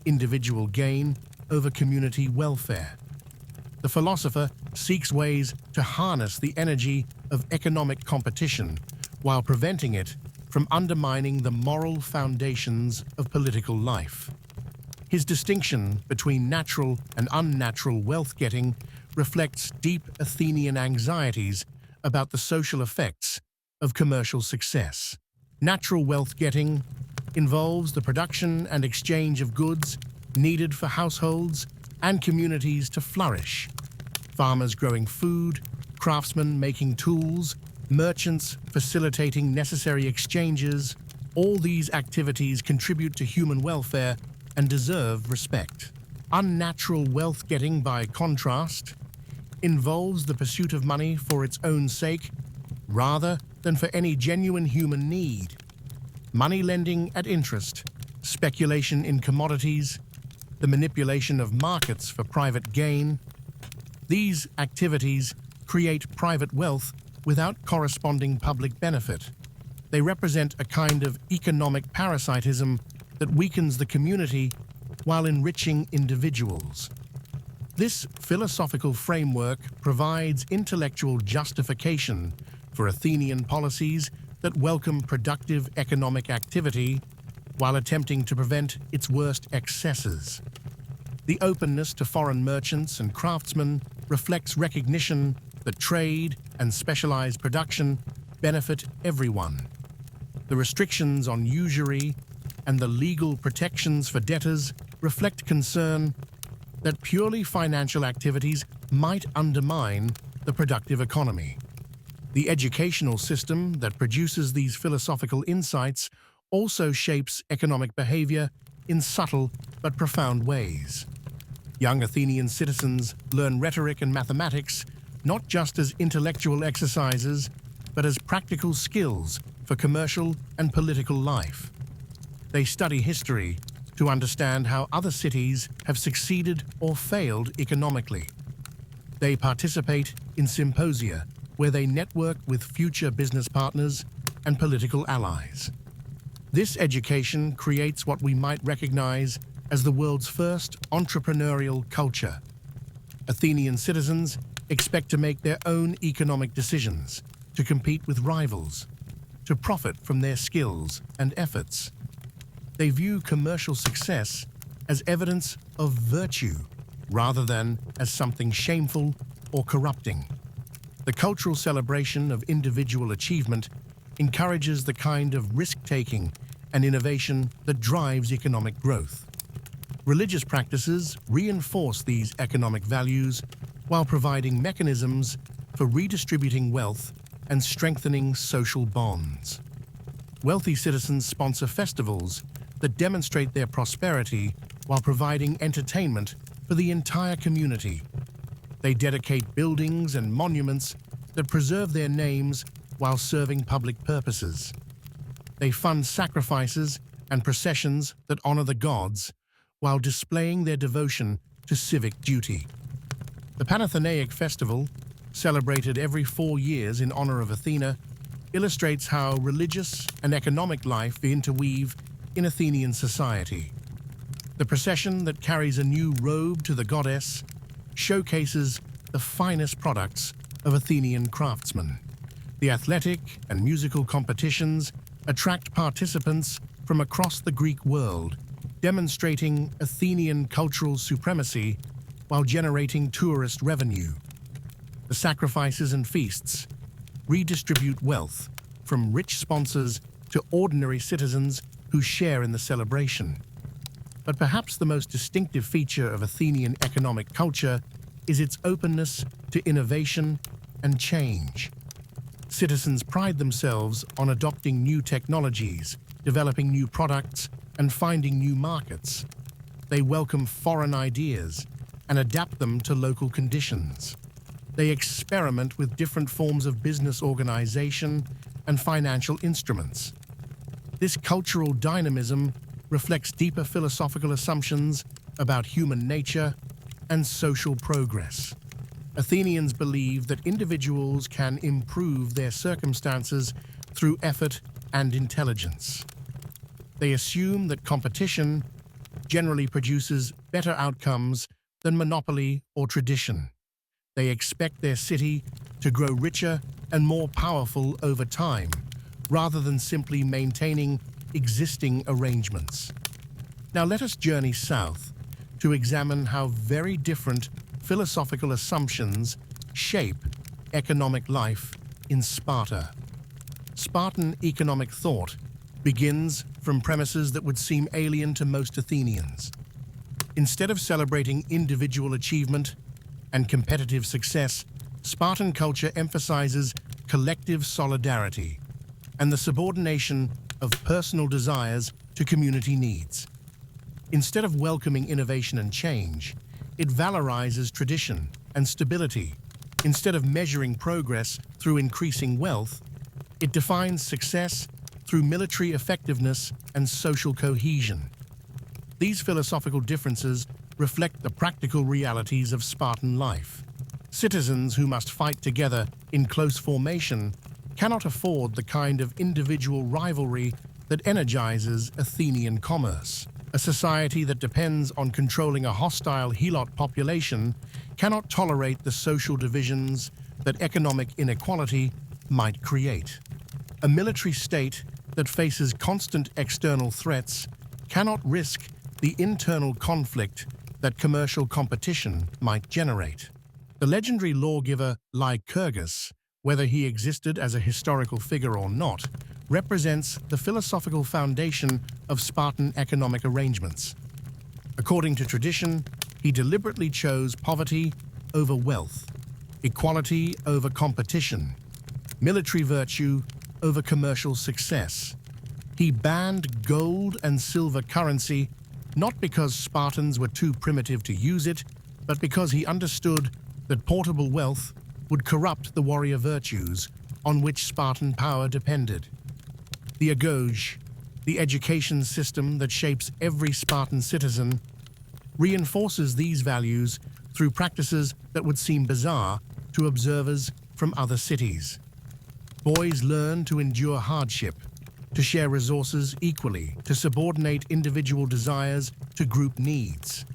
individual gain over community welfare. The philosopher seeks ways to harness the energy of economic competition while preventing it from undermining the moral foundations of political life. His distinction between natural and unnatural wealth-getting reflects deep Athenian anxieties about the social effects of commercial success. Natural wealth-getting involves the production and exchange of goods needed for households and communities to flourish. Farmers growing food, craftsmen making tools, merchants facilitating necessary exchanges, all these activities contribute to human welfare and deserve respect. Unnatural wealth-getting, by contrast, involves the pursuit of money for its own sake rather than for any genuine human need. Money lending at interest, speculation in commodities, the manipulation of markets for private gain. These activities create private wealth without corresponding public benefit. They represent a kind of economic parasitism that weakens the community while enriching individuals. This philosophical framework provides intellectual justification for Athenian policies that welcome productive economic activity while attempting to prevent its worst excesses. The openness to foreign merchants and craftsmen reflects recognition that trade and specialized production benefit everyone. The restrictions on usury and the legal protections for debtors reflect concern that purely financial activities might undermine the productive economy. The educational system that produces these philosophical insights also shapes economic behavior in subtle but profound ways. Young Athenian citizens learn rhetoric and mathematics not just as intellectual exercises, but as practical skills for commercial and political life. They study history to understand how other cities have succeeded or failed economically. They participate in symposia where they network with future business partners and political allies. This education creates what we might recognize as the world's first entrepreneurial culture. Athenian citizens expect to make their own economic decisions, to compete with rivals, to profit from their skills and efforts. They view commercial success as evidence of virtue rather than as something shameful or corrupting. The cultural celebration of individual achievement encourages the kind of risk-taking and innovation that drives economic growth. Religious practices reinforce these economic values while providing mechanisms for redistributing wealth and strengthening social bonds. Wealthy citizens sponsor festivals that demonstrate their prosperity while providing entertainment for the entire community. They dedicate buildings and monuments that preserve their names while serving public purposes. They fund sacrifices and processions that honor the gods while displaying their devotion to civic duty. The Panathenaic festival, celebrated every 4 years in honor of Athena, illustrates how religious and economic life interweave in Athenian society. The procession that carries a new robe to the goddess showcases the finest products of Athenian craftsmen. The athletic and musical competitions attract participants from across the Greek world, demonstrating Athenian cultural supremacy while generating tourist revenue. The sacrifices and feasts redistribute wealth from rich sponsors to ordinary citizens who share in the celebration. But perhaps the most distinctive feature of Athenian economic culture is its openness to innovation and change. Citizens pride themselves on adopting new technologies, developing new products, and finding new markets. They welcome foreign ideas and adapt them to local conditions. They experiment with different forms of business organization and financial instruments. This cultural dynamism reflects deeper philosophical assumptions about human nature and social progress. Athenians believe that individuals can improve their circumstances through effort and intelligence. They assume that competition generally produces better outcomes than monopoly or tradition. They expect their city to grow richer and more powerful over time, rather than simply maintaining existing arrangements. Now let us journey south to examine how very different philosophical assumptions shape economic life in Sparta. Spartan economic thought begins from premises that would seem alien to most Athenians. Instead of celebrating individual achievement and competitive success, Spartan culture emphasizes collective solidarity and the subordination of personal desires to community needs. Instead of welcoming innovation and change, it valorizes tradition and stability. Instead of measuring progress through increasing wealth, it defines success through military effectiveness and social cohesion. These philosophical differences reflect the practical realities of Spartan life. Citizens who must fight together in close formation cannot afford the kind of individual rivalry that energizes Athenian commerce. A society that depends on controlling a hostile helot population cannot tolerate the social divisions that economic inequality might create. A military state that faces constant external threats cannot risk the internal conflict that commercial competition might generate. The legendary lawgiver Lycurgus, whether he existed as a historical figure or not, represents the philosophical foundation of Spartan economic arrangements. According to tradition, he deliberately chose poverty over wealth, equality over competition, military virtue over commercial success. He banned gold and silver currency not because Spartans were too primitive to use it, but because he understood that portable wealth would corrupt the warrior virtues on which Spartan power depended. The agoge, the education system that shapes every Spartan citizen, reinforces these values through practices that would seem bizarre to observers from other cities. Boys learn to endure hardship, to share resources equally, to subordinate individual desires to group needs.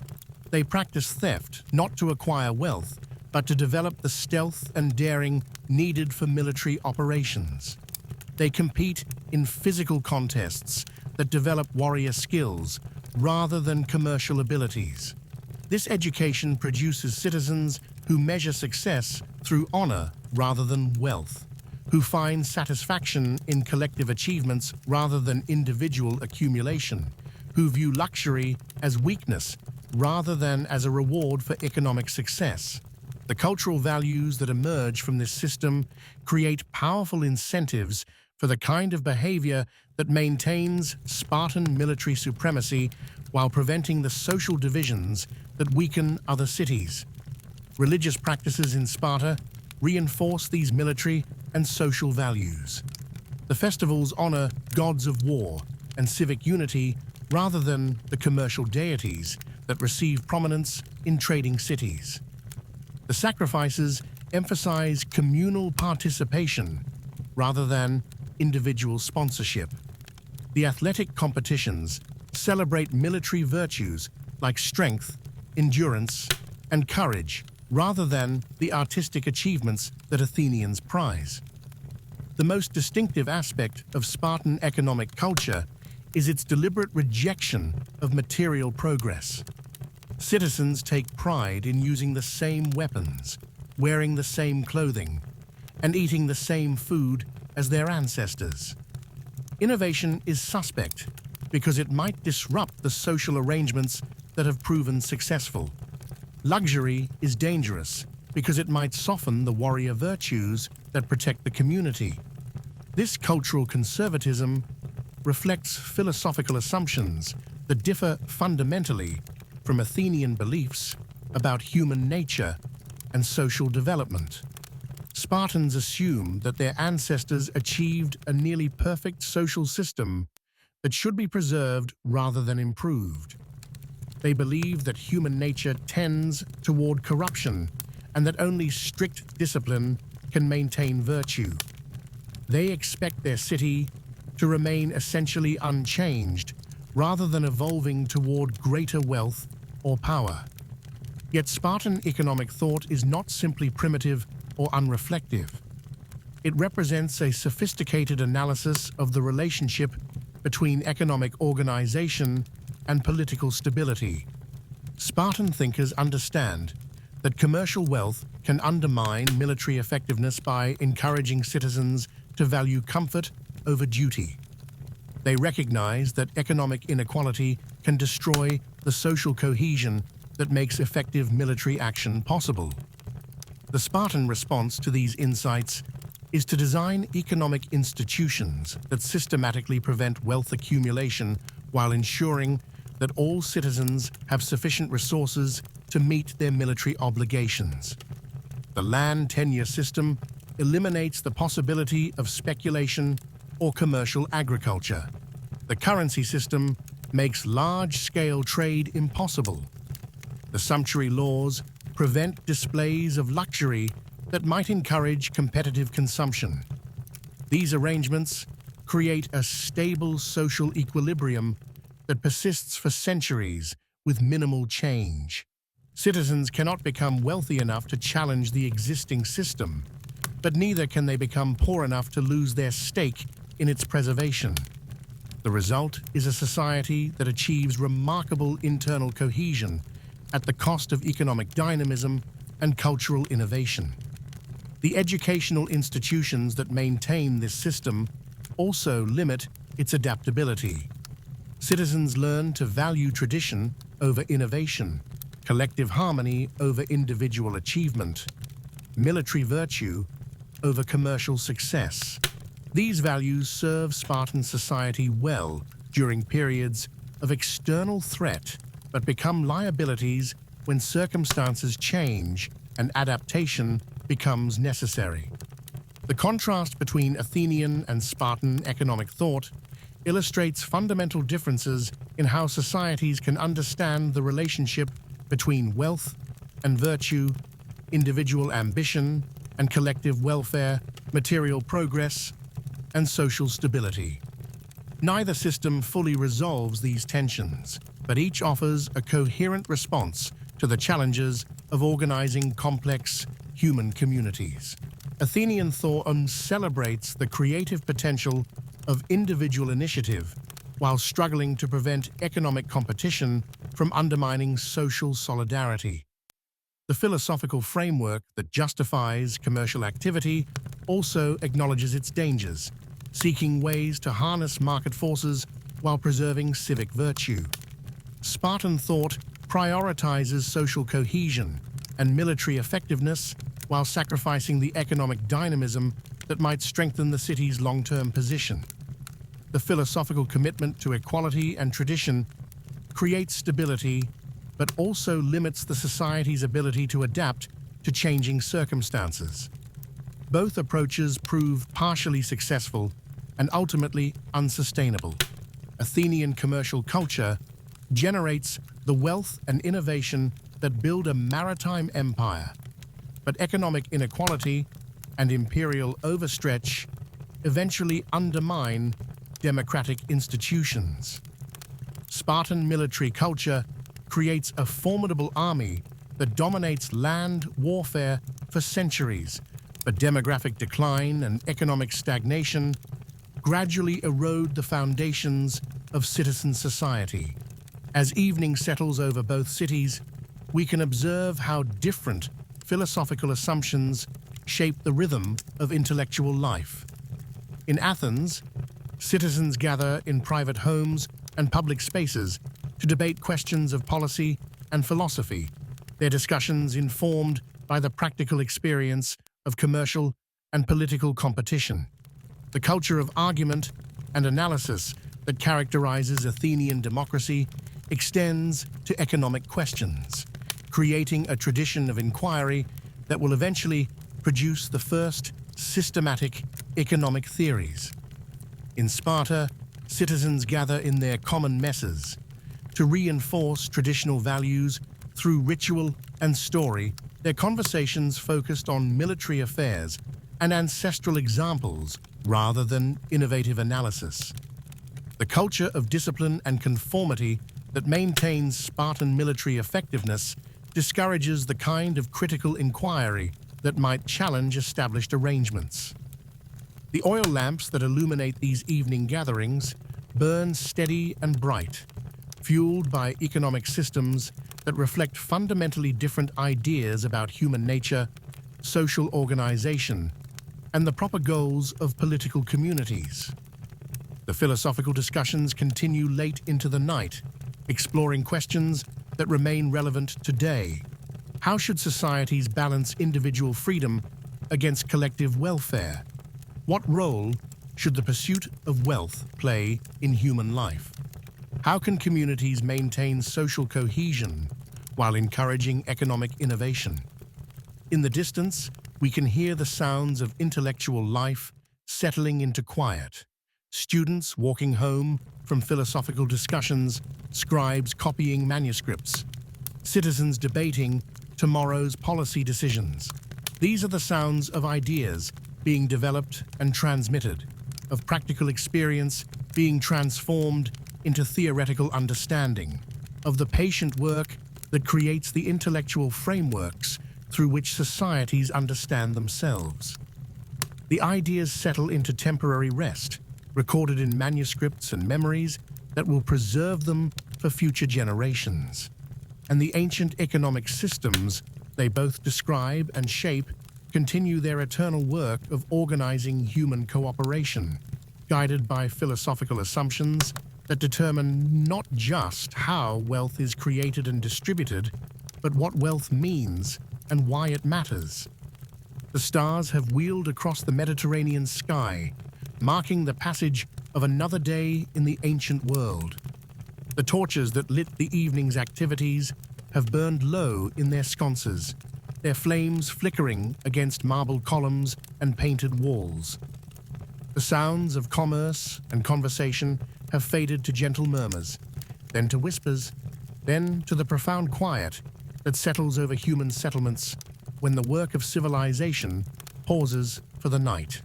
They practice theft, not to acquire wealth, but to develop the stealth and daring needed for military operations. They compete in physical contests that develop warrior skills rather than commercial abilities. This education produces citizens who measure success through honor rather than wealth, who find satisfaction in collective achievements rather than individual accumulation, who view luxury as weakness rather than as a reward for economic success. The cultural values that emerge from this system create powerful incentives for the kind of behavior that maintains Spartan military supremacy while preventing the social divisions that weaken other cities. Religious practices in Sparta reinforce these military and social values. The festivals honor gods of war and civic unity rather than the commercial deities that receive prominence in trading cities. The sacrifices emphasize communal participation rather than individual sponsorship. The athletic competitions celebrate military virtues like strength, endurance, and courage rather than the artistic achievements that Athenians prize. The most distinctive aspect of Spartan economic culture is its deliberate rejection of material progress. Citizens take pride in using the same weapons, wearing the same clothing, and eating the same food as their ancestors. Innovation is suspect because it might disrupt the social arrangements that have proven successful. Luxury is dangerous because it might soften the warrior virtues that protect the community. This cultural conservatism reflects philosophical assumptions that differ fundamentally from Athenian beliefs about human nature and social development. Spartans assume that their ancestors achieved a nearly perfect social system that should be preserved rather than improved. They believe that human nature tends toward corruption and that only strict discipline can maintain virtue. They expect their city to remain essentially unchanged rather than evolving toward greater wealth or power. Yet Spartan economic thought is not simply primitive or unreflective. It represents a sophisticated analysis of the relationship between economic organization and political stability. Spartan thinkers understand that commercial wealth can undermine military effectiveness by encouraging citizens to value comfort over duty. They recognize that economic inequality can destroy the social cohesion that makes effective military action possible. The Spartan response to these insights is to design economic institutions that systematically prevent wealth accumulation while ensuring that all citizens have sufficient resources to meet their military obligations. The land tenure system eliminates the possibility of speculation or commercial agriculture. The currency system makes large-scale trade impossible. The sumptuary laws prevent displays of luxury that might encourage competitive consumption. These arrangements create a stable social equilibrium that persists for centuries with minimal change. Citizens cannot become wealthy enough to challenge the existing system, but neither can they become poor enough to lose their stake in its preservation. The result is a society that achieves remarkable internal cohesion at the cost of economic dynamism and cultural innovation. The educational institutions that maintain this system also limit its adaptability. Citizens learn to value tradition over innovation, collective harmony over individual achievement, military virtue over commercial success. These values serve Spartan society well during periods of external threat, but become liabilities when circumstances change and adaptation becomes necessary. The contrast between Athenian and Spartan economic thought illustrates fundamental differences in how societies can understand the relationship between wealth and virtue, individual ambition and collective welfare, material progress, and social stability. Neither system fully resolves these tensions, but each offers a coherent response to the challenges of organizing complex human communities. Athenian thought celebrates the creative potential of individual initiative while struggling to prevent economic competition from undermining social solidarity. The philosophical framework that justifies commercial activity also acknowledges its dangers, seeking ways to harness market forces while preserving civic virtue. Spartan thought prioritizes social cohesion and military effectiveness while sacrificing the economic dynamism that might strengthen the city's long-term position. The philosophical commitment to equality and tradition creates stability, but also limits the society's ability to adapt to changing circumstances. Both approaches prove partially successful and ultimately unsustainable. Athenian commercial culture generates the wealth and innovation that build a maritime empire, but economic inequality and imperial overstretch eventually undermine democratic institutions. Spartan military culture creates a formidable army that dominates land warfare for centuries, but demographic decline and economic stagnation gradually erode the foundations of citizen society. As evening settles over both cities, we can observe how different philosophical assumptions shape the rhythm of intellectual life. In Athens, citizens gather in private homes and public spaces to debate questions of policy and philosophy, their discussions informed by the practical experience of commercial and political competition. The culture of argument and analysis that characterizes Athenian democracy extends to economic questions, creating a tradition of inquiry that will eventually produce the first systematic economic theories. In Sparta, citizens gather in their common messes to reinforce traditional values through ritual and story. Their conversations focused on military affairs and ancestral examples rather than innovative analysis. The culture of discipline and conformity that maintains Spartan military effectiveness discourages the kind of critical inquiry that might challenge established arrangements. The oil lamps that illuminate these evening gatherings burn steady and bright, fueled by economic systems that reflect fundamentally different ideas about human nature, social organization, and the proper goals of political communities. The philosophical discussions continue late into the night, exploring questions that remain relevant today. How should societies balance individual freedom against collective welfare? What role should the pursuit of wealth play in human life? How can communities maintain social cohesion while encouraging economic innovation? In the distance, we can hear the sounds of intellectual life settling into quiet. Students walking home from philosophical discussions, scribes copying manuscripts, citizens debating tomorrow's policy decisions. These are the sounds of ideas being developed and transmitted, of practical experience being transformed into theoretical understanding, of the patient work that creates the intellectual frameworks through which societies understand themselves. The ideas settle into temporary rest, recorded in manuscripts and memories that will preserve them for future generations. And the ancient economic systems they both describe and shape continue their eternal work of organizing human cooperation, guided by philosophical assumptions that determine not just how wealth is created and distributed, but what wealth means and why it matters. The stars have wheeled across the Mediterranean sky, marking the passage of another day in the ancient world. The torches that lit the evening's activities have burned low in their sconces, their flames flickering against marble columns and painted walls. The sounds of commerce and conversation have faded to gentle murmurs, then to whispers, then to the profound quiet that settles over human settlements when the work of civilization pauses for the night.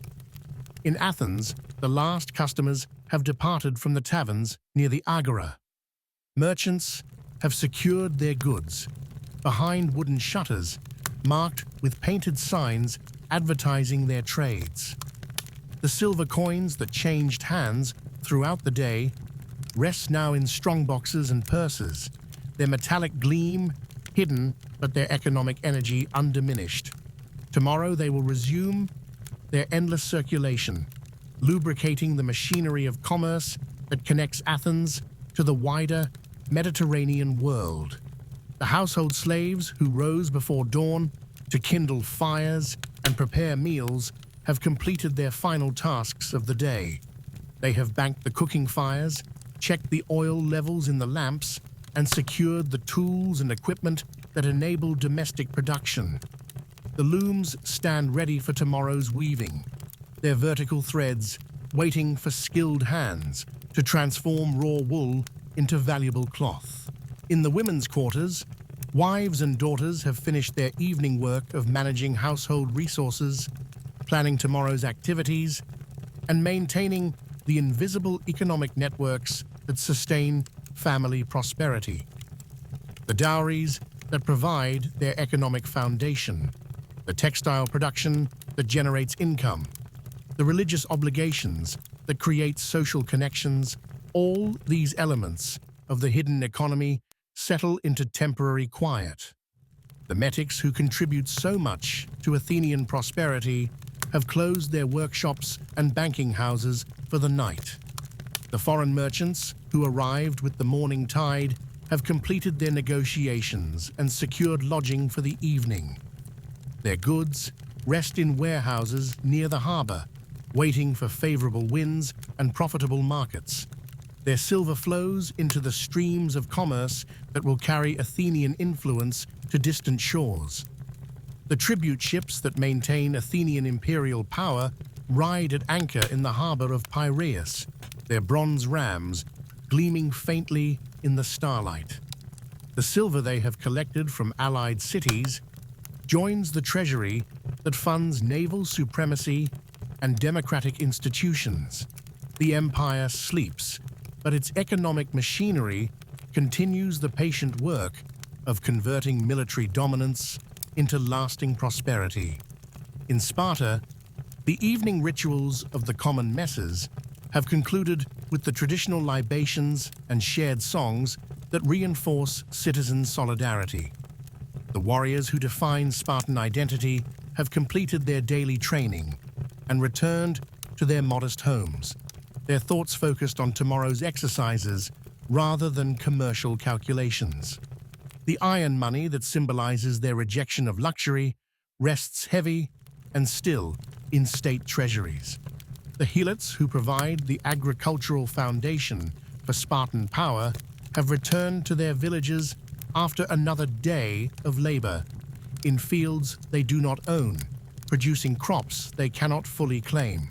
In Athens, the last customers have departed from the taverns near the agora. Merchants have secured their goods behind wooden shutters marked with painted signs advertising their trades. The silver coins that changed hands throughout the day rest now in strong boxes and purses, their metallic gleam hidden but their economic energy undiminished. Tomorrow they will resume their endless circulation, lubricating the machinery of commerce that connects Athens to the wider Mediterranean world. The household slaves who rose before dawn to kindle fires and prepare meals have completed their final tasks of the day. They have banked the cooking fires, checked the oil levels in the lamps, and secured the tools and equipment that enable domestic production. The looms stand ready for tomorrow's weaving, their vertical threads waiting for skilled hands to transform raw wool into valuable cloth. In the women's quarters, wives and daughters have finished their evening work of managing household resources, planning tomorrow's activities, and maintaining the invisible economic networks that sustain family prosperity. The dowries that provide their economic foundation, the textile production that generates income, the religious obligations that create social connections, all these elements of the hidden economy settle into temporary quiet. The metics who contribute so much to Athenian prosperity have closed their workshops and banking houses for the night. The foreign merchants who arrived with the morning tide have completed their negotiations and secured lodging for the evening. Their goods rest in warehouses near the harbor, waiting for favorable winds and profitable markets. Their silver flows into the streams of commerce that will carry Athenian influence to distant shores. The tribute ships that maintain Athenian imperial power ride at anchor in the harbor of Piraeus, their bronze rams gleaming faintly in the starlight. The silver they have collected from allied cities joins the treasury that funds naval supremacy and democratic institutions. The empire sleeps, but its economic machinery continues the patient work of converting military dominance into lasting prosperity. In Sparta, the evening rituals of the common messes have concluded with the traditional libations and shared songs that reinforce citizen solidarity. The warriors who define Spartan identity have completed their daily training and returned to their modest homes, their thoughts focused on tomorrow's exercises rather than commercial calculations. The iron money that symbolizes their rejection of luxury rests heavy and still in state treasuries. The helots who provide the agricultural foundation for Spartan power have returned to their villages after another day of labor, in fields they do not own, producing crops they cannot fully claim.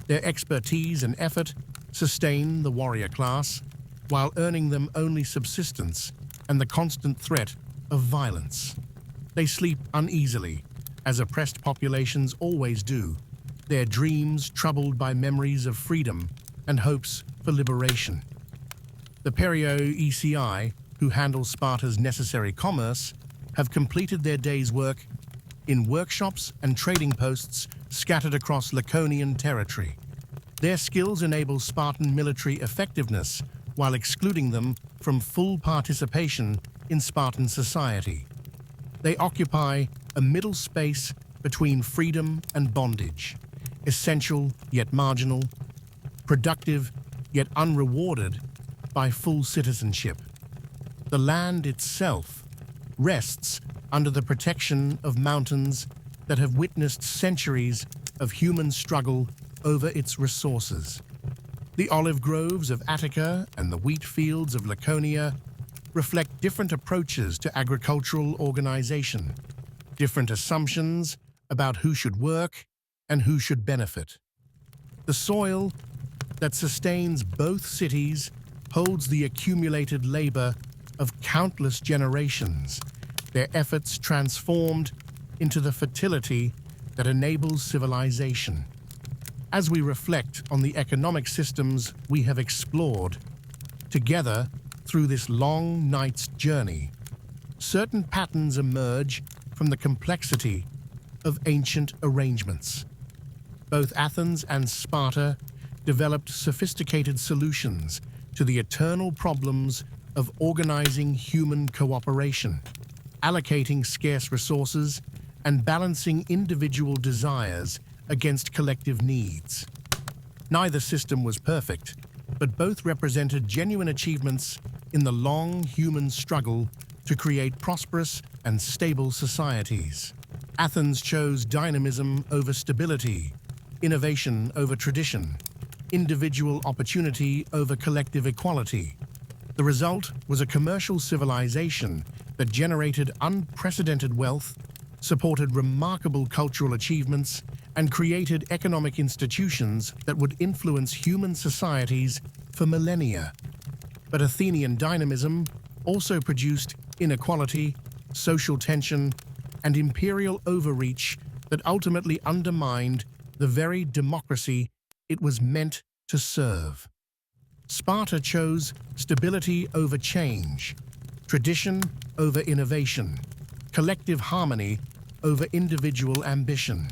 Their expertise and effort sustain the warrior class, while earning them only subsistence and the constant threat of violence. They sleep uneasily, as oppressed populations always do, their dreams troubled by memories of freedom and hopes for liberation. The Perio-ECI, who handle Sparta's necessary commerce, have completed their day's work in workshops and trading posts scattered across Laconian territory. Their skills enable Spartan military effectiveness while excluding them from full participation in Spartan society. They occupy a middle space between freedom and bondage, essential yet marginal, productive yet unrewarded by full citizenship. The land itself rests under the protection of mountains that have witnessed centuries of human struggle over its resources. The olive groves of Attica and the wheat fields of Laconia reflect different approaches to agricultural organization, different assumptions about who should work and who should benefit. The soil that sustains both cities holds the accumulated labor of countless generations, their efforts transformed into the fertility that enables civilization. As we reflect on the economic systems we have explored together through this long night's journey, certain patterns emerge from the complexity of ancient arrangements. Both Athens and Sparta developed sophisticated solutions to the eternal problems of organizing human cooperation, allocating scarce resources, and balancing individual desires against collective needs. Neither system was perfect, but both represented genuine achievements in the long human struggle to create prosperous and stable societies. Athens chose dynamism over stability, innovation over tradition, individual opportunity over collective equality. The result was a commercial civilization that generated unprecedented wealth, supported remarkable cultural achievements, and created economic institutions that would influence human societies for millennia. But Athenian dynamism also produced inequality, social tension, and imperial overreach that ultimately undermined the very democracy it was meant to serve. Sparta chose stability over change, tradition over innovation, collective harmony over individual ambition.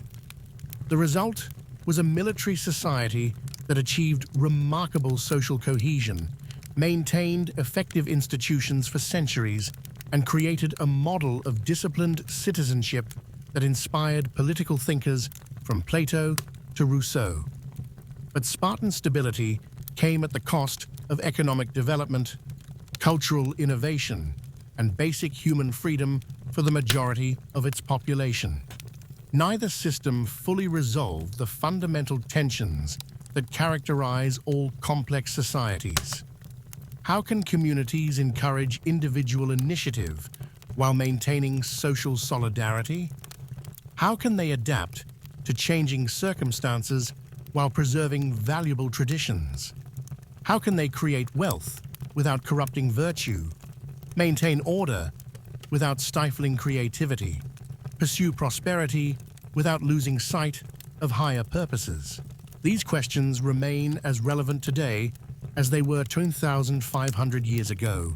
The result was a military society that achieved remarkable social cohesion, maintained effective institutions for centuries, and created a model of disciplined citizenship that inspired political thinkers from Plato to Rousseau. But Spartan stability came at the cost of economic development, cultural innovation, and basic human freedom for the majority of its population. Neither system fully resolved the fundamental tensions that characterize all complex societies. How can communities encourage individual initiative while maintaining social solidarity? How can they adapt to changing circumstances while preserving valuable traditions? How can they create wealth without corrupting virtue, maintain order without stifling creativity, pursue prosperity without losing sight of higher purposes? These questions remain as relevant today as they were 2,500 years ago.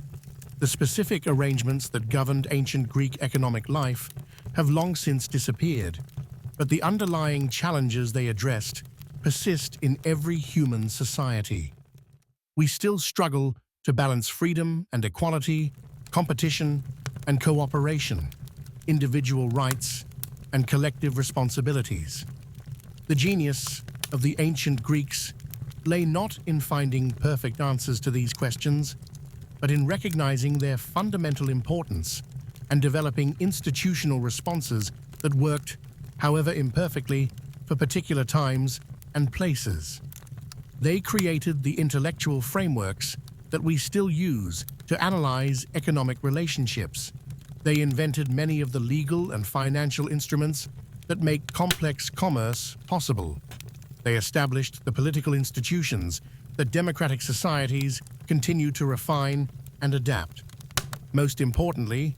The specific arrangements that governed ancient Greek economic life have long since disappeared, but the underlying challenges they addressed persist in every human society. We still struggle to balance freedom and equality, competition and cooperation, individual rights and collective responsibilities. The genius of the ancient Greeks lay not in finding perfect answers to these questions, but in recognizing their fundamental importance and developing institutional responses that worked, however imperfectly, for particular times and places. They created the intellectual frameworks that we still use to analyze economic relationships. They invented many of the legal and financial instruments that make complex commerce possible. They established the political institutions that democratic societies continue to refine and adapt. Most importantly,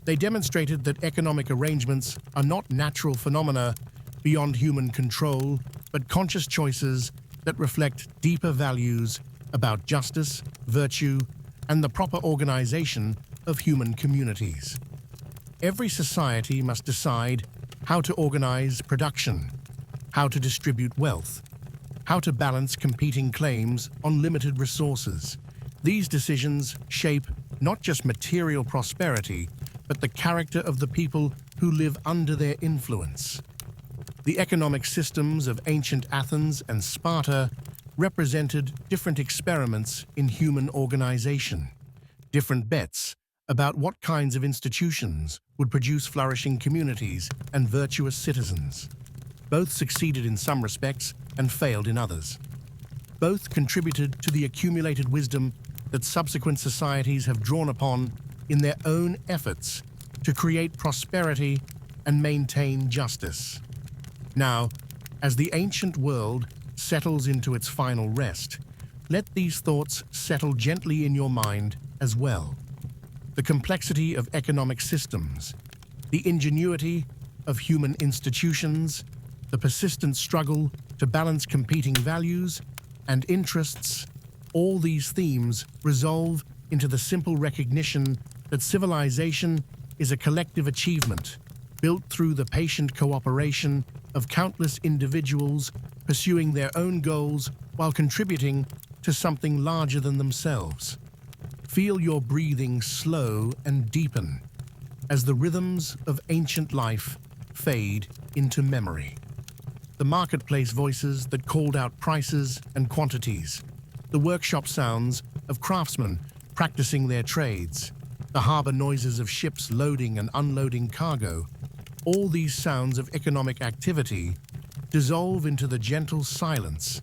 they demonstrated that economic arrangements are not natural phenomena beyond human control, but conscious choices that reflect deeper values about justice, virtue, and the proper organization of human communities. Every society must decide how to organize production, how to distribute wealth, how to balance competing claims on limited resources. These decisions shape not just material prosperity, but the character of the people who live under their influence. The economic systems of ancient Athens and Sparta represented different experiments in human organization, different bets about what kinds of institutions would produce flourishing communities and virtuous citizens. Both succeeded in some respects and failed in others. Both contributed to the accumulated wisdom that subsequent societies have drawn upon in their own efforts to create prosperity and maintain justice. Now, as the ancient world settles into its final rest, let these thoughts settle gently in your mind as well. The complexity of economic systems, the ingenuity of human institutions, the persistent struggle to balance competing values and interests, all these themes resolve into the simple recognition that civilization is a collective achievement built through the patient cooperation of countless individuals pursuing their own goals while contributing to something larger than themselves. Feel your breathing slow and deepen as the rhythms of ancient life fade into memory. The marketplace voices that called out prices and quantities, the workshop sounds of craftsmen practicing their trades, the harbor noises of ships loading and unloading cargo, all these sounds of economic activity dissolve into the gentle silence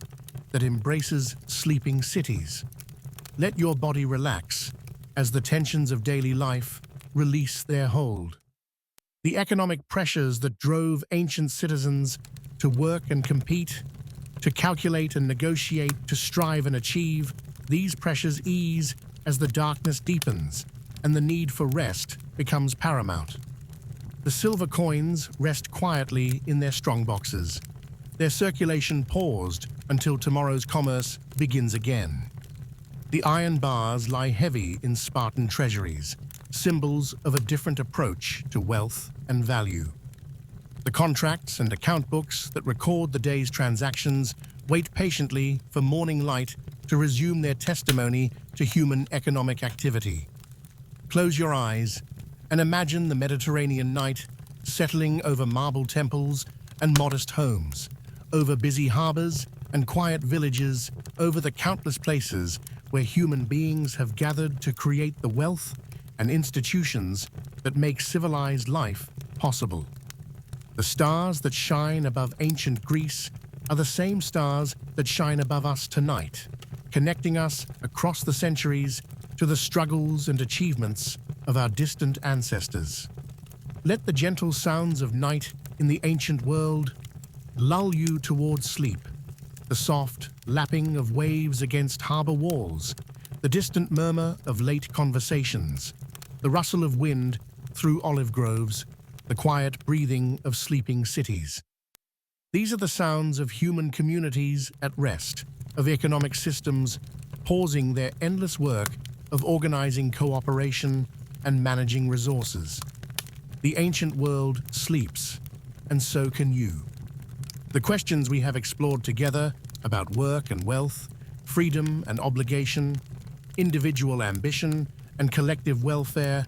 that embraces sleeping cities. Let your body relax as the tensions of daily life release their hold. The economic pressures that drove ancient citizens to work and compete, to calculate and negotiate, to strive and achieve, these pressures ease as the darkness deepens and the need for rest becomes paramount. The silver coins rest quietly in their strongboxes, their circulation paused until tomorrow's commerce begins again. The iron bars lie heavy in Spartan treasuries, symbols of a different approach to wealth and value. The contracts and account books that record the day's transactions wait patiently for morning light to resume their testimony to human economic activity. Close your eyes and imagine the Mediterranean night settling over marble temples and modest homes, over busy harbors and quiet villages, over the countless places where human beings have gathered to create the wealth and institutions that make civilized life possible. The stars that shine above ancient Greece are the same stars that shine above us tonight, connecting us across the centuries to the struggles and achievements of our distant ancestors. Let the gentle sounds of night in the ancient world lull you towards sleep. The soft lapping of waves against harbor walls, the distant murmur of late conversations, the rustle of wind through olive groves, the quiet breathing of sleeping cities. These are the sounds of human communities at rest, of economic systems pausing their endless work of organizing cooperation and managing resources. The ancient world sleeps, and so can you. The questions we have explored together about work and wealth, freedom and obligation, individual ambition and collective welfare,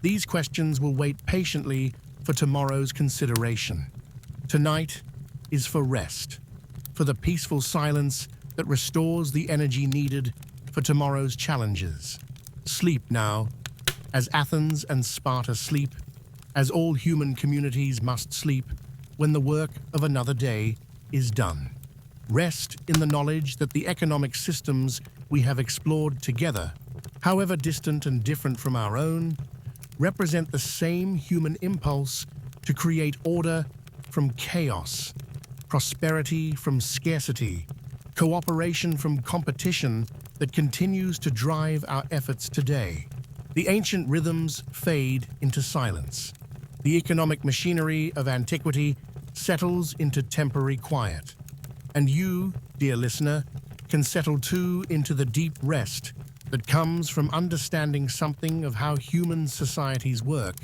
these questions will wait patiently for tomorrow's consideration. Tonight is for rest, for the peaceful silence that restores the energy needed for tomorrow's challenges. Sleep now, as Athens and Sparta sleep, as all human communities must sleep when the work of another day is done. Rest in the knowledge that the economic systems we have explored together, however distant and different from our own, represent the same human impulse to create order from chaos, prosperity from scarcity, cooperation from competition that continues to drive our efforts today. The ancient rhythms fade into silence. The economic machinery of antiquity settles into temporary quiet. And you, dear listener, can settle too into the deep rest that comes from understanding something of how human societies work,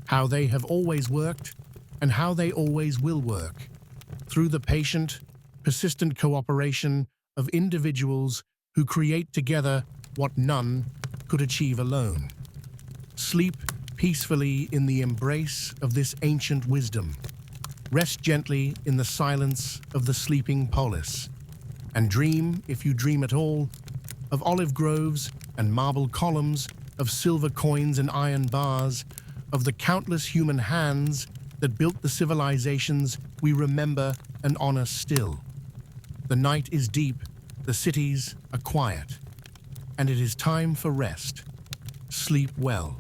how they have always worked, and how they always will work, through the patient, persistent cooperation of individuals who create together what none could achieve alone. Sleep peacefully in the embrace of this ancient wisdom. Rest gently in the silence of the sleeping polis, and dream, if you dream at all, of olive groves and marble columns, of silver coins and iron bars, of the countless human hands that built the civilizations we remember and honor still. The night is deep, the cities are quiet, and it is time for rest. Sleep well.